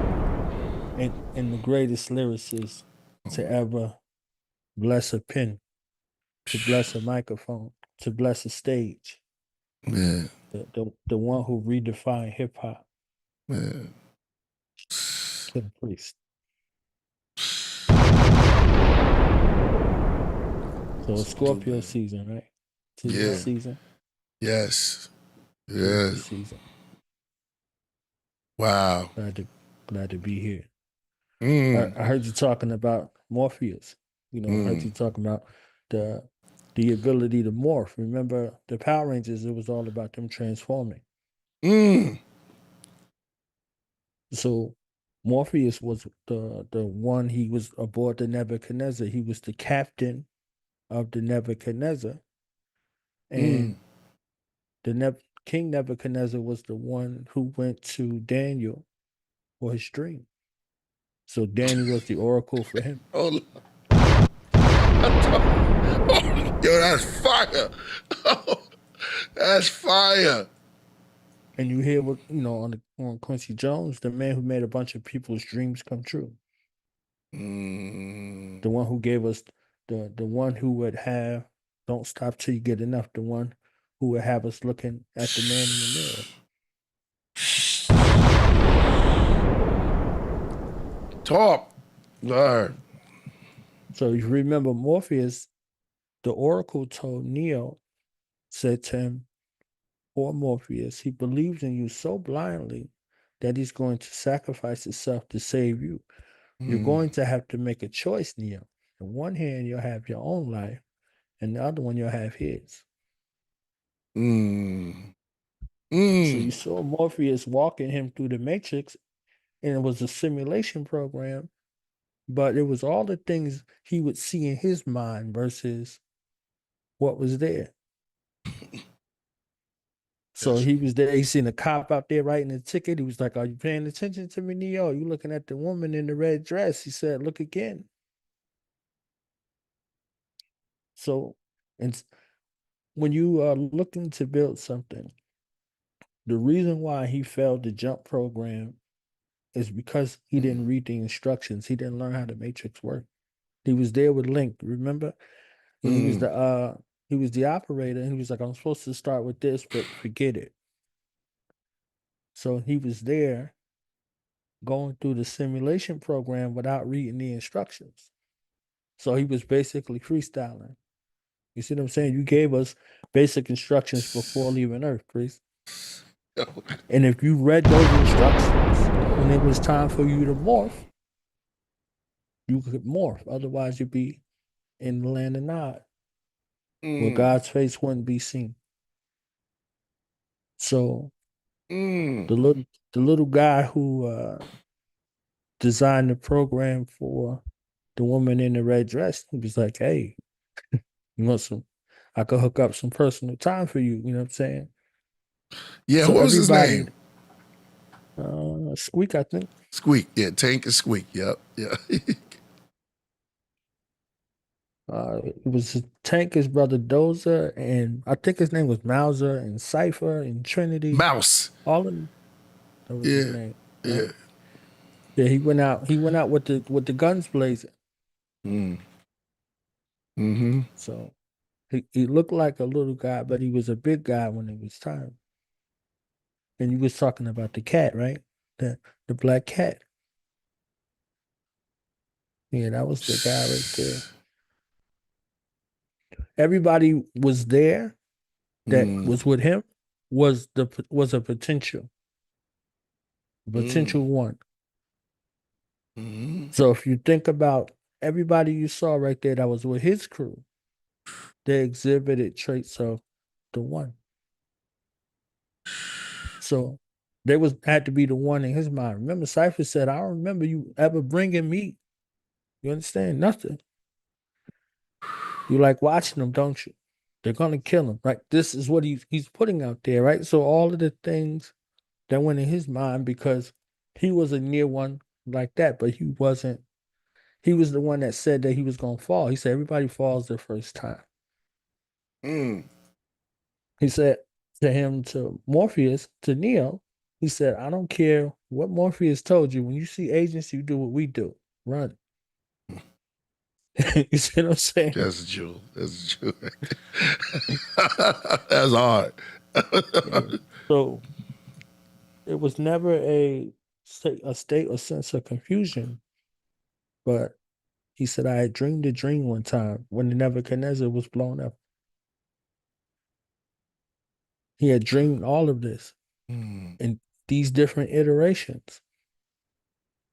And the greatest lyricist to ever bless a pen, to bless a microphone, to bless a stage. Yeah. The one who redefined hip hop. Yeah. Killah Priest. So it's Scorpio season, right? Yeah. Season. Yes. Yes. Season. Wow. Glad to be here. Mm. I heard you talking about Morpheus. I heard you talking about the ability to morph. Remember the Power Rangers? It was all about them transforming. So Morpheus was the one. He was aboard the Nebuchadnezzar. He was the captain of the Nebuchadnezzar, and King Nebuchadnezzar was the one who went to Daniel for his dream. So Daniel was the oracle for him. Oh, yo, that's fire. Oh, that's fire. And you hear what on Quincy Jones, the man who made a bunch of people's dreams come true. The one who gave us the one who would have "Don't Stop Till You Get Enough," the one who would have us looking at the man in the mirror. Talk. All right. So you remember Morpheus, the oracle told Neo, said to him, "Poor Morpheus, he believes in you so blindly that he's going to sacrifice himself to save you. You're going to have to make a choice, Neo. On one hand, you'll have your own life, and the other one, you'll have his." So you saw Morpheus walking him through the Matrix, and it was a simulation program, but it was all the things he would see in his mind versus what was there. So he was there, he seen a cop out there writing a ticket. He was like, "Are you paying attention to me, Neo? You looking at the woman in the red dress?" He said, "Look again." So, and when you are looking to build something, the reason why he failed the jump program is because he didn't read the instructions. He didn't learn how the matrix worked. He was there with Link, remember? And he was the operator, and he was like, I'm supposed to start with this, but forget it. So he was there going through the simulation program without reading the instructions. So he was basically freestyling. You see what I'm saying? You gave us basic instructions before leaving Earth, Priest. And if you read those instructions when it was time for you to morph, you could morph. Otherwise, you'd be in the land of Nod, where God's face wouldn't be seen. So the little guy who designed the program for the woman in the red dress, he was like, "Hey, you want some? I could hook up some personal time for you." You know what I'm saying? Yeah, So what was his name? Squeak, I think. Squeak. Yeah, Tank and Squeak. Yep. Yeah. It was Tank, his brother Dozer, and I think his name was Mauser and Cypher and Trinity. Mouse. All of them. That was his name. Right? Yeah, he went out with the guns blazing. So he looked like a little guy, but he was a big guy when it was time. And you was talking about the cat, right? The black cat. Yeah, that was the guy right there. Everybody was there that was with him was a potential one. So if you think about everybody you saw right there that was with his crew, they exhibited traits of the one. So they had to be the one in his mind. Remember, Cypher said, "I don't remember you ever bringing meat." You understand? Nothing. You like watching them, don't you? They're gonna kill him, right? This is what he's putting out there, right? So all of the things that went in his mind, because he was a near one like that, but he wasn't. He was the one that said that he was gonna fall. He said everybody falls their first time. He said to Morpheus, to Neo, he said, "I don't care what Morpheus told you. When you see agents, you do what we do. Run." You see what I'm saying? That's a jewel. That's a jewel. That's hard. So it was never a state or sense of confusion. But he said, I had dreamed a dream one time when the Nebuchadnezzar was blown up. He had dreamed all of this in these different iterations.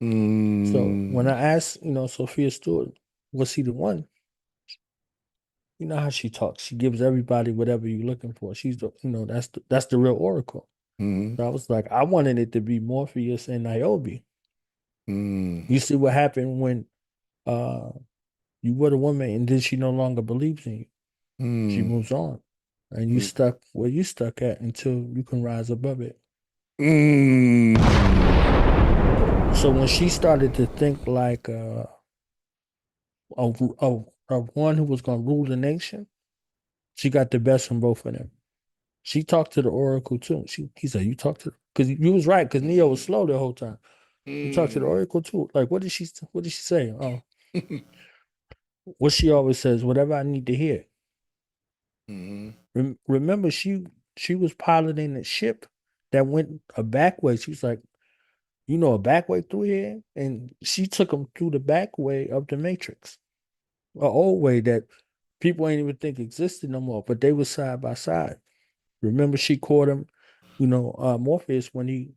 So when I asked, Sophia Stewart, was he the one? You know how she talks. She gives everybody whatever you're looking for. She's that's the real oracle. So I was like, I wanted it to be Morpheus and Niobe. You see what happened when you were the woman and then she no longer believes in you. She moves on. And you stuck where you stuck at until you can rise above it. So when she started to think like of one who was going to rule the nation, she got the best from both of them. She talked to the oracle too. He said, "You talked to," because you was right. Because Neo was slow the whole time. You talked to the oracle too. Like, what did she say? Oh, what she always says, whatever I need to hear. Remember, she was piloting a ship that went a back way. She was like, a back way through here, and she took him through the back way of the Matrix, an old way that people ain't even think existed no more. But they were side by side. Remember, she caught him, Morpheus when he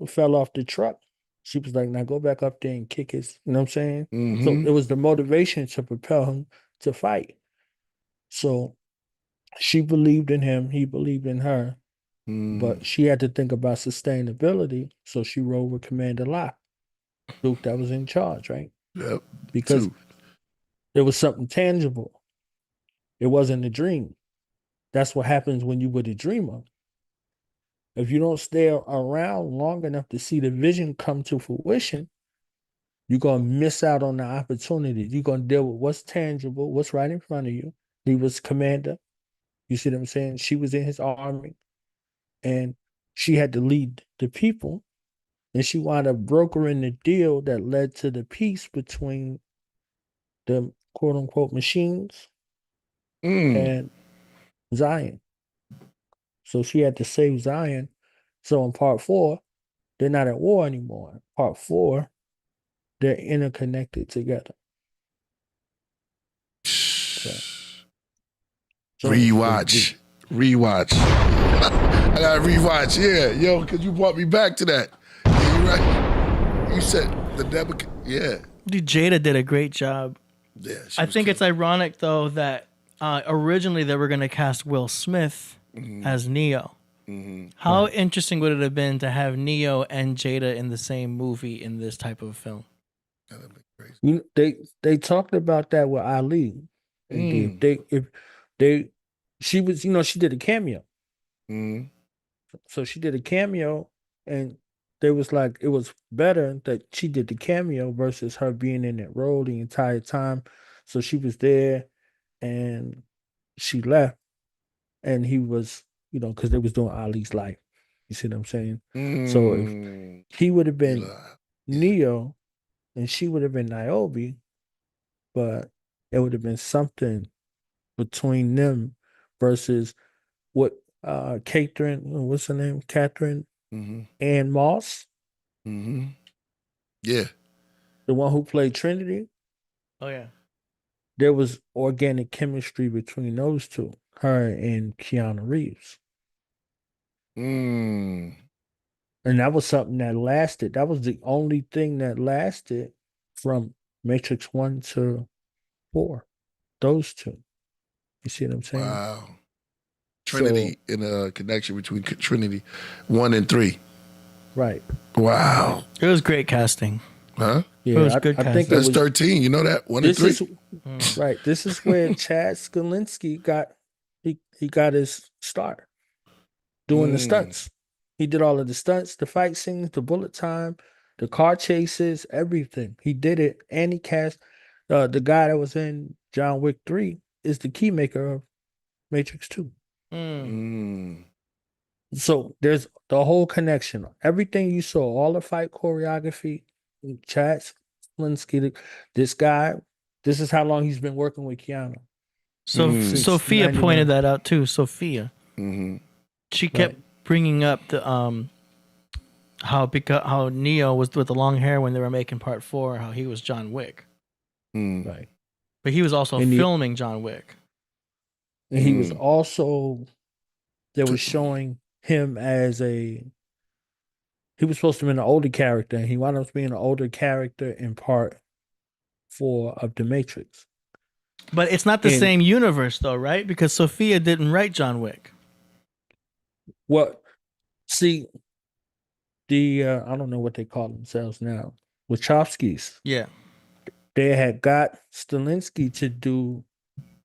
fell off the truck. She was like, "Now go back up there and kick his." You know what I'm saying? So it was the motivation to propel him to fight. So she believed in him. He believed in her. But she had to think about sustainability. So she rode with Commander Locke, Duke that was in charge, right? Yep. Because there was something tangible. It wasn't a dream. That's what happens when you were the dreamer. If you don't stay around long enough to see the vision come to fruition, you're going to miss out on the opportunity. You're going to deal with what's tangible, what's right in front of you. He was commander. You see what I'm saying? She was in his army, and she had to lead the people, and she wound up brokering the deal that led to the peace between the quote unquote machines Mm. and Zion. So she had to save Zion. So in part 4, they're not at war anymore. Part 4, they're interconnected together. So, Rewatch. I gotta rewatch. Yeah, yo, because you brought me back to that. Yeah, you're right. You said the yeah. Dude, Jada did a great job. Yeah, I think it's ironic though that originally they were going to cast Will Smith as Neo. How interesting would it have been to have Neo and Jada in the same movie in this type of film? That'd be crazy. You know, they talked about that with Ali. She was, she did a cameo. Mm. So she did a cameo, and they was like, it was better that she did the cameo versus her being in that role the entire time. So she was there, and she left, and he was, because they was doing Ali's life. You see what I'm saying? So if he would have been Neo, and she would have been Niobe, but it would have been something between them versus what Catherine, what's her name? Catherine Ann Moss. Yeah. The one who played Trinity. Oh yeah. There was organic chemistry between those two, her and Keanu Reeves. And that was something that lasted. That was the only thing that lasted from Matrix 1 to 4. Those two. You see what I'm saying? Wow. Trinity in a connection between Trinity 1 and 3. Right. Wow. It was great casting. Huh? Yeah, it was good casting. I think that's 13. You know that 1 and 3. Right. This is where Chad Skalinsky got he got his start doing the stunts. He did all of the stunts, the fight scenes, the bullet time, the car chases, everything. He did it, and he cast the guy that was in John Wick 3 is the key maker of Matrix 2. So there's the whole connection. Everything you saw, all the fight choreography, Chad Skalinsky, this guy, this is how long he's been working with Keanu. So Sophia pointed that out too. Sophia, she kept bringing up the how Neo was with the long hair when they were making part 4, how he was John Wick, right? But he was also filming John Wick, and he was also they were showing him as he was supposed to be an older character, and he wound up being an older character in part 4 of The Matrix. But it's not the same universe, though, right? Because Sophia didn't write John Wick. Well, see, I don't know what they call themselves now, Wachowskis. Yeah. They had got Stalinsky to do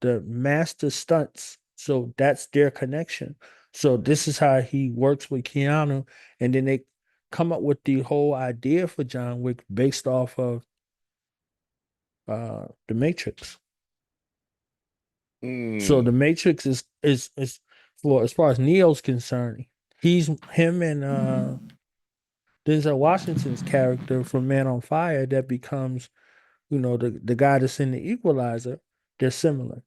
the master stunts. So that's their connection. So this is how he works with Keanu. And then they come up with the whole idea for John Wick based off of The Matrix. So The Matrix is for as far as Neo's concerned, him and Denzel Washington's character from Man on Fire that becomes, the guy that's in The Equalizer, they're similar.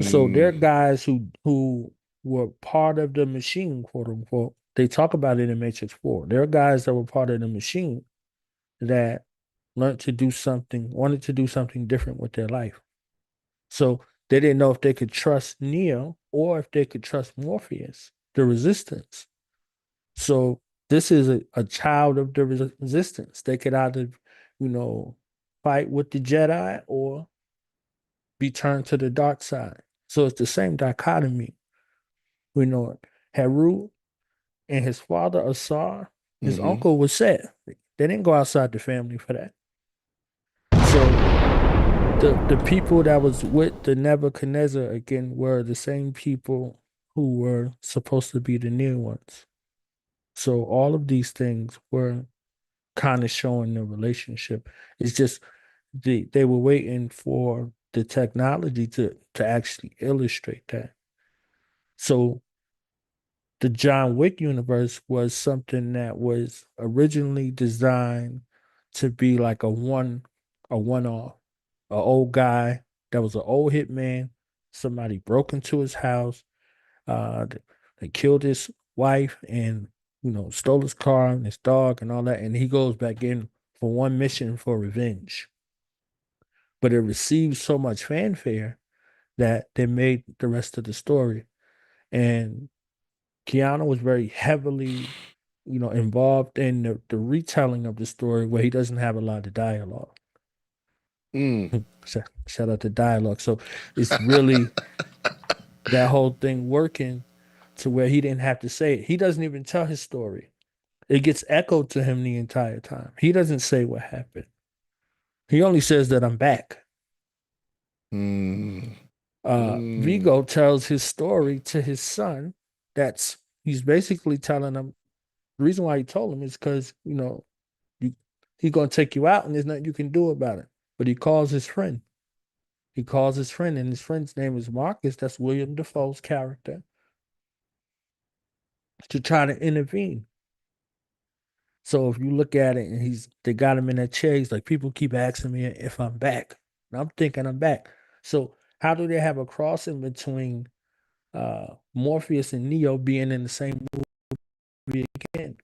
So they're guys who were part of the machine, quote unquote. They talk about it in Matrix 4. They're guys that were part of the machine that wanted to do something different with their life. So they didn't know if they could trust Neo or if they could trust Morpheus, the resistance. So this is a child of the resistance. They could either, fight with the Jedi or be turned to the dark side. So it's the same dichotomy. We know it. Haru and his father Asar, his uncle was Set. They didn't go outside the family for that. So the people that was with the Nebuchadnezzar again were the same people who were supposed to be the new ones. So all of these things were kind of showing the relationship. It's just they were waiting for the technology to actually illustrate that. So the John Wick universe was something that was originally designed to be like a one-off. An old guy that was an old hitman. Somebody broke into his house. They killed his wife and stole his car and his dog and all that. And he goes back in for one mission for revenge. But it received so much fanfare that they made the rest of the story. And Keanu was very heavily, involved in the retelling of the story where he doesn't have a lot of dialogue. Shout out to dialogue. So it's really that whole thing working to where he didn't have to say it. He doesn't even tell his story. It gets echoed to him the entire time. He doesn't say what happened. He only says that I'm back. Vigo tells his story to his son. He's basically telling him the reason why he told him is because he's gonna take you out and there's nothing you can do about it. But he calls his friend. And his friend's name is Marcus. That's William Dafoe's character, to try to intervene. So if you look at it, and they got him in that chair. He's like, people keep asking me if I'm back, and I'm thinking I'm back. So how do they have a crossing between Morpheus and Neo being in the same movie again?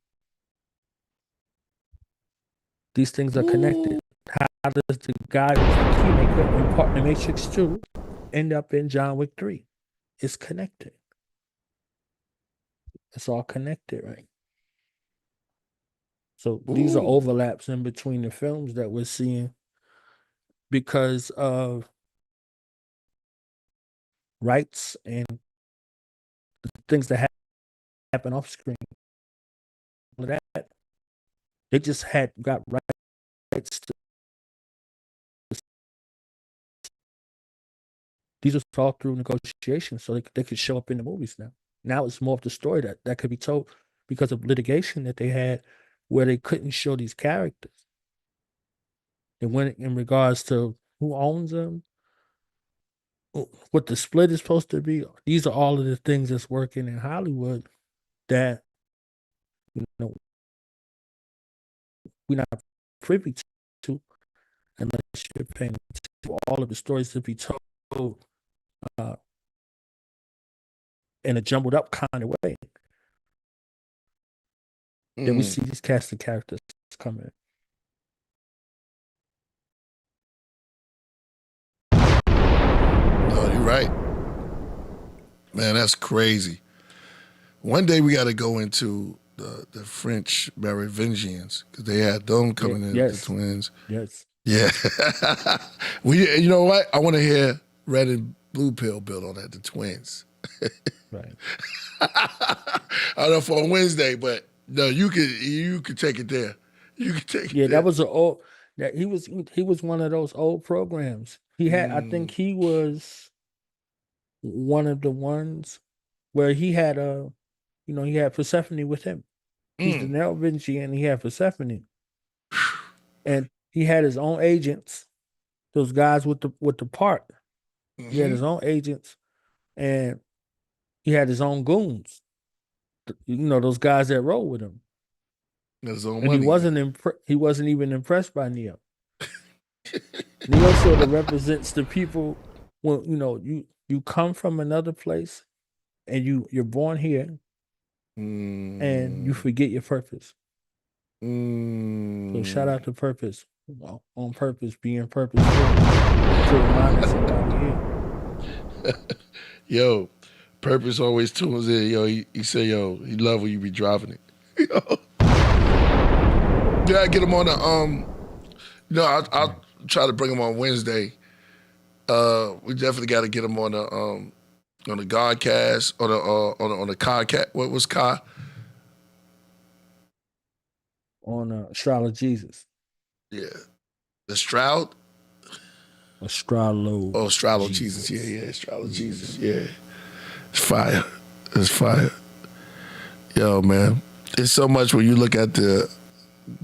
These things are connected. How does the guy who's the keymaker in Partner Matrix 2 end up in John Wick 3? It's connected. It's all connected, right? So these are overlaps in between the films that we're seeing because of rights and things that happen off screen. All of that, they just got rights to. These are all through negotiations, so they could show up in the movies now. Now it's more of the story that could be told because of litigation that they had where they couldn't show these characters. And when in regards to who owns them, what the split is supposed to be, these are all of the things that's working in Hollywood that we're not privy to unless you're paying attention to all of the stories to be told in a jumbled up kind of way. Then we see these cast of characters come in. No, you're right. Man, that's crazy. One day we got to go into the French Merovingians because they had them coming in, the twins. Yes. Yeah. You know what? I want to hear Red and Blue Pill build on that, the twins. Right. I don't know for a Wednesday, but no, you could take it there. You could take it there. That was he was one of those old programs. He had I think he was one of the ones where he had he had Persephone with him. He's the Merovingian, he had Persephone. And he had his own agents, those guys with the part. He had his own agents and he had his own goons. Those guys that roll with him. His own and money. He wasn't even impressed by Neo. Neo sort of represents the people when you come from another place and you're born here and you forget your purpose. So shout out to Purpose. On purpose, being purposeful to remind us about here. Yo, Purpose always tunes in. Yo, he say, yo, he love when you be driving it. Yo. Yeah, I get him on the I'll try to bring him on Wednesday. We definitely got to get him on the Godcast on the Codcast. What was Cod? On Stroud of Jesus. Yeah, the Stroud. Astralo. Oh, Stroud of Jesus. Yeah, Stroud of Jesus. Yeah, it's fire. It's fire. Yo, man, it's so much when you look at the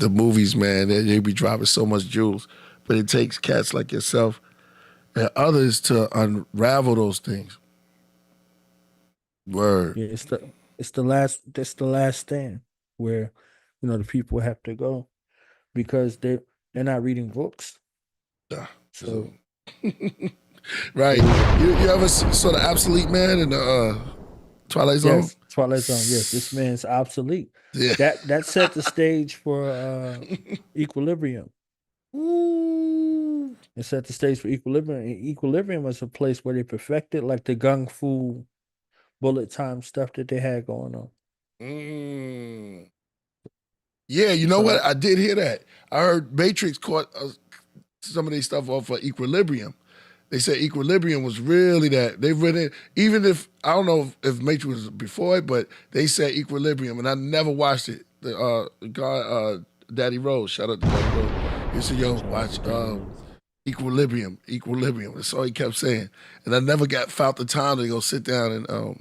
movies, man. They be dropping so much jewels, but it takes cats like yourself and others to unravel those things. Word. Yeah, it's the last stand where, you know, the people have to go because they're not reading books. Yeah. So right. You ever saw the Obsolete Man in the Twilight Zone? yes, Twilight Zone. Yes, this man's obsolete. Yeah. That set the stage for Equilibrium. Ooh. It set the stage for Equilibrium. And Equilibrium was a place where they perfected like the gung fu bullet time stuff that they had going on. Mm. Yeah, you know what? I did hear that. I heard Matrix caught some of these stuff off of Equilibrium. They said Equilibrium was really that. They've written, even if, I don't know if Matrix was before it, but they said Equilibrium, and I never watched it. The guy, Daddy Rose, shout out to Daddy Rose. He said, yo, watch Equilibrium. That's all he kept saying. And I never found the time to go sit down and You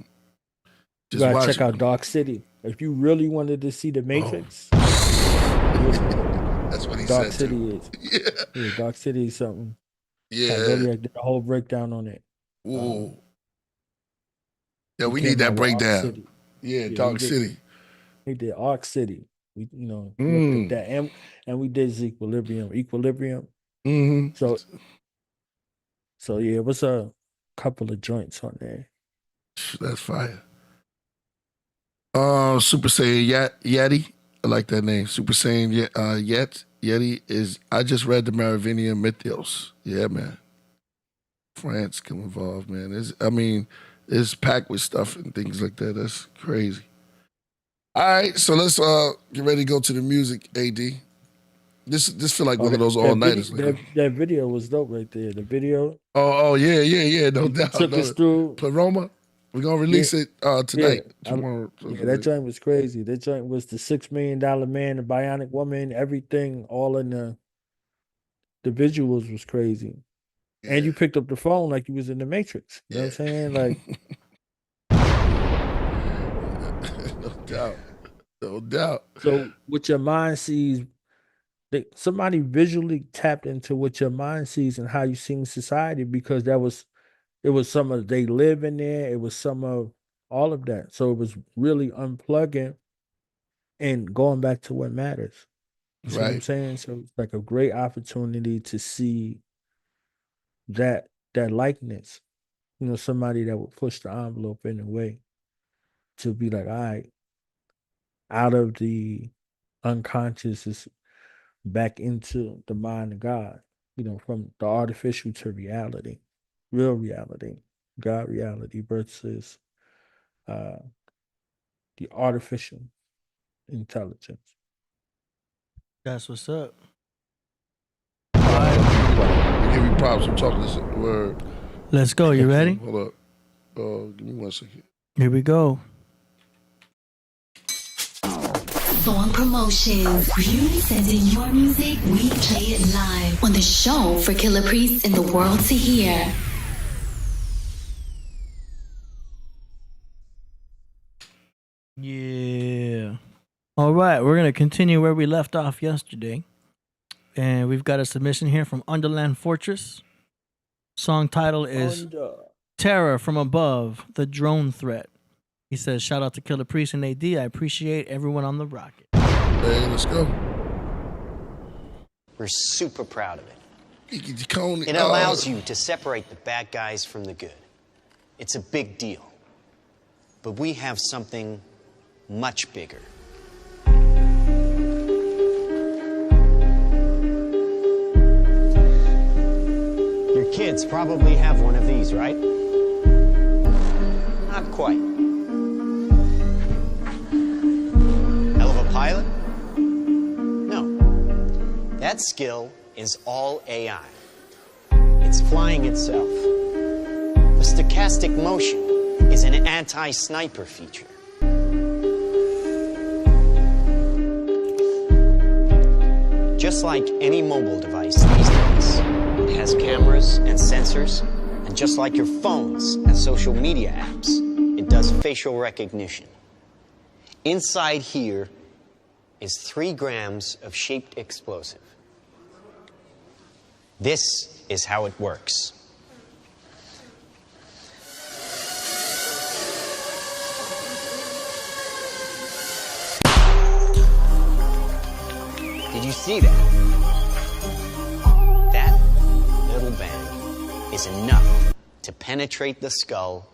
just gotta watch check it. out Dark City. If you really wanted to see the Matrix, That's what he Dark said City too. is. Yeah, Dark City is something. Yeah. Zodiac did a whole breakdown on it. Ooh. Yeah, we He need came out that with Arc breakdown. City. Yeah, he Dark did- City. He did Arc City. We, looked at that, and we did Equilibrium. Mm-hmm. So yeah, it was a couple of joints on there. That's fire. Super Saiyan Yeti. I like that name. Super Saiyan Yeti is. I just read the Merovingian Mythos. Yeah, man. France come involved, man. It's packed with stuff and things like that. That's crazy. All right, so let's get ready to go to the music. AD. This feel like one of those all nighters. That video was dope right there. The video. Oh yeah. No doubt. Took us through Pleroma. We're gonna release it tonight. Tomorrow. That joint was crazy. That joint was the $6 million man, the bionic woman, everything, all in the visuals was crazy. Yeah. And you picked up the phone like you was in the Matrix. You know what I'm saying? Like No doubt. So what your mind sees, somebody visually tapped into what your mind sees and how you see society, because it was some of they live in there. It was some of all of that. So it was really unplugging and going back to what matters. You see what I'm saying? So it's like a great opportunity to see that likeness. Somebody that would push the envelope in a way to be like, all right, out of the unconscious is back into the mind of God, from the artificial to reality, real reality, God reality versus the artificial intelligence. That's what's up. We give you props. I'm talking this word. Let's go. You ready? Hold up. Give me 1 second. Here we go. Song promotions. You send in your music, we play it live on the show for Killah Priest and the world to hear. Yeah. All right, we're going to continue where we left off yesterday. And we've got a submission here from Underland Fortress. Song title is Terror from Above, the Drone Threat. He says, shout out to Killah Priest and AD. I appreciate everyone on the rocket. Hey, let's go. We're super proud of it. It allows you to separate the bad guys from the good. It's a big deal. But we have something much bigger. Your kids probably have one of these, right? Not quite. Hell of a pilot? No. That skill is all AI. It's flying itself. The stochastic motion is an anti-sniper feature. Just like any mobile device these days, it has cameras and sensors, and just like your phones and social media apps, it does facial recognition. Inside here is 3 grams of shaped explosive. This is how it works. Did you see that? That little bang is enough to penetrate the skull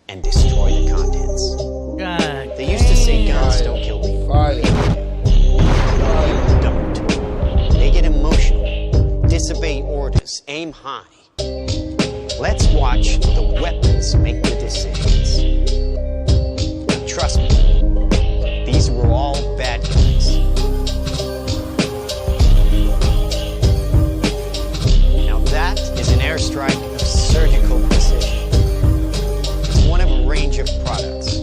and destroy the contents. God. They used to say guns don't kill people. Fire. They don't. They get emotional, disobey orders, aim high. Let's watch the weapons make the decisions. Now, trust me, these were all bad guys. Now that is an airstrike of surgical precision. It's one of a range of products.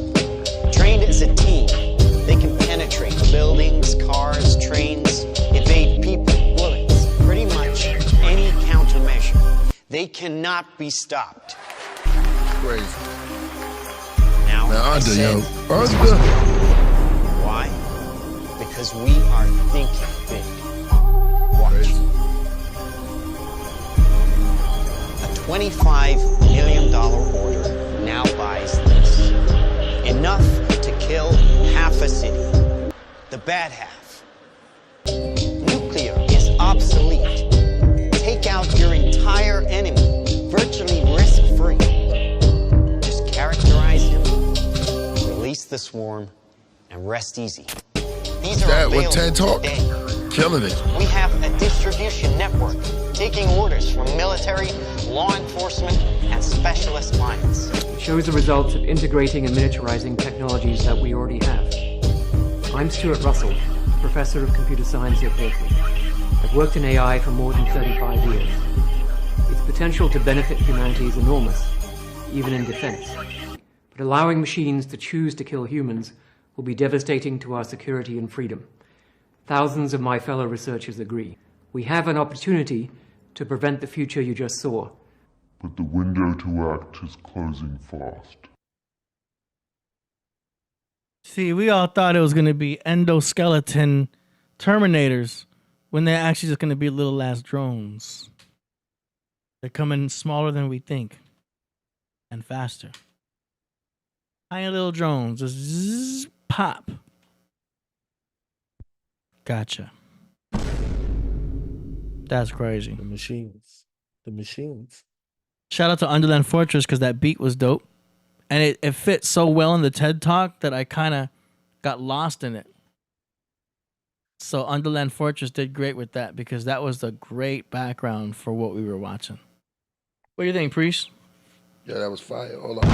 Trained as a team, they can penetrate buildings, cars, trains, evade people, bullets, pretty much any countermeasure. They cannot be stopped. Crazy. Now, Man, I under, said, yo. Under. why? Because we are thinking big. Watch. A $25 million order now buys this. Enough to kill half a city. The bad half. Nuclear is obsolete. Take out your entire enemy, virtually risk-free. Just characterize him, release the swarm, and rest easy. These are That available with TED Talk? today. Killing it. We have a distribution network taking orders from military, law enforcement, and specialist minds. It shows the results of integrating and miniaturizing technologies that we already have. I'm Stuart Russell, Professor of Computer Science at Berkeley. I've worked in AI for more than 35 years. Its potential to benefit humanity is enormous, even in defense. But allowing machines to choose to kill humans will be devastating to our security and freedom. Thousands of my fellow researchers agree. We have an opportunity to prevent the future you just saw. But the window to act is closing fast. See, we all thought it was going to be endoskeleton Terminators when they're actually just going to be little ass drones. They're coming smaller than we think and faster. Tiny little drones, just zzz, pop. Gotcha. That's crazy. The machines. The machines. Shout out to Underland Fortress because that beat was dope. And it fit so well in the TED Talk that I kind of got lost in it. So Underland Fortress did great with that because that was a great background for what we were watching. What do you think, Priest? Yeah, that was fire. Hold on.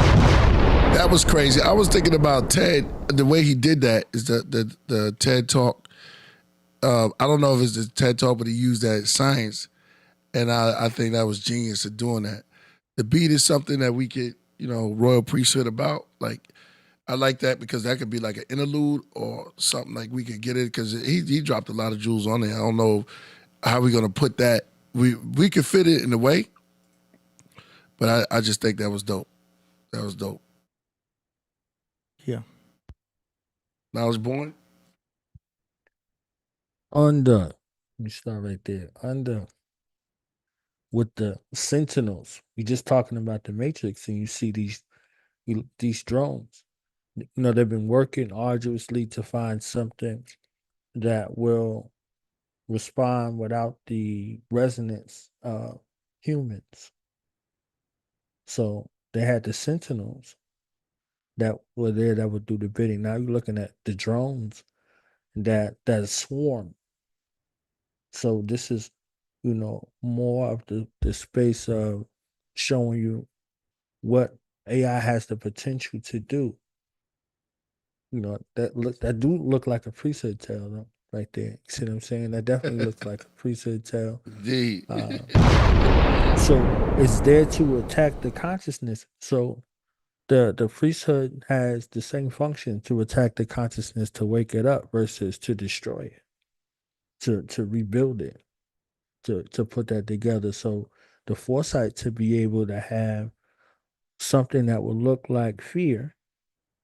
That was crazy. I was thinking about Ted. The way he did that is the TED Talk. I don't know if it's the TED Talk, but he used that science. And I think that was genius of doing that. The beat is something that we could, royal priesthood about. Like, I like that because that could be like an interlude or something like we could get it because he dropped a lot of jewels on there. I don't know how we're going to put that. We could fit it in a way, but I just think that was dope. That was dope. Yeah. Knowledge Born? Let me start right there. With the Sentinels, you're just talking about the Matrix, and you see these drones. They've been working arduously to find something that will respond without the resonance of humans. So they had the Sentinels that were there that would do the bidding. Now you're looking at the drones that swarm. So this is, more of the space of showing you what AI has the potential to do. That do look like a priesthood tale though, right there. You see what I'm saying? That definitely looks like a priesthood tale. Indeed. So it's there to attack the consciousness. So the priesthood has the same function to attack the consciousness, to wake it up versus to destroy it, to rebuild it, to put that together. So the foresight to be able to have something that will look like fear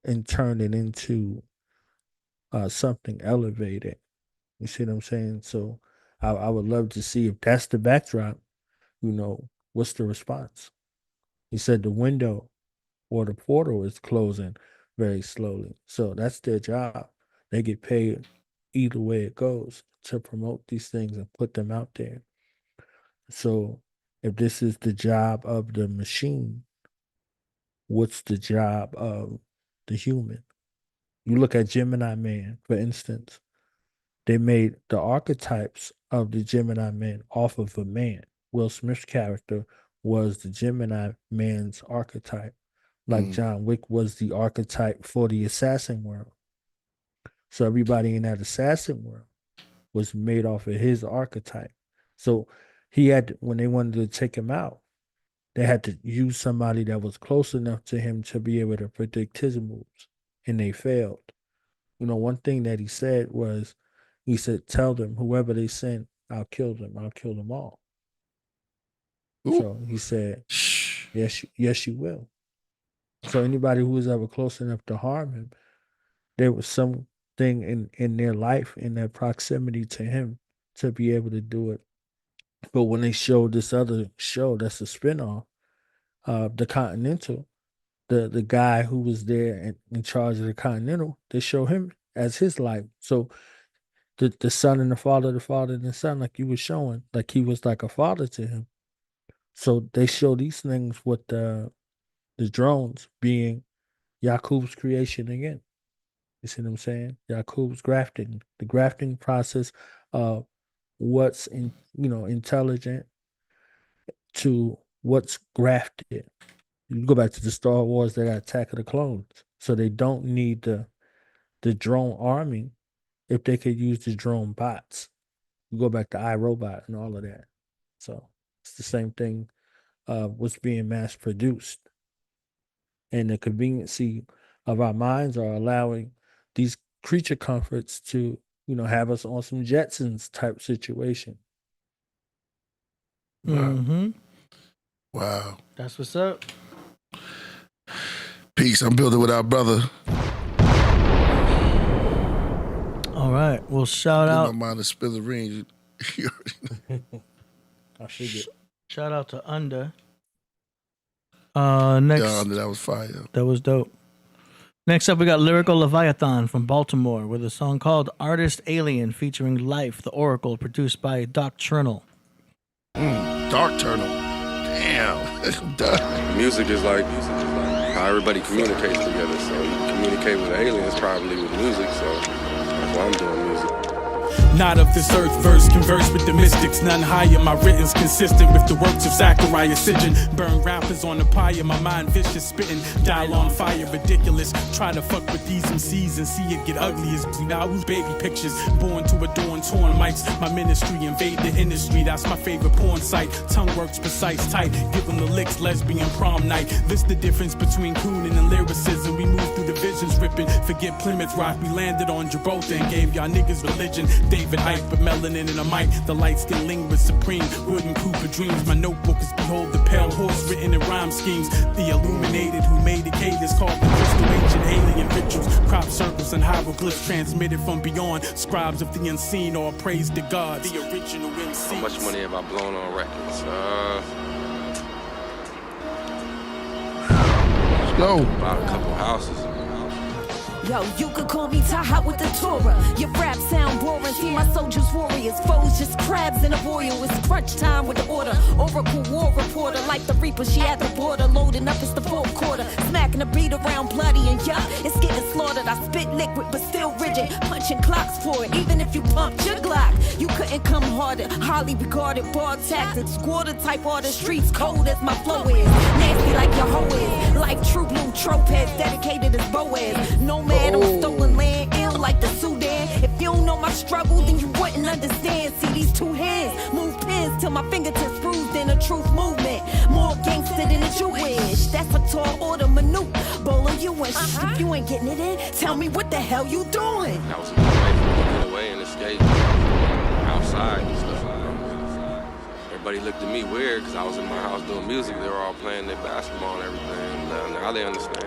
and turn it into something elevated. You see what I'm saying? So I would love to see if that's the backdrop, what's the response? He said the window or the portal is closing very slowly. So that's their job. They get paid either way it goes, to promote these things and put them out there. So if this is the job of the machine, what's the job of the human? You look at Gemini Man, for instance. They made the archetypes of the Gemini Man off of a man. Will Smith's character was the Gemini man's archetype, like John Wick was the archetype for the assassin world. So everybody in that assassin world was made off of his archetype. So he had, when they wanted to take him out, they had to use somebody that was close enough to him to be able to predict his moves, and they failed. You know, one thing that he said was, he said, tell them, whoever they send, I'll kill them. I'll kill them all. Ooh. So he said, yes, you will. So anybody who was ever close enough to harm him, there was something in their life, in their proximity to him, to be able to do it. But when they showed this other show, that's a spinoff, the Continental, the guy who was there in charge of the Continental, they show him as his life. So the son and the father and the son, like you were showing, like he was like a father to him. So they show these things with the drones being Yakub's creation again. You see what I'm saying? Yakub's grafting, the grafting process of what's intelligent to what's grafted. You go back to the Star Wars, they got Attack of the Clones. So they don't need the drone army if they could use the drone bots. You go back to iRobot and all of that. So it's the same thing what's being mass produced. And the conveniency of our minds are allowing these creature comforts to, have us on some Jetsons type situation. Mm-hmm. Wow. That's what's up. Peace. I'm building with our brother. All right. Well, shout out. My mind to spill the ring. I figured. Shout out to Under. Next. Yeah, Under, that was fire. That was dope. Next up, we got Lyrical Leviathan from Baltimore with a song called Artist Alien featuring Life, the Oracle, produced by Doctrinal. Doctrinal. Damn. I'm done. Music is like how everybody communicates together. So you communicate with aliens probably with music. So that's why I'm doing music. Not of this earth, verse converse with the mystics. None higher, my written's consistent with the works of Zachariah Sitchin. Burn rappers on the pyre, my mind vicious spitting. Dial on fire, ridiculous. Try to fuck with these MCs and see it get ugly as now baby pictures. Born to adorn torn mics. My ministry invade the industry, that's my favorite porn site. Tongue works precise, tight. Give them the licks, lesbian prom night. This the difference between cooning and lyricism. We move through divisions, ripping. Forget Plymouth Rock, we landed on Gibraltar and gave y'all niggas religion. David Icke, but melanin in a mic. The light skin lingers supreme. Wooden Cooper dreams. My notebook is behold the pale horse written in rhyme schemes. The illuminated who made the cadence called the crystal ancient alien rituals. Crop circles and hieroglyphs transmitted from beyond. Scribes of the unseen all praise to God. The original MC. How much money have I blown on records? Let's go. About a couple houses. Yo, you could call me Taha with the Torah. Your rap sound boring. See my soldiers, warriors, foes, just crabs in a boil. It's crunch time with the order. Oracle war reporter, like the Reaper, she at the border. Loading up, it's the fourth quarter. Smacking the beat around bloody and yeah, it's getting slaughtered. I spit liquid, but still rigid. Punching clocks for it, even if you pumped your Glock. You couldn't come harder. Highly regarded bar tactics. Squatter type artist, streets cold as my flow is. Nasty like your hoe is. Like true blue tropez, dedicated as Boaz. No man on stolen land, ill like the Sudan. If you don't know my struggle, then you wouldn't understand. See these two hands, move pins till my fingertips bruised in a truth movement. More gangster than the Jewish. That's a tall order maneuver. Bolo you and if you ain't getting it in, tell me what the hell you doing. That was a good way for me to get away and escape outside and stuff like that. Everybody looked at me weird because I was in my house doing music. They were all playing their basketball and everything. Now they understand.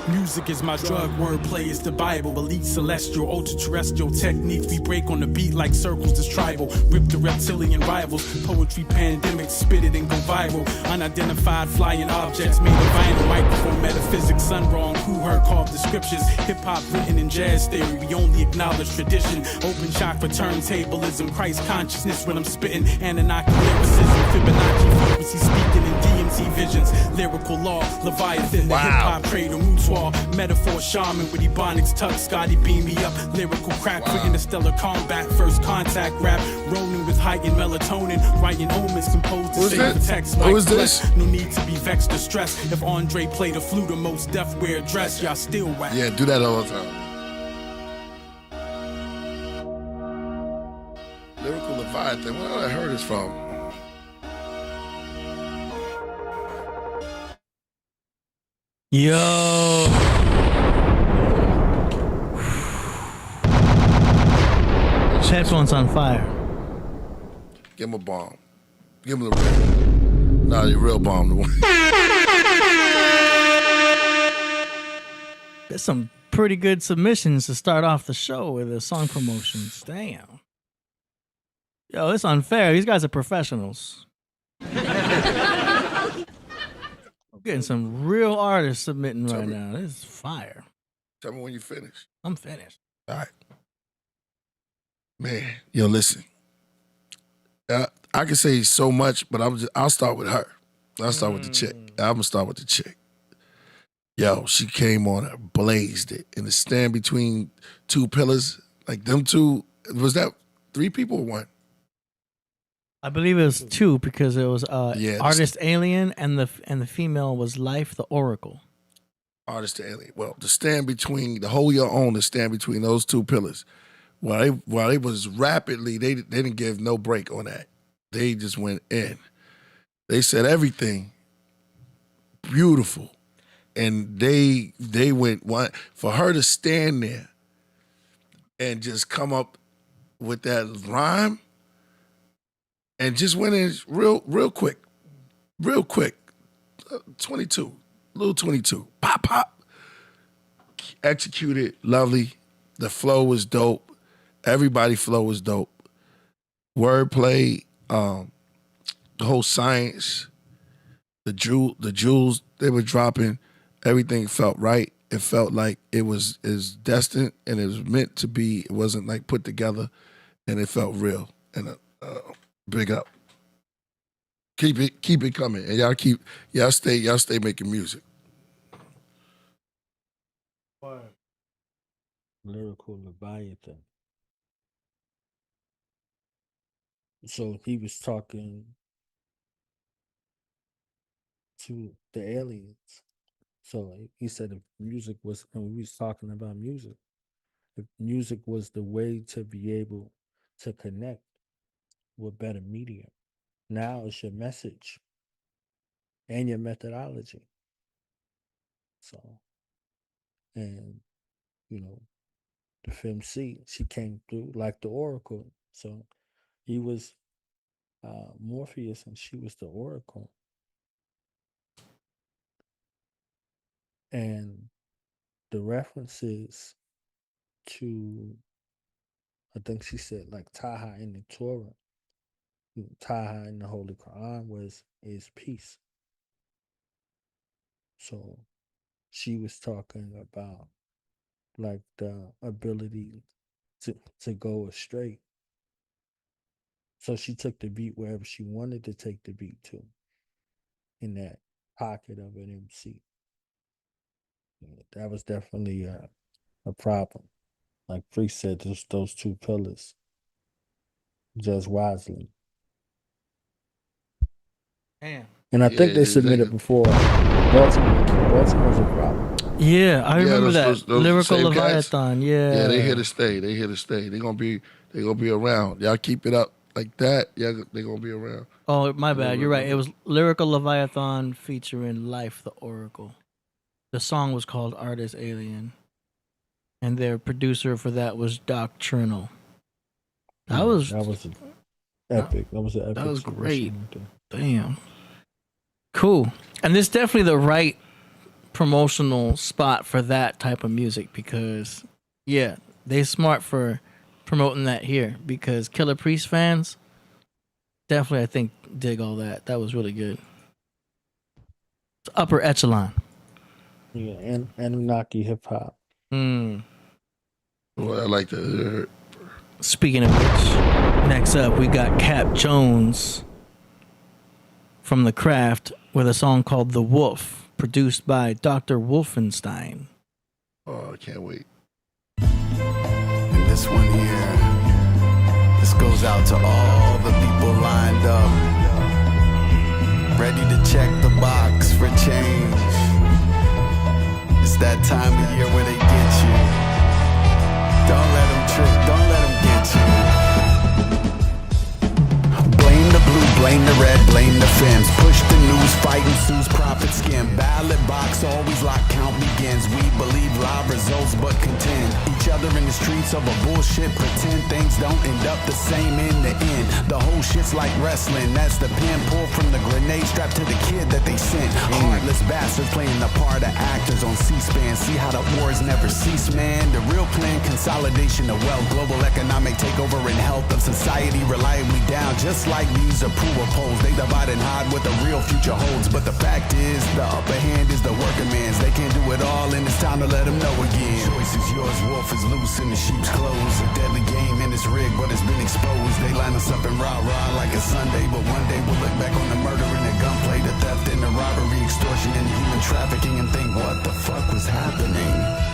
Music is my drug, wordplay is the Bible. Elite celestial, ultra-terrestrial techniques. We break on the beat like circles, this tribal. Rip the reptilian rivals. Poetry pandemic, spit it and go viral. Unidentified flying objects made of vinyl. Microphone metaphysics, sun wrong. Who heard carved descriptions? Hip-hop written in jazz theory. We only acknowledge tradition. Open shot for turntablism. Christ consciousness when I'm spitting. Anunnaki lyricism. Fibonacci frequency speaking in DMT visions. Lyrical law, Leviathan, the hip-hop cradle, Mutual. Metaphor shaman with ebonics tuck. Scotty beam me up. Lyrical crack for interstellar combat. First contact rap. Rolling with heightened melatonin. Writing omens composed to save text. Who is this? No need to be vexed or stressed. If Andre played the flute, the most deaf wear dress. Y'all still whack. Yeah, do that all the time. Lyrical Leviathan. Where did I heard this from? Yo. Headphones on fire. Give him a bomb. Give him the real. Nah, the real bomb. The one. There's some pretty good submissions to start off the show with the song promotions. Damn. Yo, it's unfair. These guys are professionals. I'm getting some real artists submitting right now. This is fire. Tell me when you finish. I'm finished. All right. Man, yo, listen. I can say so much, but I'll start with her. I'll start with the chick. I'm gonna start with the chick. Yo, she came on and blazed it in the stand between two pillars. Like them two, was that 3 people or 1? I believe it was 2 because it was Artist Alien and the female was Life the Oracle. Artist Alien. Well, the stand between the whole your own, the stand between those 2 pillars. While they was rapidly, they didn't give no break on that. They just went in. They said everything beautiful, and they went one for her to stand there and just come up with that rhyme and just went in real quick, 22, little 22, pop, executed lovely. The flow was dope. Everybody's flow was dope. Wordplay, the whole science, the jewels they were dropping, everything felt right. It felt like it was destined and it was meant to be. It wasn't like put together, and it felt real. And big up. Keep it coming, and y'all stay making music. Lyrical Leviathan. So he was talking to the aliens. So he said if music was, and we was talking about music, if music was the way to be able to connect with better media, now it's your message and your methodology. So, and, you know, the FMC, she came through like the Oracle. So he was Morpheus and she was the Oracle. And the references to, I think she said like Taha in the Torah, Taha in the Holy Quran is peace. So she was talking about like the ability to go astray. So she took the beat wherever she wanted to take the beat to, in that pocket of an MC. That was definitely a problem. Like Priest said, just those 2 pillars, just wisely. Damn. And I think they submitted before Baltimore. Baltimore's a problem. Yeah, I remember those Lyrical same Leviathan. guys. Yeah, they here to stay. They gonna be around. Y'all keep it up like that. Yeah, they gonna be around. Oh, my bad. You're right. It was Lyrical Leviathan featuring Life the Oracle. The song was called Artist Alien. And their producer for that was Doctrinal. That was epic. That was an epic. That was great. Damn. Cool. And this is definitely the right promotional spot for that type of music because, yeah, they smart for promoting that here because Killah Priest fans definitely, I think, dig all that. That was really good. It's upper echelon. Yeah, and Anunnaki hip hop. Well, I like that. Speaking of which, next up we got Cap Jones from The Craft with a song called The Wolf, produced by Dr. Wolfenstein. Oh, I can't wait. And this one here, this goes out to all the people lined up, ready to check the box for change. It's that time of year where they get you. Don't let them trick, don't let them get you. Blame the blue, blame the red, blame the femmes. Push the news, fighting sues, profit skim. Ballot box, always lock, count begins. We believe live results, but contend each other in the streets over bullshit. Pretend things don't end up the same in the end. The whole shit's like wrestling. That's the pin pulled from the grenade strapped to the kid that they sent. Heartless bastards playing the part of actors on C-SPAN. See how the wars never cease, man. The real plan, consolidation of wealth, global economic takeover and health of society reliably down. Just like these approval polls, they divide and hide what the real future holds. But the fact is, the upper hand is the working man's. They can't do it all, and it's time to let them know again. Choice is yours, wolf is loose in the sheep's clothes. A deadly game and it's rigged, but it's been exposed. They line us up and rah-rah like a Sunday, but one day we'll look back on the murder and the gunplay, the theft and the robbery, extortion and human trafficking, and think, what the fuck was happening?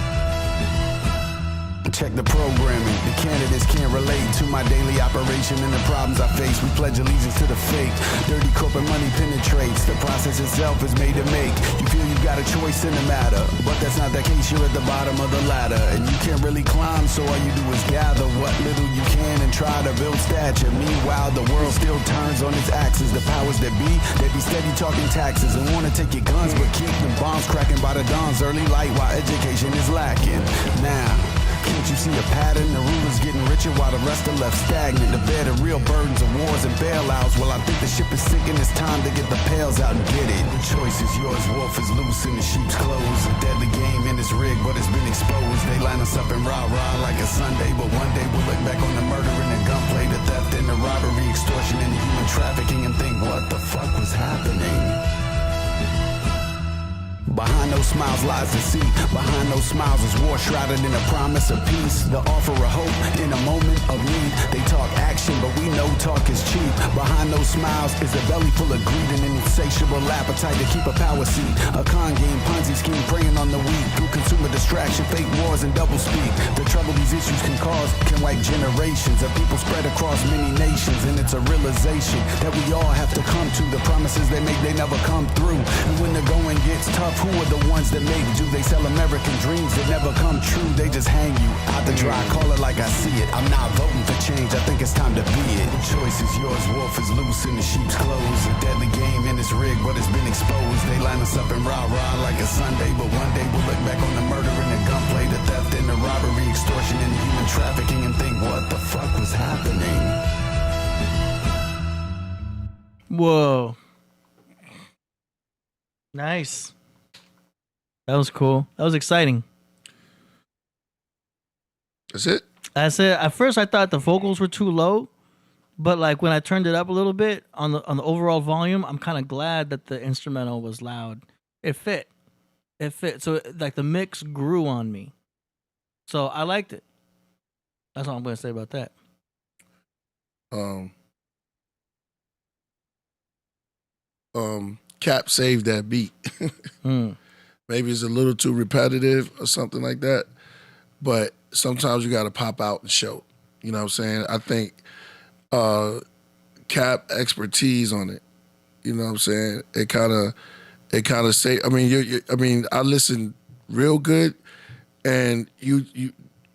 Check the programming. The candidates can't relate to my daily operation and the problems I face. We pledge allegiance to the fake. Dirty corporate money penetrates. The process itself is made to make. You feel you got a choice in the matter, but that's not the case. You're at the bottom of the ladder, and you can't really climb, so all you do is gather what little you can and try to build stature. Meanwhile, the world still turns on its axis. The powers that be, they be steady talking taxes and want to take your guns, but keep them bombs cracking by the dawn's early light while education is lacking. Now, can't you see a pattern? The rulers getting richer while the rest are left stagnant to bear the real burdens of wars and bailouts. Well, I think the ship is sinking. It's time to get the pails out and get it. The choice is yours. Wolf is loose in the sheep's clothes. A deadly game and it's rigged, but it's been exposed. They line us up and rah-rah like a Sunday, but one day we'll look back on the murder and the gunplay, the theft and the robbery, extortion and the human trafficking, and think, what the fuck was happening? Behind those smiles lies deceit. Behind those smiles is war shrouded in a promise of peace. The offer of hope in a moment of need. They talk action, but we know talk is cheap. Behind those smiles is a belly full of greed and an insatiable appetite to keep a power seat. A con game, Ponzi scheme, preying on the weak through consumer distraction, fake wars, and double speak. The trouble these issues can cause can wipe generations of people spread across many nations. And it's a realization that we all have to come to. The promises they make, they never come through. And when the going gets tough, who are the ones that make do? They sell American dreams that never come true. They just hang you out the dry, call it like I see it. I'm not voting for change, I think it's time to be it. The choice is yours, wolf is loose in the sheep's clothes. A deadly game and it's rigged, but it's been exposed. They line us up and rah-rah like a Sunday, but one day we'll look back on the murder and the gunplay, the theft and the robbery, extortion and human trafficking, and think, what the fuck was happening? Whoa. Nice. That was cool. That was exciting. That's it? That's it. At first I thought the vocals were too low, but like when I turned it up a little bit on the overall volume, I'm kind of glad that the instrumental was loud. It fit. It fit. So like the mix grew on me. So I liked it. That's all I'm going to say about that. Cap saved that beat. Maybe it's a little too repetitive or something like that, but sometimes you got to pop out and show. You know what I'm saying? I think Cap expertise on it. You know what I'm saying? It kind of say. I mean, I listened real good, and you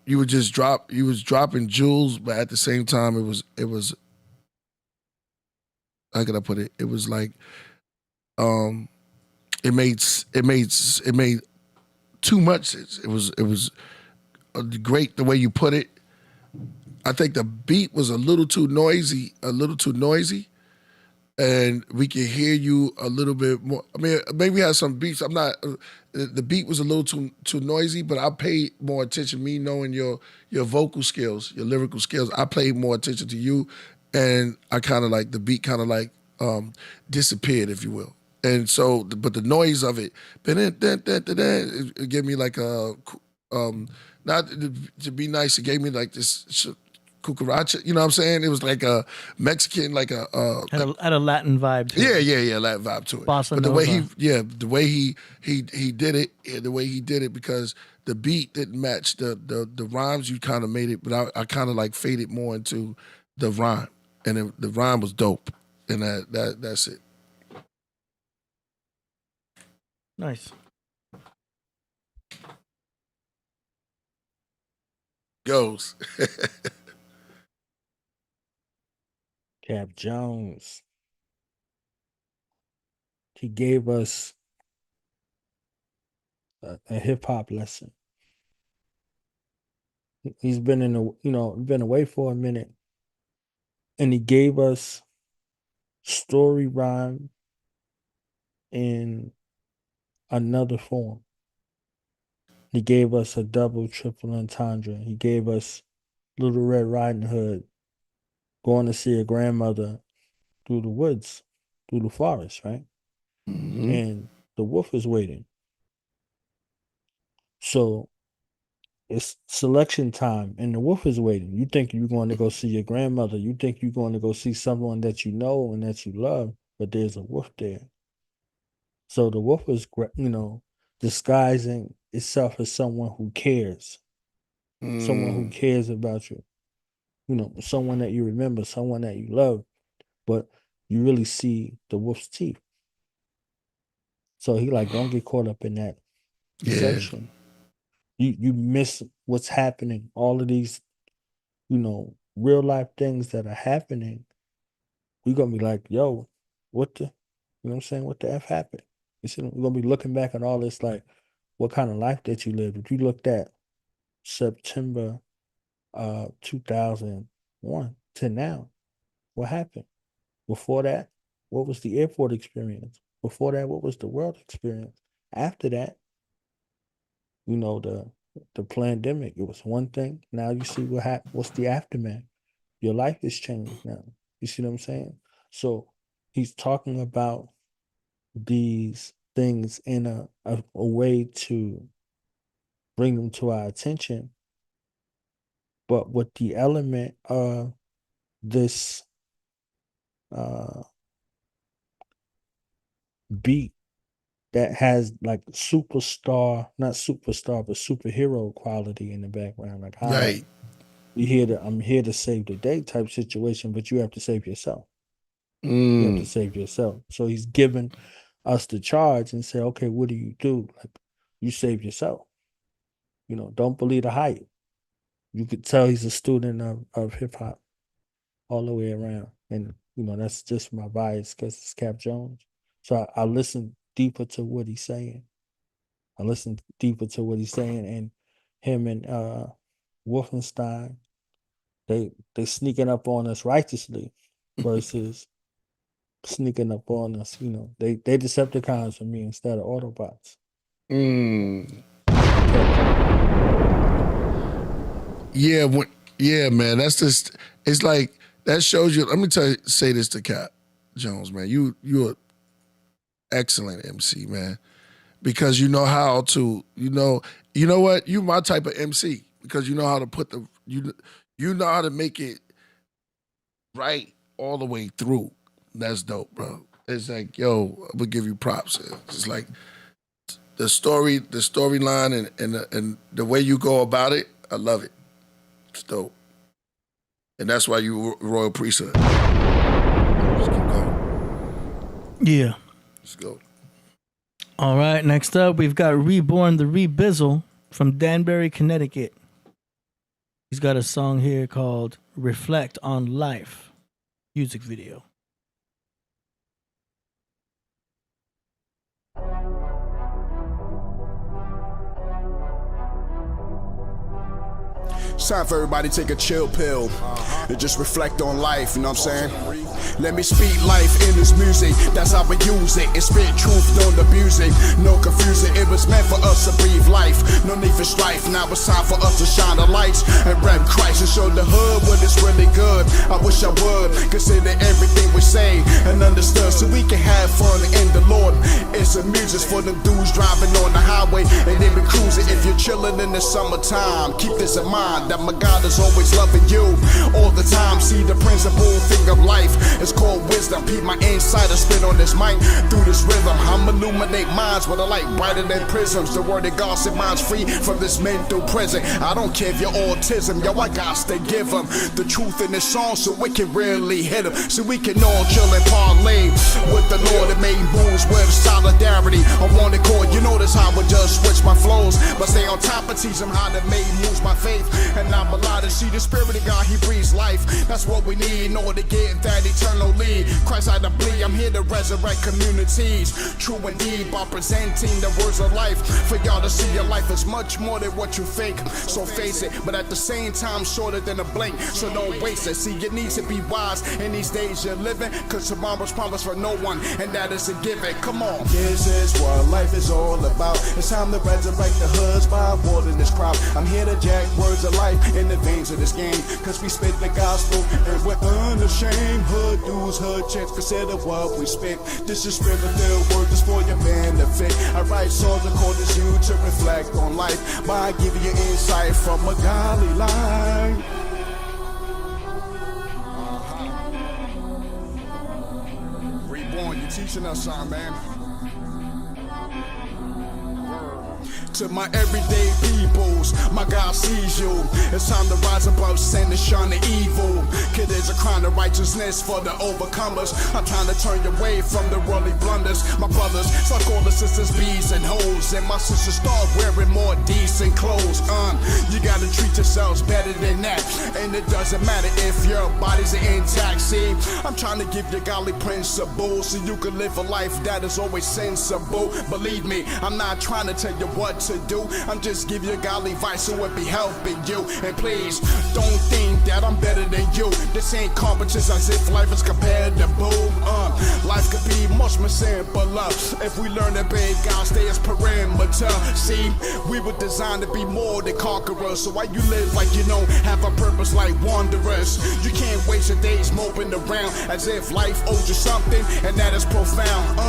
would just drop. You was dropping jewels, but at the same time, it was. How can I put it? It was like. It made too much sense. It was great the way you put it. I think the beat was a little too noisy, and we can hear you a little bit more. I mean, maybe we had some beats. I'm not. The beat was a little too noisy, but I paid more attention. Me knowing your vocal skills, your lyrical skills, I paid more attention to you, and I kind of like the beat, kind of like disappeared, if you will. And so, but the noise of it, it gave me like a, not to be nice, it gave me like this cucaracha, you know what I'm saying? It was like a Mexican, like a had a Latin vibe to it. Yeah, Latin vibe to it. Bossa but the way Nova. the way he did it, the way he did it, because the beat didn't match the rhymes. You kind of made it, but I kind of like faded more into the rhyme, and the rhyme was dope, and that's it. Nice. Goes. Cap Jones. He gave us a hip hop lesson. He's been been away for a minute, and he gave us story rhyme in another form. He gave us a double, triple entendre. He gave us Little Red Riding Hood going to see a grandmother through the woods, through the forest, right? Mm-hmm. And the wolf is waiting. So it's selection time, and the wolf is waiting. You think you're going to go see your grandmother. You think you're going to go see someone that you know and that you love, but there's a wolf there. So the wolf is, disguising itself as someone who cares, someone who cares about you, someone that you remember, someone that you love, but you really see the wolf's teeth. So he like, don't get caught up in that deception. You miss what's happening. All of these, real life things that are happening. We're gonna be like, yo, what the, what I'm saying? What the F happened? You see, we're gonna be looking back at all this, like, what kind of life that you lived. If you looked at September 2001 to now, what happened? Before that, what was the airport experience? Before that, what was the world experience? After that, the pandemic, it was one thing. Now you see what's the aftermath. Your life has changed now. You see what I'm saying? So he's talking about these things in a way to bring them to our attention, but with the element of this beat that has like superstar, not superstar, but superhero quality in the background. Like, right. I'm here to save the day type situation, but you have to save yourself. You have to save yourself. So he's giving us the charge and say, okay, what do? Like, you save yourself. Don't believe the hype. You could tell he's a student of hip hop all the way around. And, that's just my bias because it's Cap Jones. So I listen deeper to what he's saying. And him and Wolfenstein, they sneaking up on us righteously versus sneaking up on us. They Decepticons for me instead of Autobots. Yeah, man. That's just, it's like, that shows you. Let me say this to Cap Jones, man. You're excellent MC, man, because you know how to, you know what? You my type of MC because you know how to put you know how to make it right all the way through. That's dope, bro. It's like, yo, I'm gonna give you props. It's like the storyline and the way you go about it. I love it. It's dope. And that's why you royal priesthood. Just keep going. Yeah. Let's go. All right, next up, we've got Reborn the Rebizzle from Danbury, Connecticut. He's got a song here called Reflect on Life, music video. It's time for everybody to take a chill pill and just reflect on life, you know what I'm saying? Let me speak life in this music, that's how we use it. And spit truth, don't abuse it, no confusing. It was meant for us to breathe life, no need for strife. Now it's time for us to shine the lights and rap Christ and show the hood what is really good. I wish I would consider everything we say and understood, so we can have fun in the Lord. It's a music for them dudes driving on the highway and they be cruising. If you're chilling in the summertime, keep this in mind, that my God is always loving you all the time. See the principle thing of life, it's called wisdom. Peep my insight, I spit on this mic through this rhythm. I'm illuminate minds with a light brighter than prisms. The word of God set minds free from this mental prison. I don't care if you're autism, yo, I got to give them the truth in this song so we can really hit them, so we can all chill and parlay with the Lord that made moves with solidarity. I want to call, you notice how I just switch my flows, but stay on top and teach them how to make moves my faith. And I'm allowed to see the spirit of God, he breathes life. That's what we need in order to get that eternal lead. Christ I to bleed, I'm here to resurrect communities. True indeed, by presenting the words of life. For y'all to see your life is much more than what you think, so face it, but at the same time shorter than a blink, so don't waste it. See, you need to be wise in these days you're living, cause tomorrow's promised for no one, and that is a given. Come on. This is what life is all about. It's time to resurrect the hoods by watering this crowd. I'm here to jack words of life in the veins of this game, cause we spit the gospel and we're unashamed. Hood dudes, hood chicks, consider what we spit. This is spirit-filled word just for your benefit. I write songs according to you to reflect on life by giving you insight from a godly life. Reborn, you teaching us something, man. To my everyday peoples, my God sees you. It's time to rise above sin and shun the evil. Kid, there's a crown of righteousness for the overcomers. I'm trying to turn you away from the worldly blunders. My brothers, fuck all the sisters, bees and hoes. And my sisters start wearing more decent clothes. You gotta treat yourselves better than that. And it doesn't matter if your body's intact. See, I'm trying to give you godly principles so you can live a life that is always sensible. Believe me, I'm not trying to tell you what to do, I'm just giving you godly advice so it be helping you. And please don't think that I'm better than you. This ain't competition as if life is compatible. Life could be much more simple if we learn to be God, stay as perimeter. See, we were designed to be more than conquerors, so why you live like you don't have a purpose like wanderers? You can't waste your days moping around as if life owes you something, and that is profound.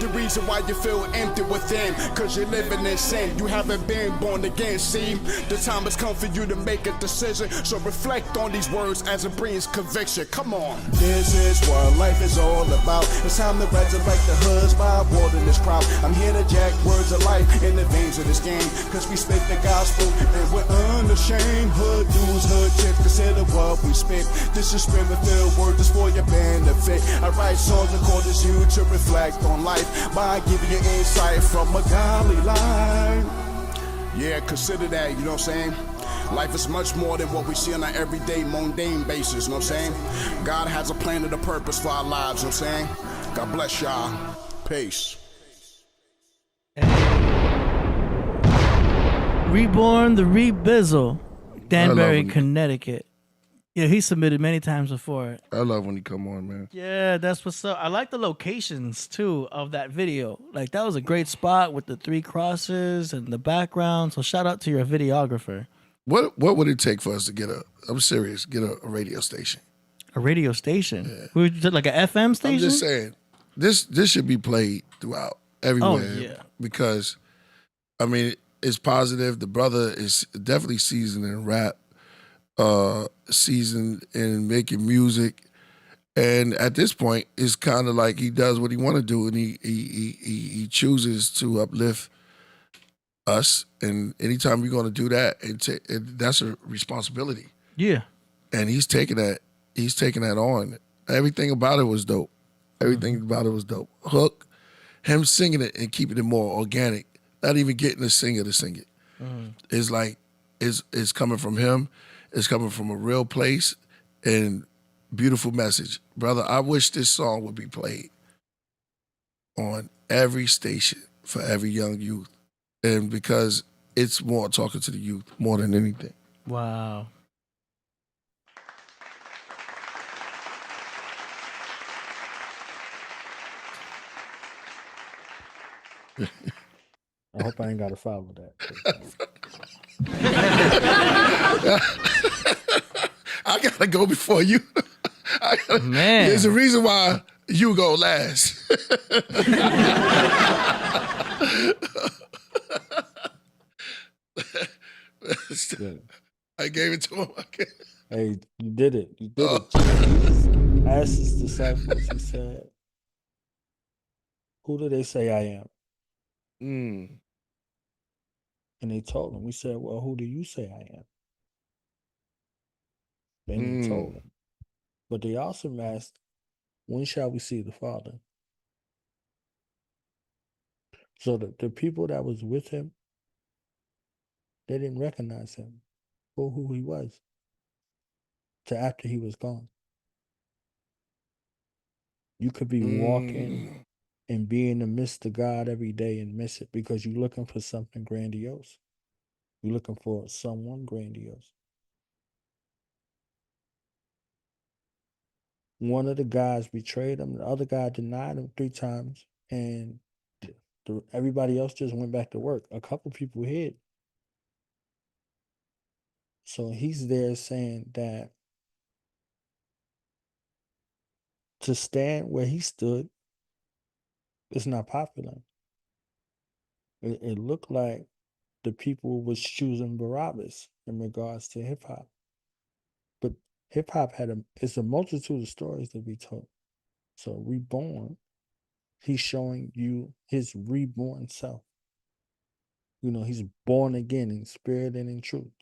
The reason why you feel empty within, cause you're living in sin. You haven't been born again. See, the time has come for you to make a decision, so reflect on these words as it brings conviction. Come on. This is what life is all about. It's time to resurrect the hoods by watering this crowd. I'm here to jack words of life in the veins of this game, cause we spit the gospel and we're unashamed. Hood dudes, hood chicks, consider what we spit. This is spirit-filled word just for your benefit. I write songs according to you to reflect on life by giving you insight from a godly life. Yeah, consider that, you know what I'm saying? Life is much more than what we see on an everyday, mundane basis, you know what I'm saying? God has a plan and a purpose for our lives, you know what I'm saying? God bless y'all. Peace. Reborn the Rebizzle, Danbury, Connecticut. Yeah, he submitted many times before. I love when he come on, man. Yeah, that's what's up. I like the locations too of that video. Like that was a great spot with the 3 crosses and the background. So shout out to your videographer. What would it take for us to get I'm serious, get a radio station? A radio station? Yeah. Like a FM station? I'm just saying, this should be played throughout everywhere. Oh, yeah. Because, I mean, it's positive. The brother is definitely seasoned in rap. Seasoned in making music, and at this point, it's kind of like he does what he want to do, and he chooses to uplift us. And anytime we're going to do that, and that's a responsibility. Yeah, and he's taking that on. Everything about it was dope. Everything about it was dope. Hook, him singing it and keeping it more organic, not even getting a singer to sing it. It's like it's coming from him. It's coming from a real place and beautiful message. Brother, I wish this song would be played on every station for every young youth. And because it's more talking to the youth more than anything. Wow. I hope I ain't got to follow that. I gotta go before you. Man, there's a reason why you go last. I gave it to him. Hey, you did it. You did it. Jesus asked his disciples, he said, who do they say I am? And they told him. We said, well, who do you say I am? Then they told him. But they also asked, when shall we see the Father? So the people that was with him, they didn't recognize him for who he was till after he was gone. You could be walking and be in the midst of God every day and miss it because you're looking for something grandiose. You're looking for someone grandiose. One of the guys betrayed him. The other guy denied him 3 times. And everybody else just went back to work. A couple people hid. So he's there saying that to stand where he stood is not popular. It looked like the people was choosing Barabbas in regards to hip hop. But hip hop it's a multitude of stories to be told. So Reborn, he's showing you his reborn self. You know, he's born again in spirit and in truth.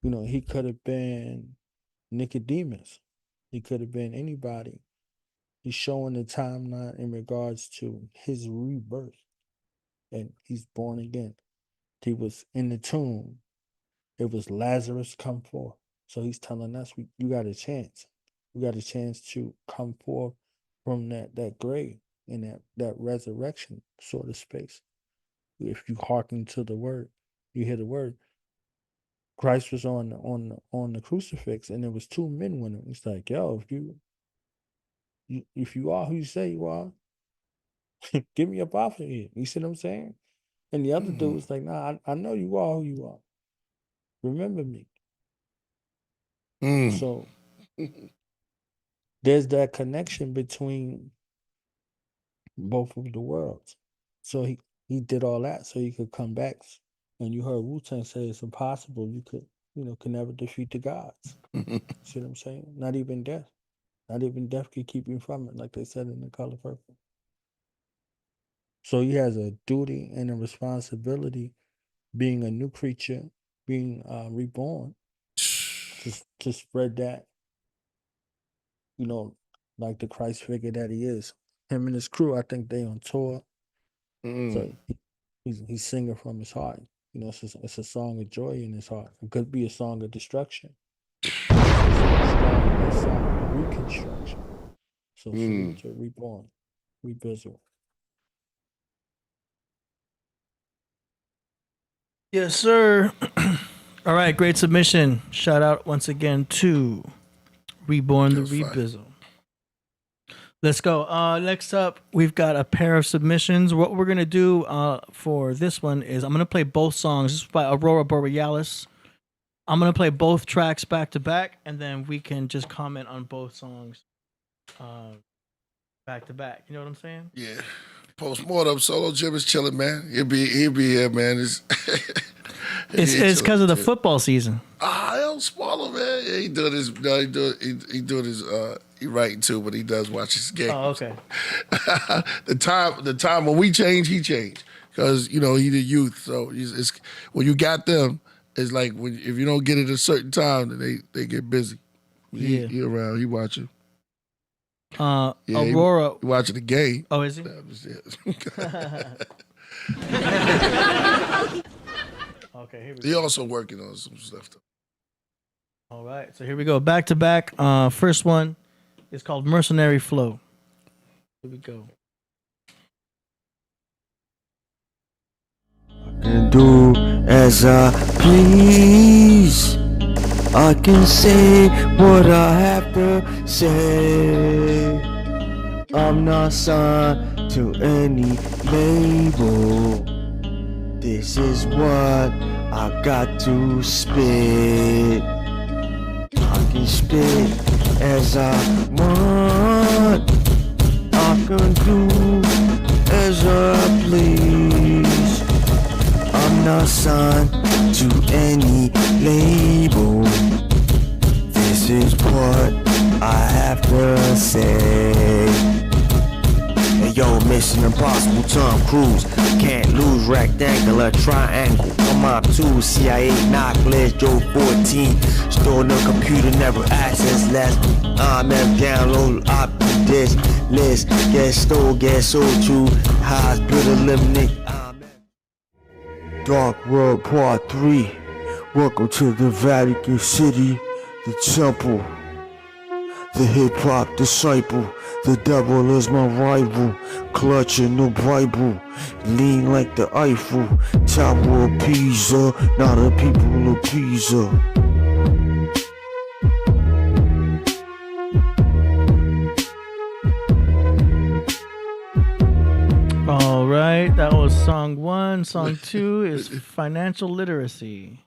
You know, he could have been Nicodemus. He could have been anybody. He's showing the timeline in regards to his rebirth. And he's born again. He was in the tomb. It was Lazarus come forth. So he's telling us you got a chance. You got a chance to come forth from that grave in that resurrection sort of space. If you hearken to the word, you hear the word. Christ was on the crucifix, and there was 2 men with him. It's like, yo, if you are who you say you are, give me up off of here. You see what I'm saying? And the other dude was like, nah, I know you are who you are. Remember me. So there's that connection between both of the worlds. So he did all that so he could come back. And you heard Wu-Tang say it's impossible. You can never defeat the gods. See what I'm saying? Not even death. Not even death could keep you from it, like they said in The Color Purple. So he has a duty and a responsibility, being a new creature, being reborn, to spread that, like the Christ figure that he is. Him and his crew, I think they on tour. So he's singing from his heart. It's a song of joy in his heart. It could be a song of destruction. It's a song of reconstruction. So salute to Reborn, Rebizzle. Yes, sir. All right, great submission. Shout out once again to Reborn the Rebizzle. Let's go. Next up, we've got a pair of submissions. What we're going to do for this one is I'm going to play both songs. This is by Aurora Borealis. I'm going to play both tracks back to back, and then we can just comment on both songs back to back. You know what I'm saying? Yeah. Postmortem, Solo Jim is chilling, man. He'll be here, man. It's because of the football season. Don't spoil him, man. Yeah, he doing his. No, he doing his. He writing too, but he does watch his games. Oh, okay. the time when we change, he changed because he the youth. So it's when you got them, it's like if you don't get it at a certain time, then they get busy. He around. He watching. Aurora he watching the game. Oh, is he? Okay, here we go. He also working on some stuff though. All right, so here we go. Back to back. First one is called Mercenary Flow. Here we go. And do as I please. I can say what I have to say. I'm not signed to any label. This is what I got to spit. I can spit as I want. I can do as I please. I'm not signed to any label. This is what I have to say. Hey yo, Mission Impossible, Tom Cruise. Can't lose, rectangular, triangle. I'm up to CIA, knock, list, Joe 14. Store no computer, never access less. I'm download, op this list. Get stole, get sold to. Hospital, eliminate. Dark World Part 3. Welcome to the Vatican City, the temple, the hip-hop disciple. The devil is my rival, clutching the Bible, lean like the Eiffel Tower of Pisa, not the people of Pisa. All right, that was song 1. Song 2 is financial literacy.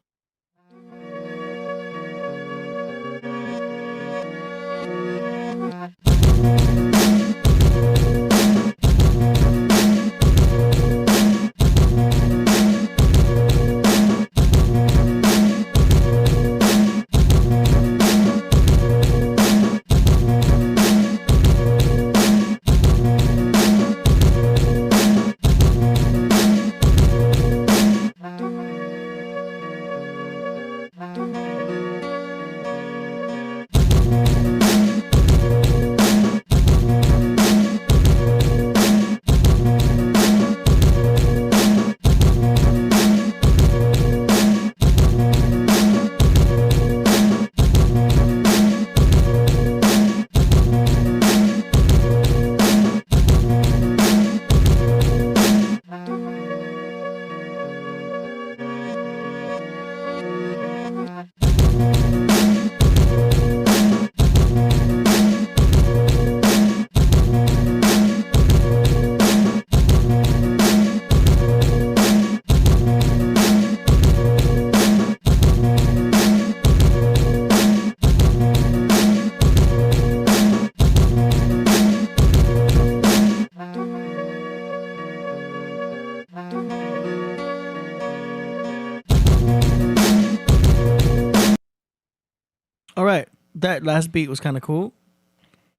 All right, that last beat was kind of cool.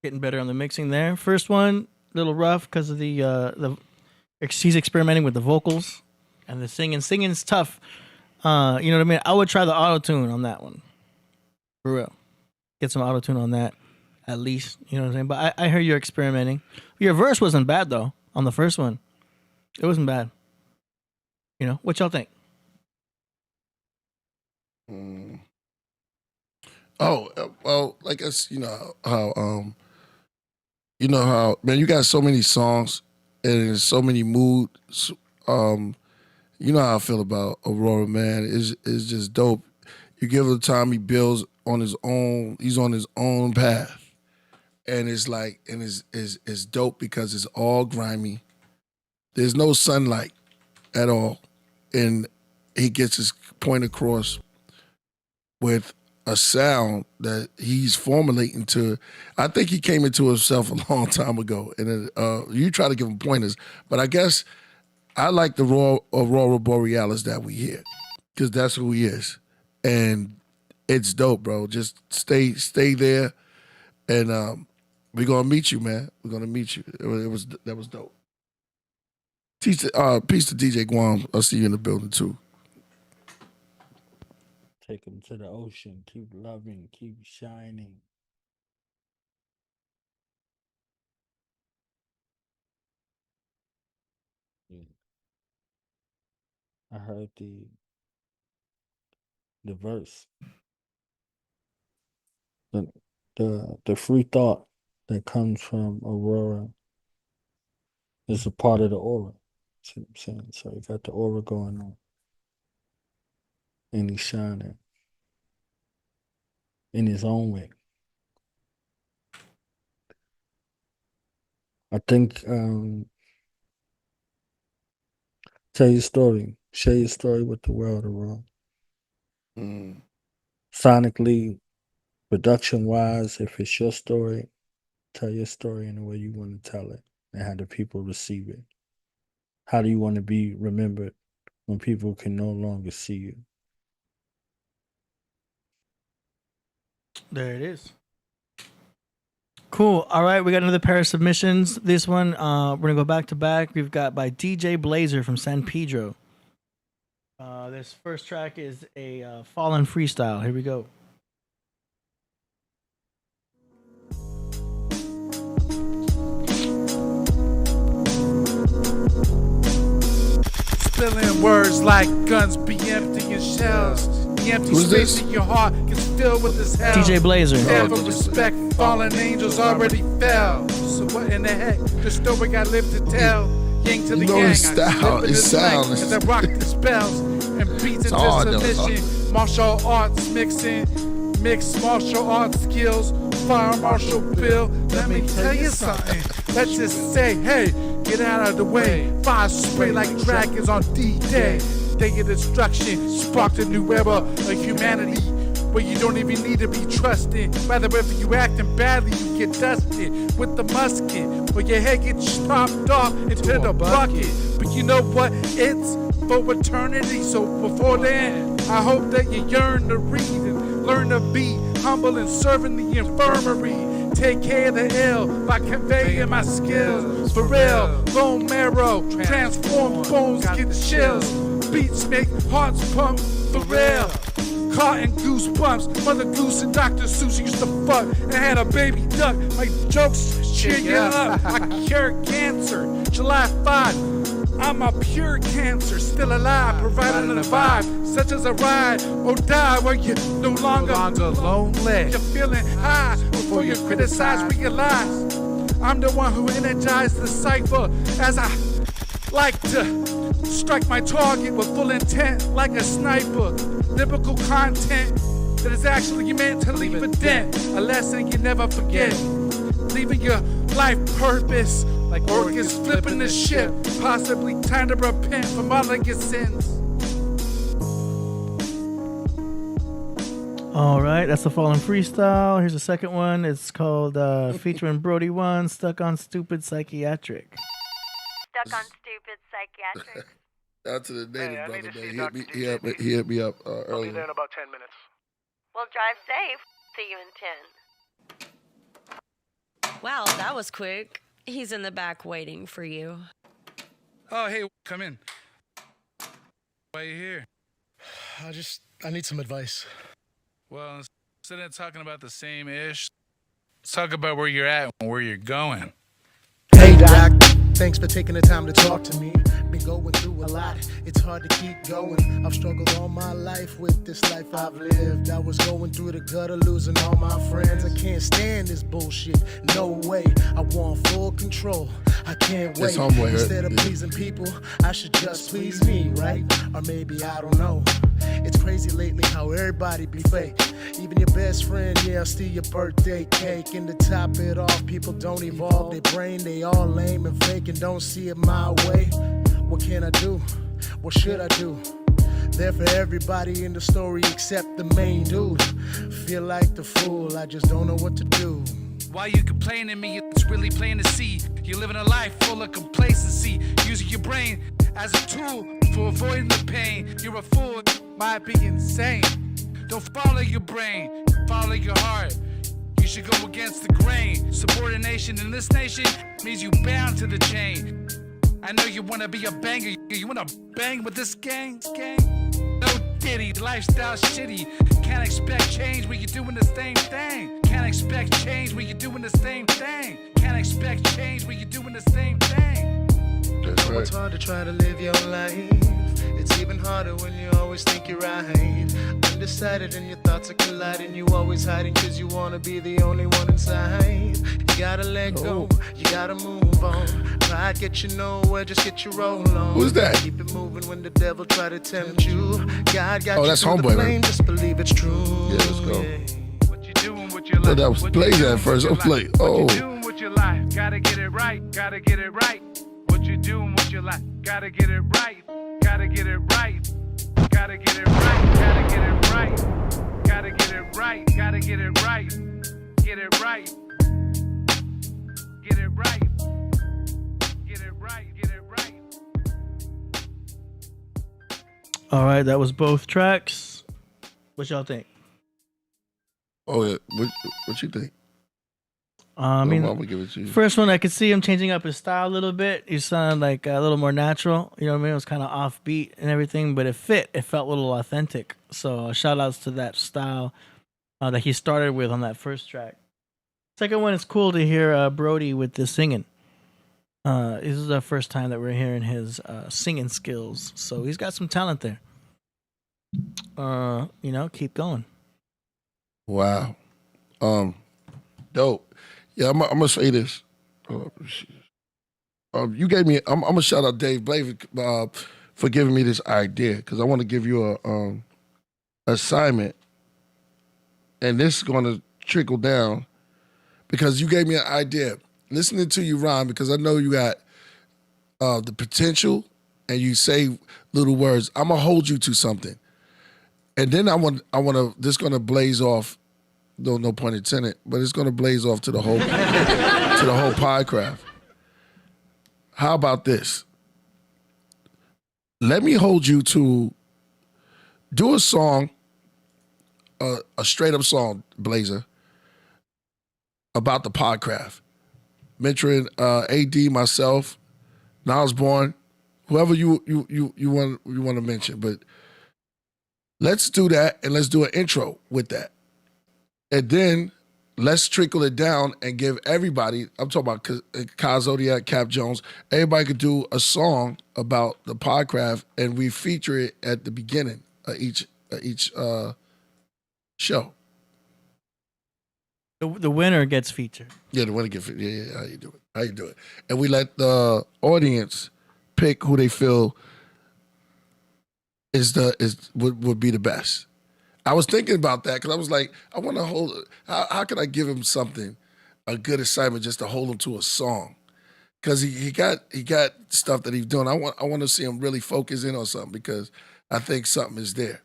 Getting better on the mixing there. First one, a little rough because of the he's experimenting with the vocals and the singing. Singing's tough. You know what I mean? I would try the auto tune on that one. For real. Get some auto tune on that, at least. You know what I'm saying? But I hear you're experimenting. Your verse wasn't bad though on the first one. It wasn't bad. You know what y'all think? Oh, well, like us, you know how man, you got so many songs and so many moods. You know how I feel about Aurora, man. Is just dope. You give him the time, he builds on his own. He's on his own path, and it's like, and it's dope because it's all grimy. There's no sunlight at all, and he gets his point across with a sound that he's formulating to. I think he came into himself a long time ago, and you try to give him pointers, but I guess I like the raw Aurora Borealis that we hear, because that's who he is, and it's dope, bro. Just stay there, and we're gonna meet you, man. We're gonna meet you. That was dope. Peace to DJ Guam. I'll see you in the building too. Take them to the ocean. Keep loving. Keep shining. Yeah. I heard the verse. The free thought that comes from Aurora is a part of the aura. See what I'm saying? So you got the aura going on. and he's shining in his own way. I think tell your story. Share your story with the world around. Sonically, production wise, if it's your story, tell your story in the way you want to tell it and how the people receive it. How do you want to be remembered when people can no longer see you? There it is. Cool. All right, we got another pair of submissions. This one, we're gonna go back to back. We've got by DJ Blazer from San Pedro. This first track is a Fallen freestyle. Here we go. Spilling words like guns be emptying shells. The empty space in your heart gets filled with this hell. DJ Blazer. Never respect, fallen angels already fell. So what in the heck? The story I live to tell. Yang to the gang. His style, his sound. As I rock the spells and beats into submission. Martial arts mixed martial arts skills. Fire martial bill. Let me tell you something. Let's just say, hey, get out of the way. Fire spray like dragons on D-Day. Day of destruction sparked a new era of humanity where you don't even need to be trusted. Rather, if you acting badly, you get dusted with the musket, or your head gets chopped off into the bucket. But you know what? It's for eternity. So before then, I hope that you yearn to read and learn to be humble and serving the infirmary. Take care of the ill by conveying my skills. For real, bone marrow, transform bones, get chills. Beats make hearts pump, for real. Caught in goosebumps. Mother Goose and Dr. Seuss used to fuck and had a baby duck. My jokes cheer you up. I cure cancer. July 5. I'm a pure cancer, still alive, providing a vibe, such as a ride or die where you're no longer lonely. You're feeling high before you criticize, realize I'm the one who energized the cipher as I like to strike my target with full intent like a sniper. Lyrical content that is actually meant to leave a dent, a lesson you never forget. Leaving your life purpose like organs flipping the ship. Possibly time to repent from all of your sins. All right, that's the Fallen freestyle. Here's the second one. It's called featuring Brody One, Stuck on Stupid Psychiatric. Stuck on Stupid Psychiatric. Out to the native brother, man. He hit me up earlier. I'll be there in about 10 minutes. Well, drive safe. See you in 10. Wow, that was quick. He's in the back waiting for you. Oh, hey, come in. Why are you here? I need some advice. Well, instead of talking about the same ish, let's talk about where you're at and where you're going. Hey, Doc. Thanks for taking the time to talk to me. Been going through a lot, it's hard to keep going. I've struggled all my life with this life I've lived. I was going through the gutter, losing all my friends. I can't stand this bullshit, no way. I want full control, I can't wait. Instead of pleasing people, I should just please me, right? Or maybe I don't know. It's crazy lately how everybody be fake. Even your best friend, yeah, I'll steal your birthday cake. And to top it off, people don't evolve their brain. They all lame and fake and don't see it my way. What can I do? What should I do? There for everybody in the story except the main dude. Feel like the fool, I just don't know what to do. Why you complaining me? It's really plain to see. You're living a life full of complacency, using your brain as a tool for avoiding the pain. You're a fool, might be insane. Don't follow your brain, follow your heart. You should go against the grain. Subordination in this nation means you bound to the chain. I know you wanna be a banger. You wanna bang with this gang? No diddy, the lifestyle's shitty. Can't expect change when you're doing the same thing. Can't expect change when you're doing the same thing. Can't expect change when you're doing the same thing. That's right. It's hard to try to live your life. It's even harder when you always think you're right. I undecided and your thoughts are colliding. You always hiding cause you wanna be the only one inside. You gotta let go, you gotta move on. Pride get you nowhere, just get your roll on. Who's that? Keep it moving when the devil try to tempt you. God got you that's through the Homeboy, flame, right? just believe it's true. Yeah, let's go. What you doing with your I thought that was Blazer at first. I was like, oh. What you doing with your life? Gotta get it right. Gotta get it right. What you doing with your life? Gotta get it right. Gotta get it right. Gotta get it right. Gotta get it right. Gotta get it right. Gotta get it right. Get it right. Get it right. Get it right. Get it right. All right, that was both tracks. What y'all think? Oh yeah, what you think? I mean, I'm gonna give it to you. First one, I could see him changing up his style a little bit. He sounded like a little more natural. You know what I mean? It was kind of offbeat and everything, but it fit. It felt a little authentic. So shout outs to that style that he started with on that first track. Second one, it's cool to hear Brody with the singing. This is the first time that we're hearing his singing skills. So he's got some talent there. Keep going. Wow. Dope. Yeah, I'm gonna say this. You gave me. I'm gonna shout out Dave Blaze for giving me this idea because I want to give you a assignment, and this is gonna trickle down because you gave me an idea. Listening to you rhyme because I know you got the potential and you say little words. I'm gonna hold you to something, and then I want to. This gonna blaze off. No pun intended, but it's gonna blaze off to the whole Podcraft. How about this? Let me hold you to do a song, a straight up song, Blazer, about the Podcraft. Mentoring AD, myself, Niles Born, whoever you want to mention, but let's do that and let's do an intro with that. And then let's trickle it down and give everybody, I'm talking about Kyle Zodiac, Cap Jones, everybody could do a song about the Podcraft and we feature it at the beginning of each show. The winner gets featured. Yeah, the winner gets featured. Yeah, how you do it. And we let the audience pick who they feel would be the best. I was thinking about that because I was like, I want to hold. How can I give him something, a good assignment, just to hold him to a song? Because he got stuff that he's doing. I want to see him really focus in on something because I think something is there.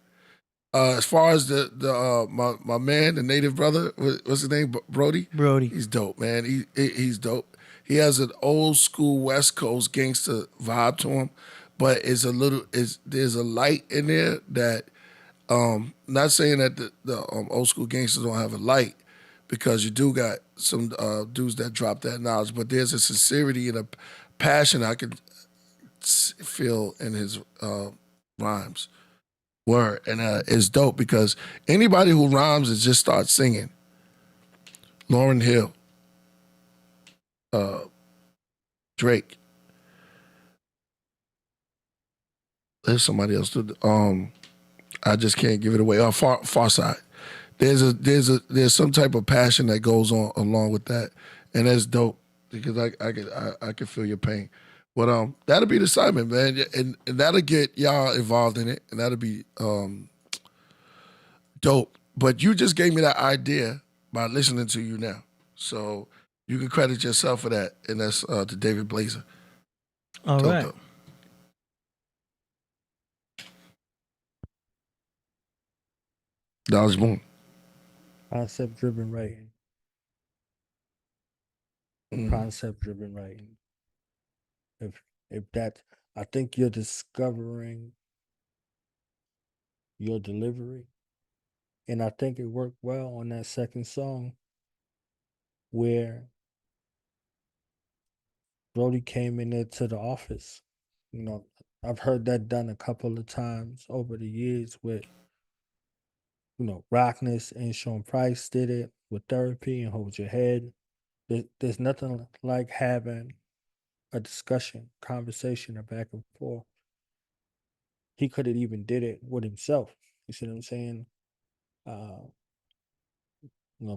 As far as my man, the native brother, what's his name? Brody. He's dope, man. He's dope. He has an old school West Coast gangster vibe to him, but there's a light in there that. Not saying that the old school gangsters don't have a light, because you do got some dudes that drop that knowledge, but there's a sincerity and a passion I could feel in his rhymes. Word. And it's dope because anybody who rhymes is just start singing. Lauryn Hill, Drake. There's somebody else. I just can't give it away. Far Side. There's some type of passion that goes on along with that, and that's dope because I can feel your pain. But that'll be the assignment, man, and that'll get y'all involved in it, and that'll be dope. But you just gave me that idea by listening to you now, so you can credit yourself for that, and that's to David Blazer. All dope, right. Dope. Niles Born. Concept driven writing. Concept driven writing. If that, I think you're discovering your delivery, and I think it worked well on that second song where Brody came in there to the office. I've heard that done a couple of times over the years with Rockness and Sean Price did it with Therapy and Hold Your Head. There's nothing like having a discussion, conversation, or back and forth. He could have even did it with himself. You see what I'm saying?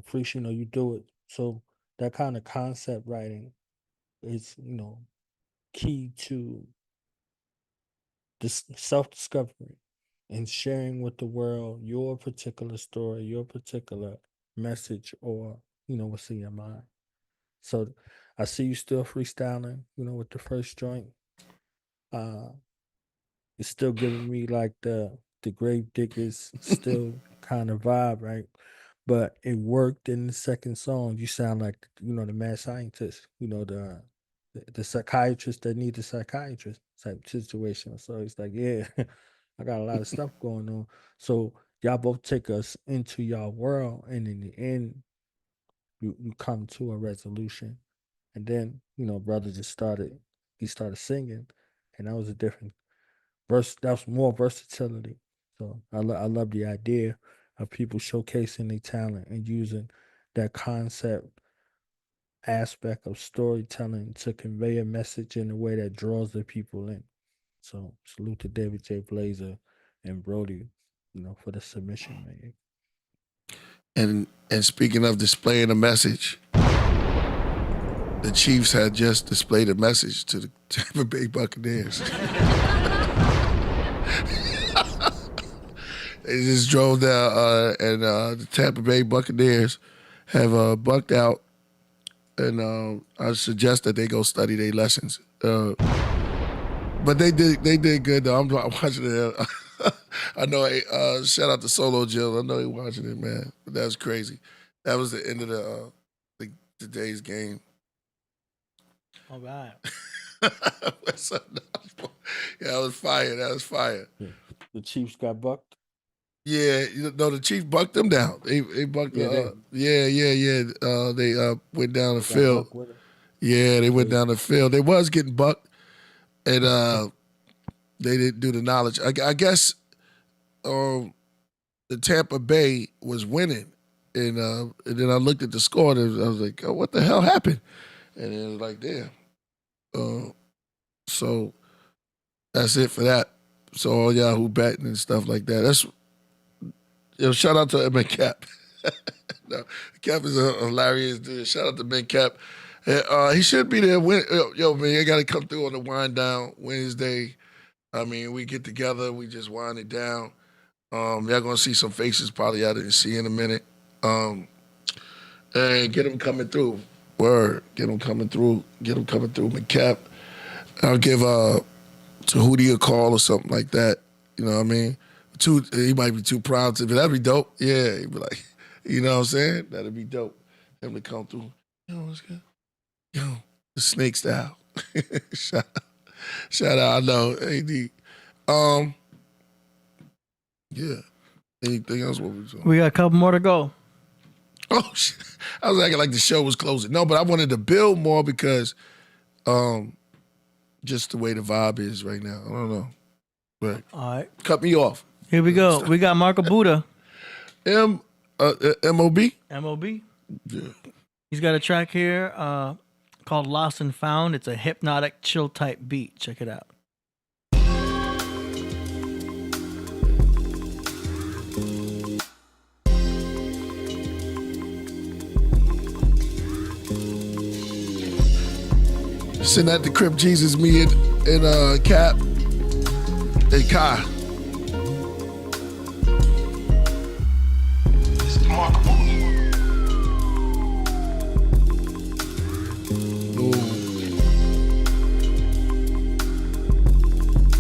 Priest, you do it. So that kind of concept writing is, key to this self-discovery and sharing with the world your particular story, your particular message, or, what's in your mind. So I see you still freestyling, with the first joint. It's still giving me like the grave diggers still kind of vibe, right? But it worked in the second song. You sound like, the mad scientist, the psychiatrist that need a psychiatrist type situation. So it's like, yeah, I got a lot of stuff going on. So y'all both take us into y'all world, and in the end, you come to a resolution. And then, brother just started singing, and that was a different verse. That was more versatility. So I love the idea of people showcasing their talent and using that concept aspect of storytelling to convey a message in a way that draws the people in. So salute to David J. Blazer and Brody, for the submission, man. And speaking of displaying a message, the Chiefs had just displayed a message to the Tampa Bay Buccaneers. They just drove down, and the Tampa Bay Buccaneers have bucked out, and I suggest that they go study their lessons. But they did good though. I'm watching it. I know. Shout out to Solo Jill. I know he watching it, man. But that was crazy. That was the end of the today's game. All right. Yeah, that was fire. Yeah. The Chiefs got bucked. Yeah, the Chiefs bucked them down. They bucked. They went down the field. Yeah, they went down the field. They was getting bucked, and they didn't do the knowledge. I guess the Tampa Bay was winning, and then I looked at the score, and I was like, oh, what the hell happened? And it was like, damn. So that's it for that. So all y'all who betting and stuff like that, that's shout out to Ben Cap. No, Cap is a hilarious dude. Shout out to Ben Cap. He should be there. Yo, man, I got to come through on the wind down Wednesday. I mean, we get together, we just wind it down. Y'all gonna see some faces probably I didn't see in a minute. And get them coming through. Word, get them coming through. McCap. I'll give Tahuti a call or something like that. You know what I mean? He might be too proud to, but that'd be dope. Yeah, he'd be like, you know what I'm saying? That'd be dope. Him to come through. Yo, what's good? Yo, the snake style. Shout out. I know. AD. Yeah. Anything else? What we doing? We got a couple more to go. Oh shit! I was acting like the show was closing. No, but I wanted to build more because, just the way the vibe is right now. I don't know. But all right, cut me off. Here we go. We got Marco Buddha. M.O.B. M.O.B. Yeah. He's got a track here called Lost and Found. It's a hypnotic, chill type beat. Check it out. Sitting at the Crib Jesus, me and Cap and Kai.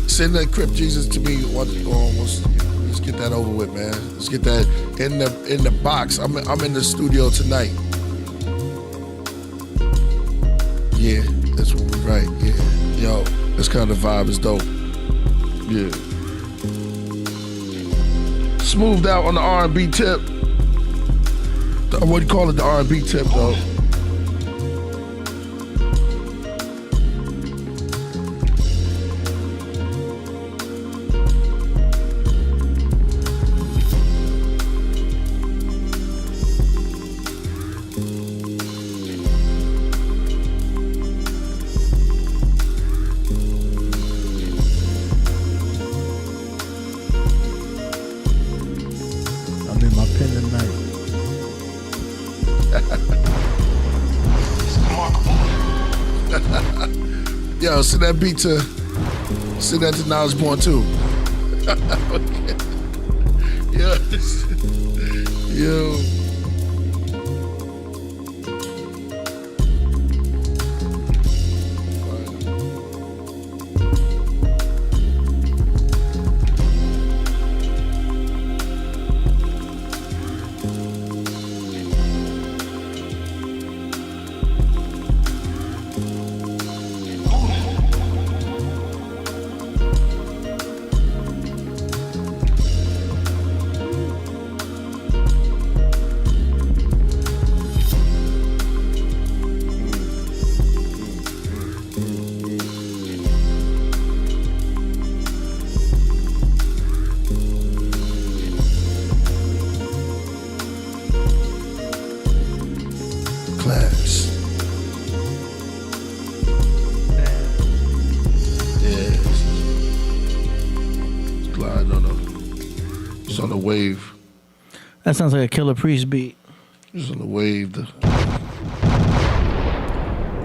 Send that Crib Jesus to me. Let's get that over with, man. Let's get that in the box. I'm in the studio tonight. Yeah, that's what we write. Yeah, yo, that's kind of vibe is dope. Yeah, smoothed out on the R&B tip. What do you call it? The R&B tip, though. Independent night. Yo, send that beat to, send that to Knowledge Born too. Yo. Wave. That sounds like a Killah Priest beat. Just on the wave.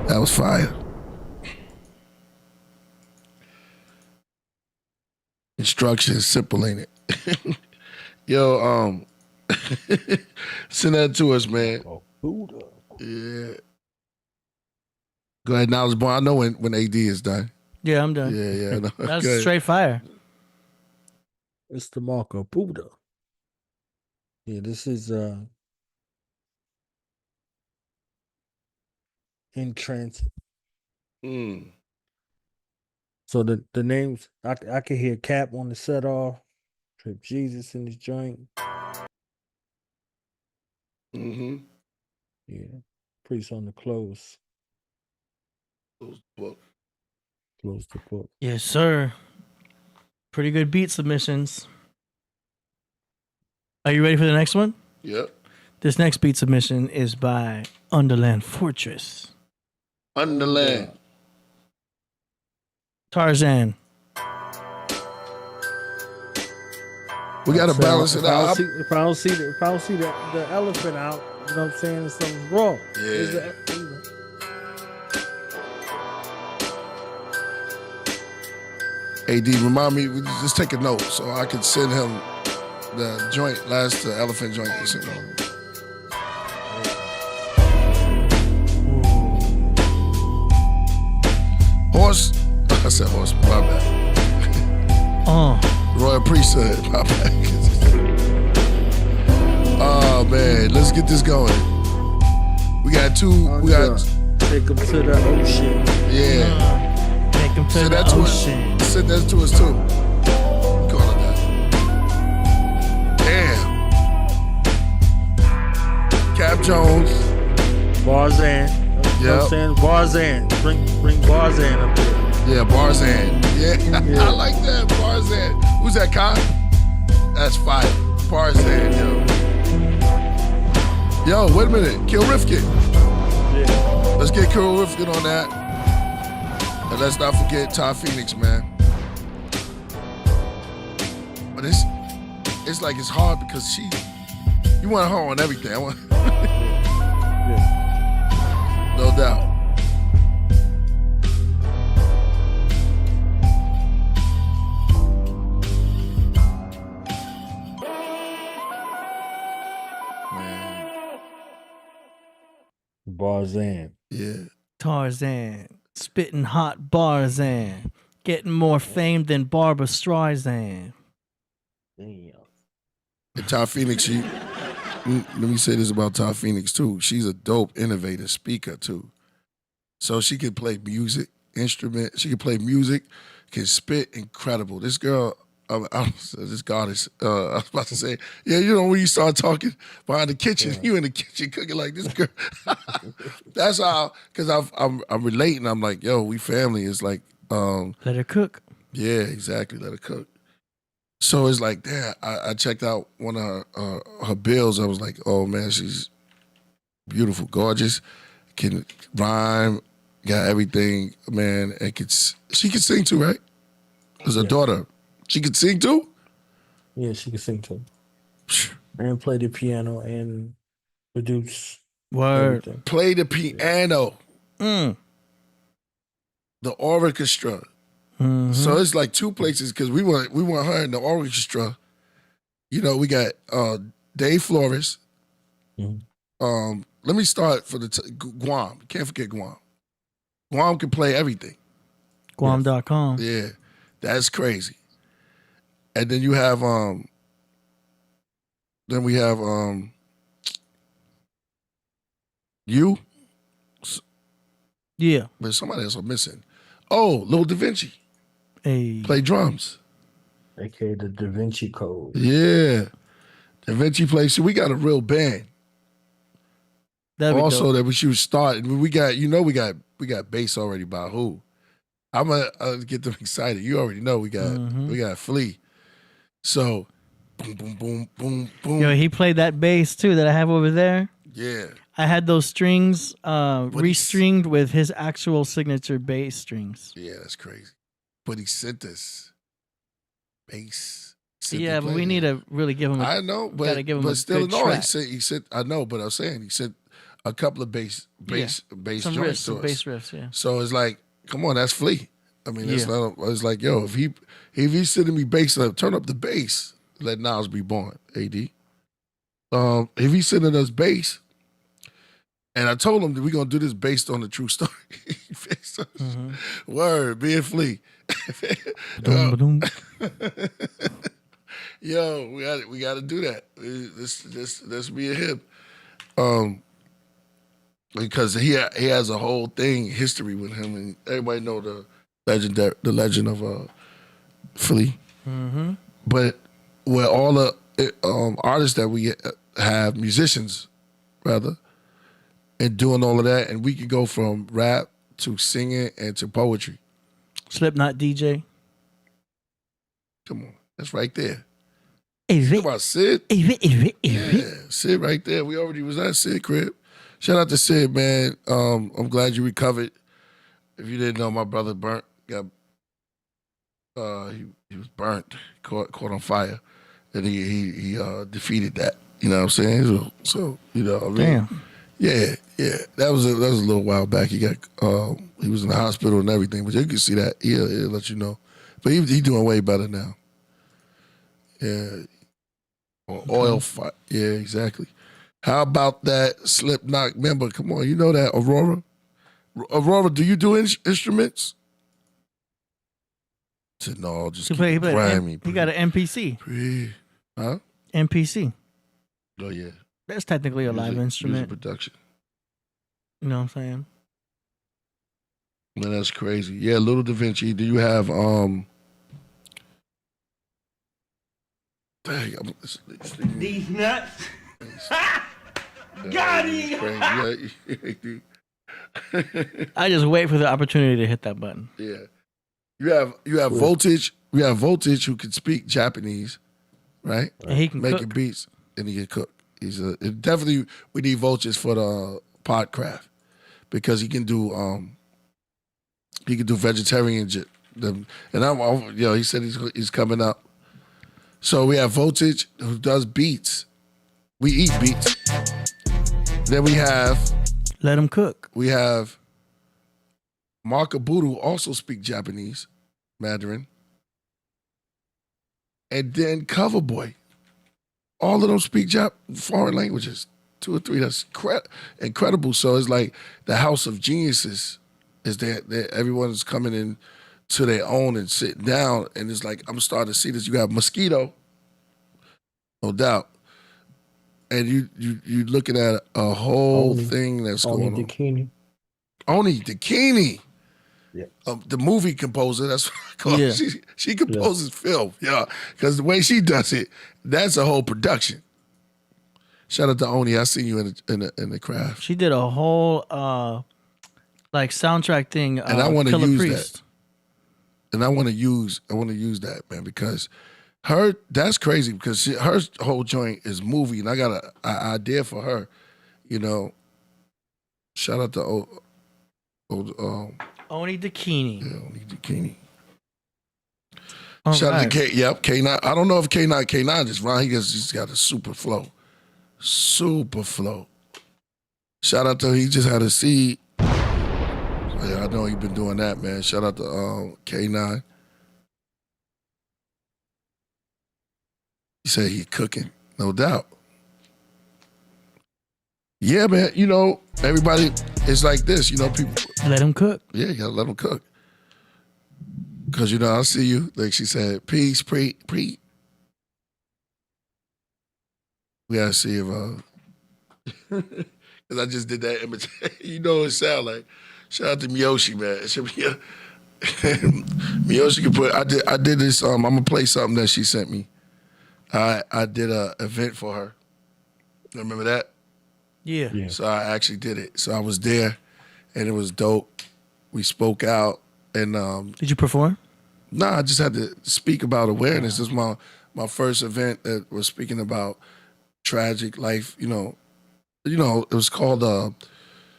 That was fire. Instructions simple, ain't it? Yo, send that to us, man. Yeah. Go ahead, Knowledge Born. I know when AD is done. Yeah, I'm done. Yeah. No. That's straight fire. It's the Marco Buddha. Yeah, this is in transit. So the names I can hear Cap on the set off, Trip Jesus in his joint. Mm-hmm. Yeah. Priest on the close. Close the book. Yes, sir. Pretty good beat submissions. Are you ready for the next one? Yep. This next beat submission is by Underland Fortress. Underland. Tarzan. We gotta balance it out. If I don't see the elephant out, you know what I'm saying? Something's wrong. Yeah. AD, remind me, just take a note so I can send him the joint, the elephant joint. Horse? I said horse, my bad. Royal Priesthood, my bad. Oh man, let's get this going. We got take them to the ocean. Yeah. Take them to the ocean. Send that to us too. Call it that. Damn. Cap Jones. Barzan. You know what I'm saying? Barzan. Bring Barzan up there. Yeah, Barzan. Yeah. I like that. Barzan. Who's that, Con? That's fire. Barzan, yo, wait a minute. Kill Rifkin. Yeah. Let's get Kill Rifkin on that. And let's not forget Ty Phoenix, man. But it's like it's hard because you want her on everything. No doubt. Barzan. Yeah. Tarzan. Spitting hot Barzan. Getting more fame than Barbara Streisand. Damn. And Ty Phoenix, let me say this about Ty Phoenix too. She's a dope, innovative speaker too. So she can play music, instrument. She can play music, can spit incredible. This girl, this goddess, I was about to say, yeah, you know when you start talking behind the kitchen, you in the kitchen cooking like this girl. That's how, because I'm relating. I'm like, yo, we family. It's like, let her cook. Yeah, exactly. Let her cook. So it's like, damn, I checked out one of her bills. I was like, oh man, she's beautiful, gorgeous, can rhyme, got everything, man, and she can sing too, right? As a daughter, she can sing too? Yeah, she can sing too. and play the piano and produce Word. everything. Play the piano. The orchestra. So it's like two places because we want her in the orchestra. You know, we got Dave Flores. Let me start for Guam. Can't forget Guam. Guam can play everything. Guam.com. Yeah, that's crazy. And then you have you. Yeah. But somebody else I'm missing. Oh, Lil Da Vinci. Hey. Play drums. AKA the Da Vinci Code. Yeah. Da Vinci plays. So we got a real band. That'd be Also dope. that we should start. We got bass already by who? I'm gonna get them excited. You already know we got Flea. So boom, boom, boom, boom, boom. Yo, he played that bass too that I have over there. Yeah. I had those strings restringed with his actual signature bass strings. Yeah, that's crazy. But he sent us bass. Yeah, but we need to really give him I know, but gotta give him a still good no. track. He said I know, but I'm saying he sent a couple of bass Some joints riffs, to some us. bass riffs, yeah. So it's like, come on, that's Flea. I mean, that's Yeah. not. It's like, yo, if he's sending me bass, turn up the bass. Let Nas be born. AD. If he's sending us bass, and I told him that we're gonna do this based on the true story. Word, being Flea. Yo, we got to do that. This me and him. Because he has a whole history with him, and everybody know the legend of Flea. But with all the artists that we have, musicians rather, and doing all of that, and we can go from rap to singing and to poetry. Slipknot DJ. Come on, that's right there. Is Talk about Sid. Yeah, Sid right there. We already was at Sid crib. Shout out to Sid, man. I'm glad you recovered. If you didn't know, my brother he was burnt, caught on fire, and he defeated that. You know what I'm saying? So you know, I mean, Damn. Yeah. That was a little while back. He was in the hospital and everything, but you can see that. He'll let you know. But he doing way better now. Yeah. Oil fight. Yeah, exactly. How about that Slipknot member? Come on, you know that Aurora. Aurora, do you do instruments? Said no, just He keep it grimy. he got an MPC. Huh? MPC. Oh yeah. That's technically a live instrument. Music production. You know what I'm saying? Man, that's crazy. Yeah, Little Da Vinci. Do you have dang, These nuts. Got him. I just wait for the opportunity to hit that button. Yeah. You have Voltage. We have Voltage who can speak Japanese, right? And he can making cook. beats and he can cook. Definitely we need Voltage for the Podcraft because he can do vegetarian and he said he's coming up. So we have Voltage who does beats. We eat beats. Then we have Let him cook. We have Makabudu also speak Japanese, Mandarin. And then Coverboy. All of them speak foreign languages, 2 or 3. That's incredible. So it's like the house of geniuses is that everyone's coming in to their own and sitting down. And it's like, I'm starting to see this. You have Mosquito, no doubt. And you looking at a whole thing that's going on. Oni Dakini. Yeah. The movie composer, that's what I call her. She composes film, because the way she does it, that's a whole production. Shout out to Oni. I see you in the craft. She did a whole soundtrack thing. And I want to Killah use Priest. that. And I want to use that, man, because that's crazy because her whole joint is movie, and I got an idea for her. You know, shout out to Oni Dakini. Yeah, Oni Dakini. Shout out to K9. I don't know if K9 just Ron. He's got a super flow. Super flow. Shout out to he just had a seed. Yeah, I know he's been doing that, man. Shout out to K9. He said he cooking, no doubt. Yeah, man. You know, everybody is like this. You know, people let them cook. Yeah, you gotta let them cook. Cause you know, I see you. Like she said, peace, pre. We gotta see if cause I just did that image. You know what it sound like. Shout out to Miyoshi, man. Miyoshi can put. I did this. I'm gonna play something that she sent me. I did a event for her. Remember that? Yeah. So I actually did it. So I was there, and it was dope. We spoke out, and did you perform? Nah, I just had to speak about awareness. This was my first event that was speaking about tragic life. You know, it was called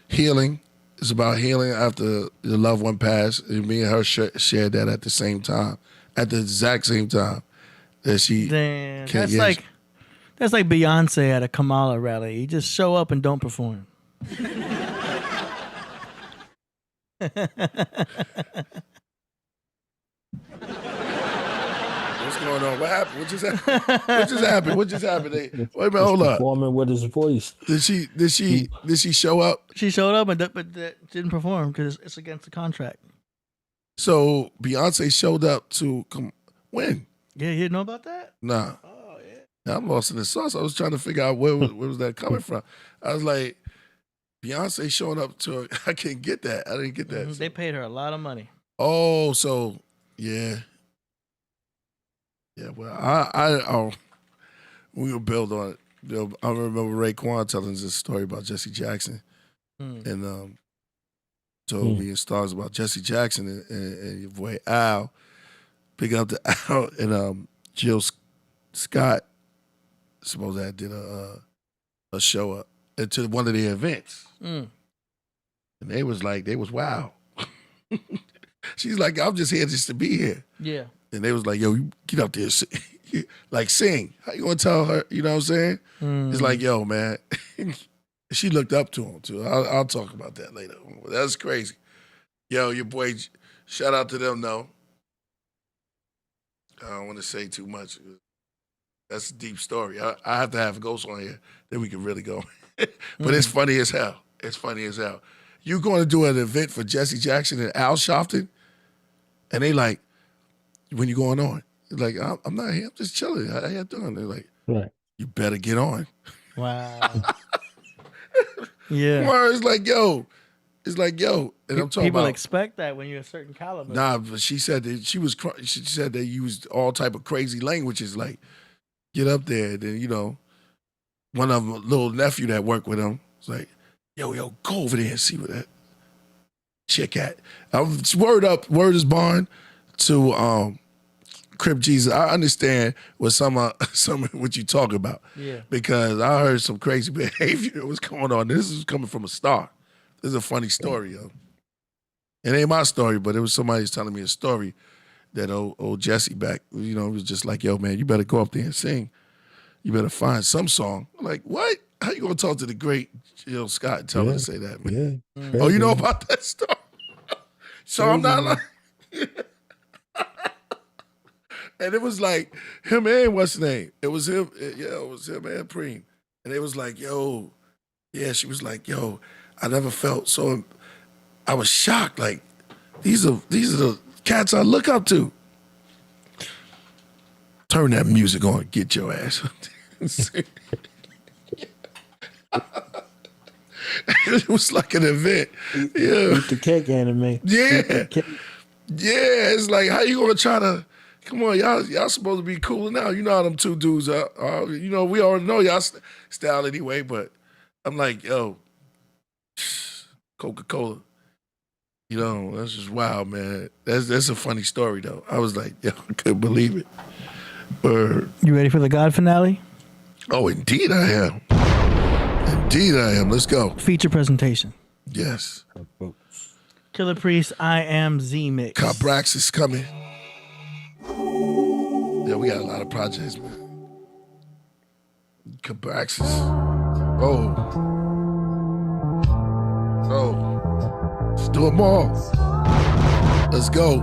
healing. It's about healing after your loved one passed. And me and her shared that at the same time, at the exact same time that she. Damn, that's like Beyonce at a Kamala rally. You just show up and don't perform. What's going on? What happened? What just happened? What just happened? Wait a minute, hold up. Performing with his voice. Did she show up? She showed up, but didn't perform because it's against the contract. So Beyonce showed up to when? Yeah, you didn't know about that? Nah. Oh yeah. I'm lost in the sauce. I was trying to figure out where was that coming from. I was like, Beyonce showing up to. I can't get that. I didn't get that. They paid her a lot of money. Oh, so yeah. Yeah, well, I we will build on it. You know, I remember Raekwon telling us this story about Jesse Jackson, and told me in stars about Jesse Jackson and your boy Al, picking up the Al and Jill Scott. Suppose that did a show up to one of the events, and they was wow. She's like, I'm just here just to be here. Yeah. And they was like, yo, you get up there, sing. How you gonna tell her? You know what I'm saying? It's like, yo, man. She looked up to him too. I'll talk about that later. That's crazy. Yo, your boy, shout out to them though. I don't want to say too much. That's a deep story. I have to have Ghost on here, then we can really go. But it's funny as hell. It's funny as hell. You going to do an event for Jesse Jackson and Al Sharpton, and they like, when you going on? Like, I'm not here. I'm just chilling. How you doing? They're like, right. You better get on. Wow. Yeah. Or it's like, yo. And I'm talking people about, expect that when you're a certain caliber. Nah, but she said that she said they used all type of crazy languages. Like, get up there. Then one of them, little nephew that worked with him, was like, yo, go over there and see what that chick at. Word is born to Crip Jesus. I understand what some what you talk about. Yeah. Because I heard some crazy behavior that was going on. This is coming from a star. This is a funny story, yo. It ain't my story, but it was somebody telling me a story that old Jesse back, was just like, yo, man, you better go up there and sing. You better find some song. I'm like, what? How you gonna talk to the great Jill Scott and tell her to say that, man? Yeah. Oh, you know about that story? So I'm not like, and it was like him and what's his name? It was him. Yeah, it was him and Preem. And it was like, yo, yeah. She was like, yo, I never felt so. I was shocked. Like these are the cats I look up to. Turn that music on. Get your ass. It was like an event. Yeah. Eat the cake anime. Yeah. Yeah. It's like, how you gonna try to, come on, y'all supposed to be cooling out. You know how them two dudes are. We already know y'all style anyway, but I'm like, yo, Coca-Cola. That's just wild, man. That's a funny story though. I was like, yo, I couldn't believe it. You ready for the God finale? Oh, indeed I am. Indeed I am. Let's go. Feature presentation. Yes. Killah Priest, I Am Z Mix. Cobrax is coming. we got a lot of projects, man. Cabraxis. Oh. Let's do them all. Let's go.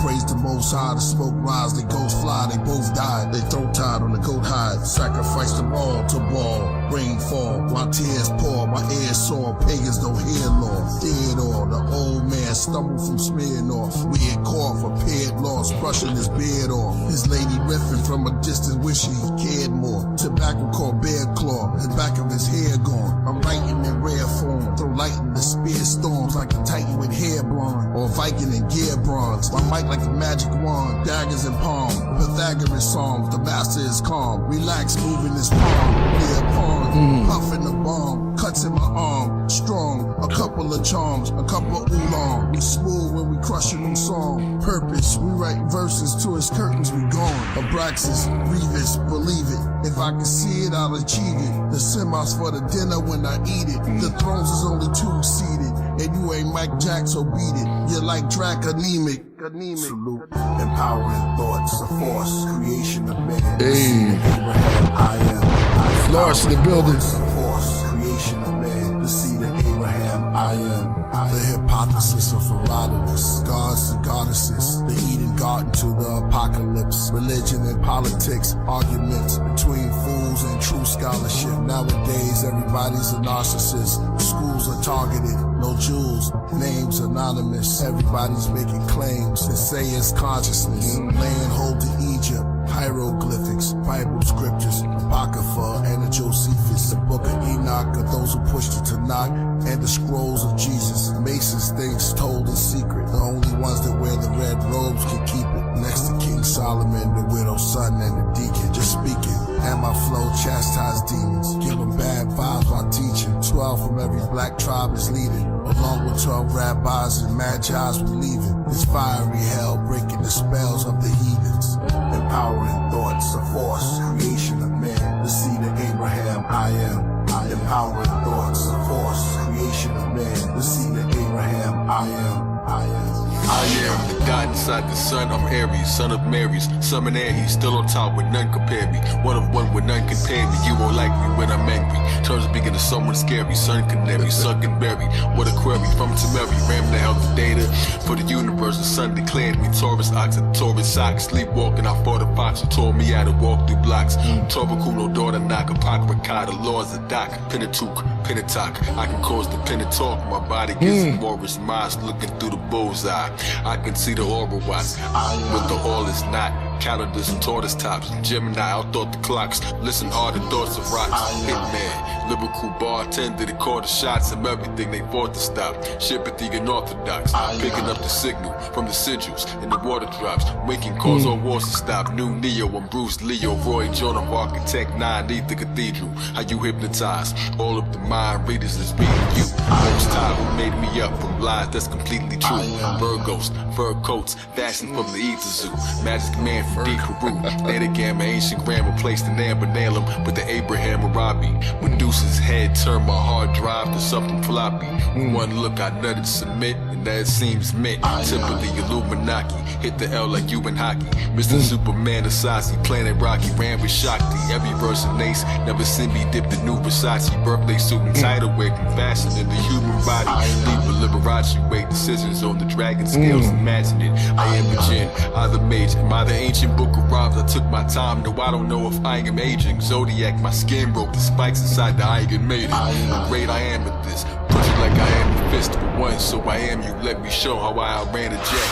Praise the Most High, the smoke rise, they ghosts fly, they both died, they throat tied on the goat hide, sacrifice them all to ball, rain fall, while tears pour, my ears sore, pagans don't hear law, dead all, the old man stumbled from smearing off, weird cough, appeared lost, brushing his beard off, his lady riffing from a distance, wishing he cared more, tobacco called bear claw, the back of his hair gone, I'm writing in rare form, throw light in the spear storms, like a titan with hair blonde, or Viking in gear bronze, my mic like a magic wand, daggers in palm, Pythagoras songs, the master is calm, relax moving his palm, near pond, puffing the bomb, cuts in my arm, strong, a couple of charms, a couple of oolong, we smooth when we crushing them song, purpose, we write verses to his curtains, we gone, Abraxas, Revis, believe it, if I can see it, I'll achieve it, the semis for the dinner when I eat it, the thrones is only two-seated, and you ain't Mike Jack, so beat it, you're like Drac anemic. Salute, empowering thoughts, a force, creation of man. Hey. Abraham, I am. Florence in the building. A force, creation of man. The seed of Abraham, I am. The hypothesis of Herodotus, gods and goddesses, the Eden garden to the apocalypse, religion and politics, arguments between fools and true scholarship. Nowadays, everybody's a narcissist. Schools are targeted, no jewels, names anonymous. Everybody's making claims and say it's consciousness. Laying hold to Egypt, hieroglyphics, Bible scriptures, Apocrypha, and the Josephus, the book of Enoch of those who pushed it to knock, and the scrolls of Jesus. Masons things told in secret. The only ones that wear the red robes can keep it. Next to King Solomon, the widow's son, and the deacon. Just speaking, and my flow chastise demons. Give them bad vibes while teaching. 12 from every black tribe is leading, along with 12 rabbis and magi's we're leaving. This fiery hell breaking the spells of the heathens. Empowering thoughts, a force, creation of man. The seed of Abraham, I am. Empowering thoughts, a force, creation of man. The seed of Abraham, I am. I am the God inside the sun, I'm Aries, son of Mary's, summon Aries, still on top with none compare me, one of one with none compare me, you won't like me when I'm angry, turns speaking to someone scary, sun canary, sunken berry, what a query, from Tamari, ram the health data, for the universe, the sun declared me, Taurus ox and Taurus sock, sleepwalking, I fought a fox who tore me out and walked through blocks, Torbaku, no daughter knock, Apocrypha, the laws of Doc, Pentateuch, Pentateuch, I can cause the pen to talk, my body gets Morris Miles looking through the bullseye. I can see the aura watch, but the all is not. Calendars and tortoise tops, Gemini outthought the clocks. Listen hard to thoughts of rocks. Hitman, lyrical bartender, they call the shots of everything they fought to stop. Sympathy unorthodox, picking up the signal from the sigils and the water drops. Making calls on walls to stop. New Neo, I'm Bruce Leo, Roy John, I'm Architect 9, need the cathedral. How you hypnotize all of the mind readers is reading you. Most time who made me up from lies that's completely true. Virgos, fur coats, fashioned from the ether zoo. Magic man from D. Peru. Theta Gamma, ancient grammar, placed in amber, nail him with the Abraham Arabi. Medusa's head turned my hard drive to something floppy. One look, I nutted submit, and that seems meant. Tip of the Illuminati, hit the L like you in hockey. Mr. Superman, Asasi, Planet Rocky, ran with Shakti. Every verse an ace, never seen me dip the new Versace. Birthday suit and title wear, fashion in the human body. Leave a Liberace weight, decisions on the dragon scales, imagine it. I am a jinn, either mage, am I the ancient book of rhymes? I took my time, though I don't know if I am aging. Zodiac, my skin broke, the spikes inside the iron made it. How great I am at this, put it like I am the fist of one, so I am you, let me show how I outran a jet.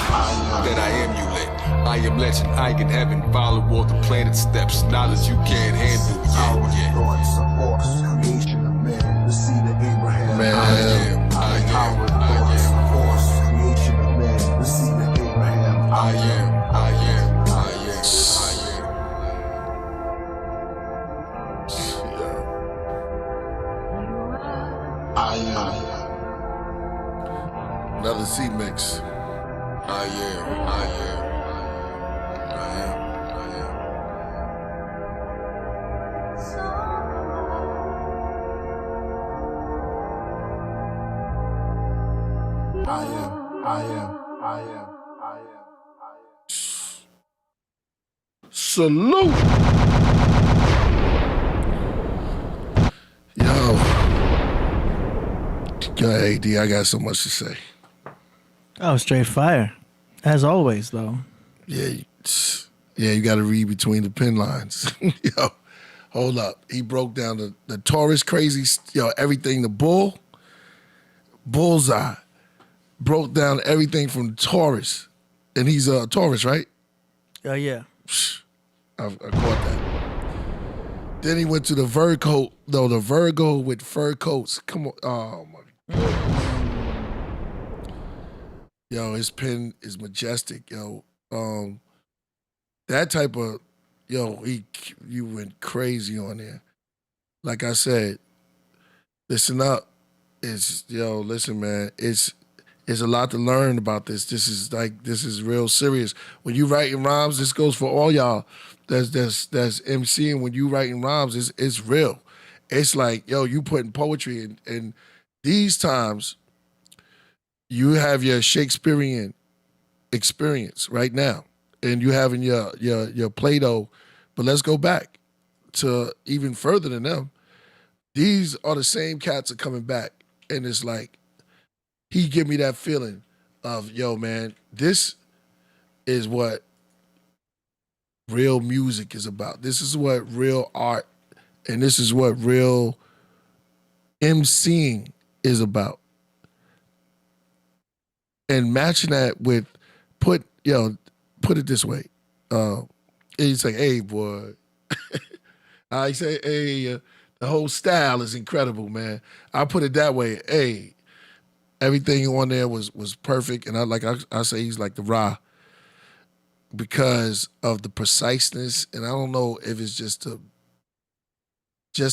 That I am you lit, I am legend, I in heaven, follow all the planet steps, knowledge you can't handle, yeah. Thoughts, a force, creation of man, the seed of Abraham, man, I am. A force, creation of man, the seed of Abraham, I am. Another C mix. I am. I am. Salute. Yo, AD, I got so much to say. Oh, straight fire. As always, though. Yeah, you got to read between the pen lines. Yo, hold up. He broke down the Taurus crazy, everything, the bullseye. Broke down everything from Taurus. And he's a Taurus, right? Yeah. I caught that. Then he went to the Virgo, the Virgo with fur coats. Come on. Oh, my goodness. Yo, his pen is majestic, yo. That type of, you went crazy on there. Like I said, listen up. Listen, man. It's a lot to learn about this. This is real serious. When you writing rhymes, this goes for all y'all. That's MCing. When you writing rhymes, it's real. It's like, you putting poetry in. And these times, you have your Shakespearean experience right now, and you having your Plato. But let's go back to even further than them. These are the same cats are coming back, and it's like he give me that feeling of, man, this is what real music is about. This is what real art, and this is what real MCing is about. And matching that with put it this way. He's like, hey, boy. I say, hey, the whole style is incredible, man. I put it that way. Hey, everything on there was perfect. And I say he's like the Ra because of the preciseness. And I don't know if it's just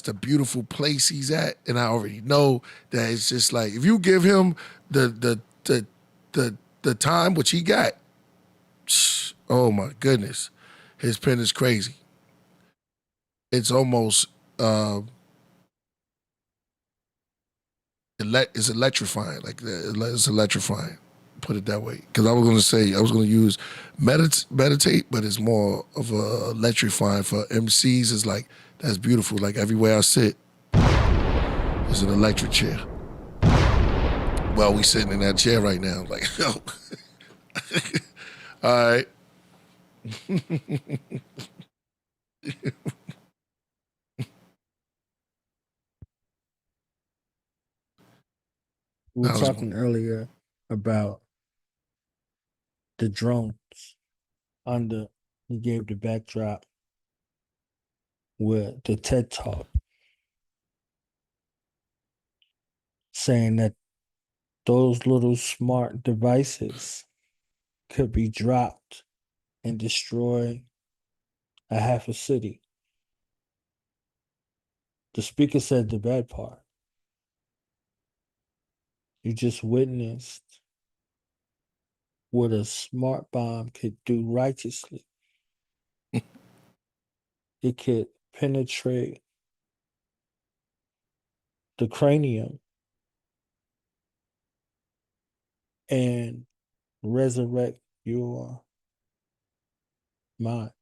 a beautiful place he's at. And I already know that it's just like, if you give him the time which he got, oh my goodness, his pen is crazy. It's almost it's electrifying. It's electrifying. Put it that way. Because I was going to use meditate, but it's more of a electrifying for MCs. It's like, that's beautiful. Like everywhere I sit, there's an electric chair. Well, we sitting in that chair right now. Like, yo. All right. We were talking earlier about the drones. He gave the backdrop with the TED Talk, saying that those little smart devices could be dropped and destroy a half a city. The speaker said the bad part. You just witnessed what a smart bomb could do righteously. It could penetrate the cranium and resurrect your mind.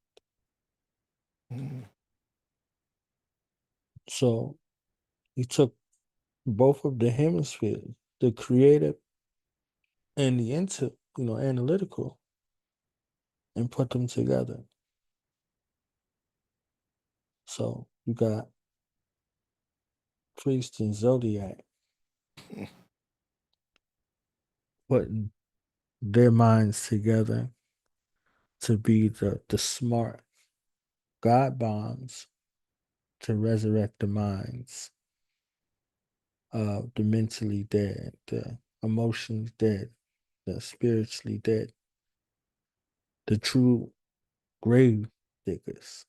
So he took both of the hemispheres, the creative and the analytical, and put them together. So you got Priest and Zodiac putting their minds together to be the smart God bombs to resurrect the minds of the mentally dead, the emotionally dead, the spiritually dead, the true grave diggers.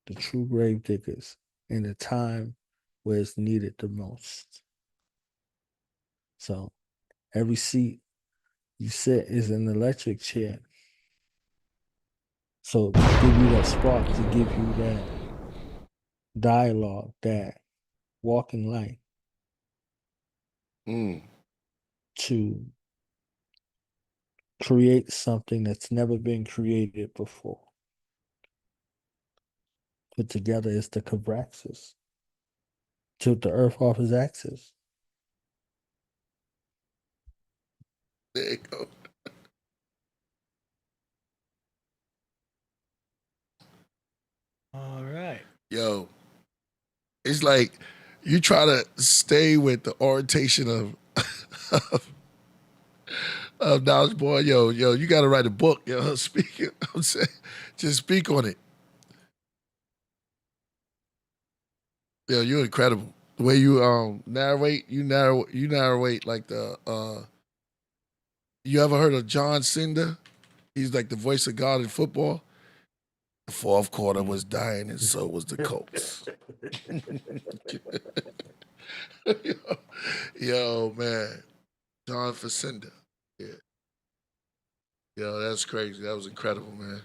The true grave diggers in a time where it's needed the most. So every seat you sit is an electric chair. So to give you that spark, to give you that dialogue, that walking light, to create something that's never been created before. Put together is the Cabraxis. Tilt the earth off its axis. There you go. All right. Yo, it's like you try to stay with the orientation of Knowledge Boy. Yo, you got to write a book. Yo, I'm saying, just speak on it. Yo, you're incredible. The way you narrate, you narrate like the. You ever heard of John Cinder? He's like the voice of God in football. The fourth quarter was dying, and so was the Colts. yo, man, John Facenda. Yeah. Yo, that's crazy. That was incredible, man.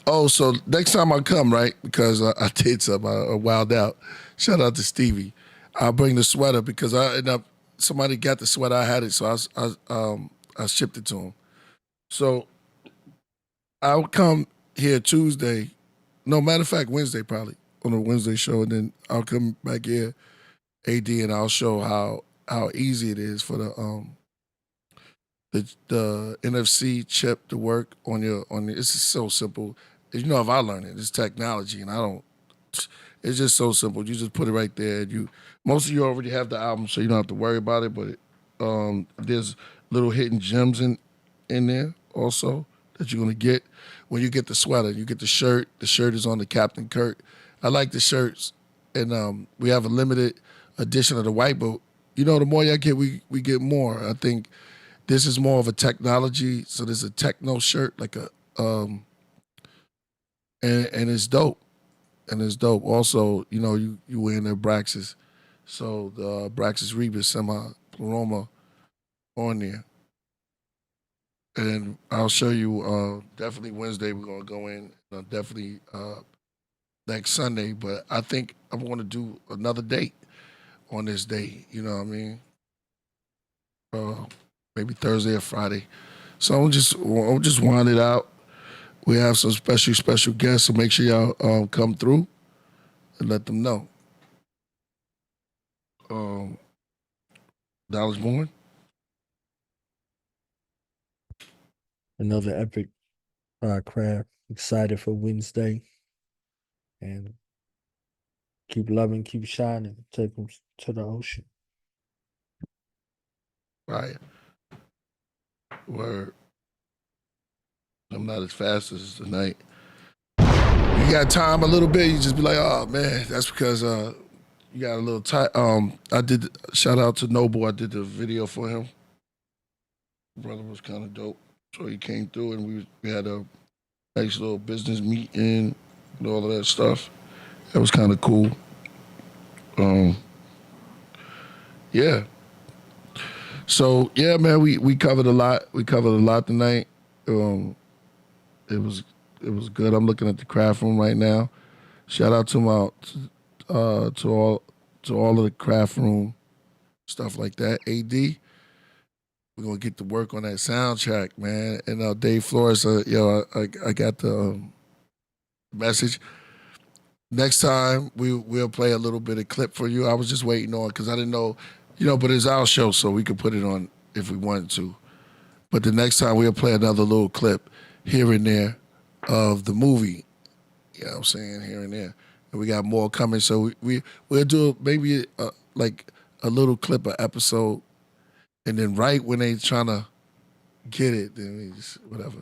Oh, so next time I come, right? Because I did something, I wilded out. Shout out to Stevie. I'll bring the sweater because I end up somebody got the sweater. I had it, so I shipped it to him. So I'll come here Tuesday. No, matter of fact, Wednesday probably on a Wednesday show, and then I'll come back here, AD, and I'll show how easy it is for the NFC chip to work on your. It's just so simple. You know, if I learn it, it's technology, and I don't. It's just so simple. You just put it right there. Most of you already have the album, so you don't have to worry about it. But there's little hidden gems in there also that you're gonna get when you get the sweater. You get the shirt. The shirt is on the Captain Kirk. I like the shirts, and we have a limited edition of the white. But you know, the more y'all get, we get more. I think this is more of a technology. So there's a techno shirt, like a and it's dope. And it's dope. Also, you know, you wearing their Braxis. So the Braxis Rebus semi-pleroma on there. And I'll show you definitely Wednesday we're going to go in. Definitely next Sunday. But I think I'm going to do another date on this day. You know what I mean? Maybe Thursday or Friday. So I'll just wind it out. We have some special guests, so make sure y'all come through and let them know. Knowledge Born. Another epic craft. Excited for Wednesday. And keep loving, keep shining. Take them to the ocean. Right. Word. I'm not as fast as tonight. You got time a little bit, you just be like, oh man, that's because you got a little tight. I did, shout out to Noble, I did the video for him. Brother was kind of dope. So he came through and we had a nice little business meeting and all of that stuff. That was kind of cool. Yeah. So yeah, man, we covered a lot. We covered a lot tonight. It was good. I'm looking at the craft room right now. Shout out to all of the craft room stuff like that. AD, we're gonna get to work on that soundtrack, man. And Dave Flores, I got the message. Next time we'll play a little bit of clip for you. I was just waiting on because I didn't know, but it's our show, so we could put it on if we wanted to. But the next time we'll play another little clip here and there of the movie. You know what I'm saying? Here and there. And we got more coming. So we'll do maybe like a little clip of episode. And then right when they trying to get it, then we just, whatever.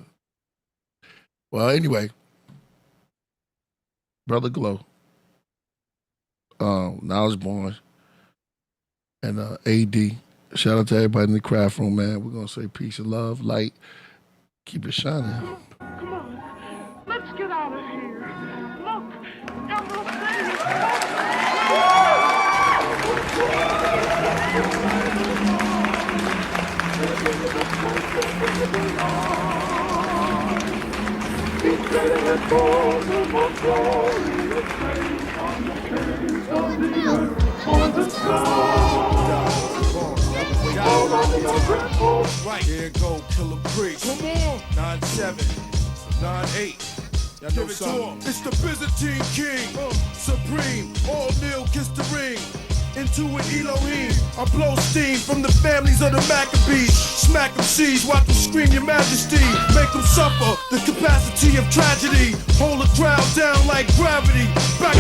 Well, anyway. Brother Glow. Knowledge Born. And AD. Shout out to everybody in the craft room, man. We're going to say peace and love, light. Keep it shining. Come on, let's get out of here. Look, everything. Right. Here go Killah Priest. Come on. 9-7, 9-8. Y'all know something. It's the Byzantine King, Supreme. All kneel, kiss the ring. Into an Elohim. I blow steam from the families of the Maccabees. Smack them seas, watch them scream your majesty. Make them suffer the capacity of tragedy. Hold the crowd down like gravity. Back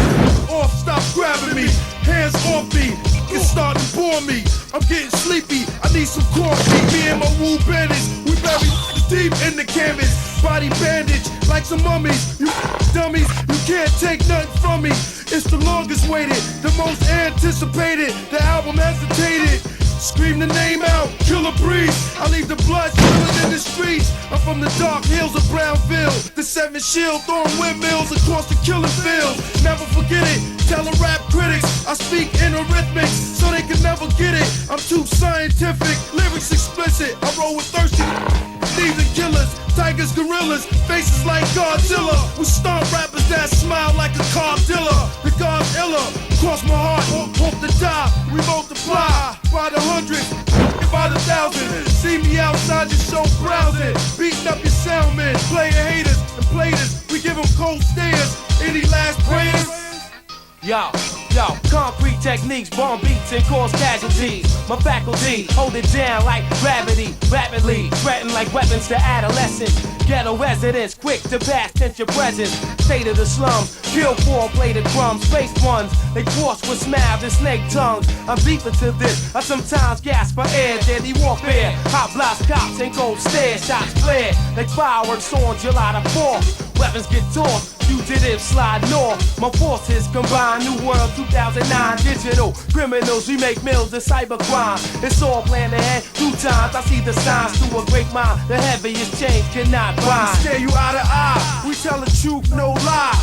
off, stop grabbing me. Hands off me, it's starting to bore me. I'm getting sleepy, I need some coffee. Me and my woo bandits, we buried deep in the canvas. Body bandage like some mummies. You dummies, you can't take nothing from me. It's the longest waited, the most anticipated. The album hesitated. Scream the name out, Killah Priest. I leave the blood spilling in the streets. I'm from the dark hills of Brownville. The 7 Shield throwing windmills across the killing fields. Never forget it, tell the rap critics I speak in arithmetic so they can never get it. I'm too scientific, lyrics explicit. I roll with thirsty thieves and killers, tigers, gorillas, faces like Godzilla. We stomp rappers that smile like a car dealer. The God's iller, cross my heart, hope to die. We multiply by the hundreds, by the thousands. See me outside your show browsing, beating up your soundmen, playing haters and platers. We give them cold stares. Any last prayers? Yo, concrete techniques, bomb beats and cause casualties. My faculty, hold it down like gravity, rapidly, threaten like weapons to adolescents. Ghetto residents, quick to pass tense your presence. State of the slums, kill 4-bladed crumbs, face ones, they cross with smiles and snake tongues. I'm deeper to this, I sometimes gasp for air, deadly warfare. Hot blast cops and cold stairs, shots flare like fireworks on July the 4th. Weapons get tossed, fugitives slide north. My forces combine, New World 2009 digital criminals. We make mills of cybercrime. It's all planned ahead 2 times. I see the signs through a great mind. The heaviest chains cannot bind. We stare you eye to eye. We tell the truth, no lie.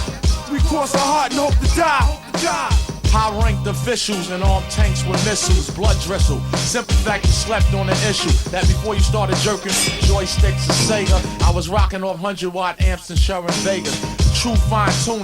We cross our heart and hope to die. High-ranked officials and armed tanks with missiles, blood drizzle. Simple fact you slept on the issue that before you started jerking joysticks and Sega, I was rocking off 100-watt amps and Sharon Vegas. True fine-tuning,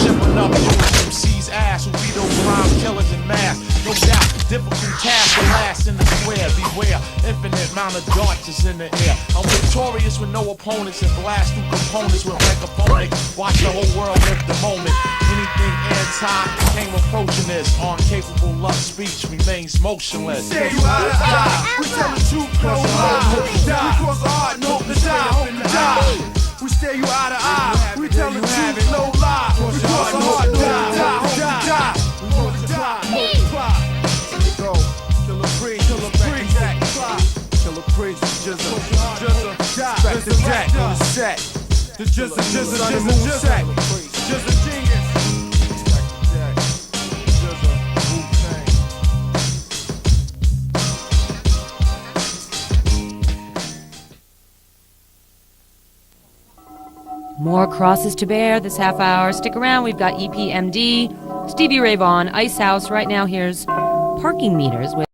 shipping up MC's ass who be those crime killers in mass. No doubt, difficult task to last in the square. Beware, infinite amount of darts is in the air. I'm victorious with no opponents and blast through components with microphonic. Watch the whole world live the moment. Anything anti came approaching this. Incapable of speech remains motionless. Stare you eye to eye. We tell the truth, no lie. We cross our heart and hope to die. We stare you eye to eye. We tell the truth, no lie. We cross our heart and hope to die. We want to die, multiply. Here we go. Killah Priest, Killah Priest, Killah Priest, Jizza, back to Jack on the set. The Jizza set. Jizza genius. More crosses to bear this half hour. Stick around. We've got EPMD, Stevie Ray Vaughan, Ice House. Right now, here's Parking Meters with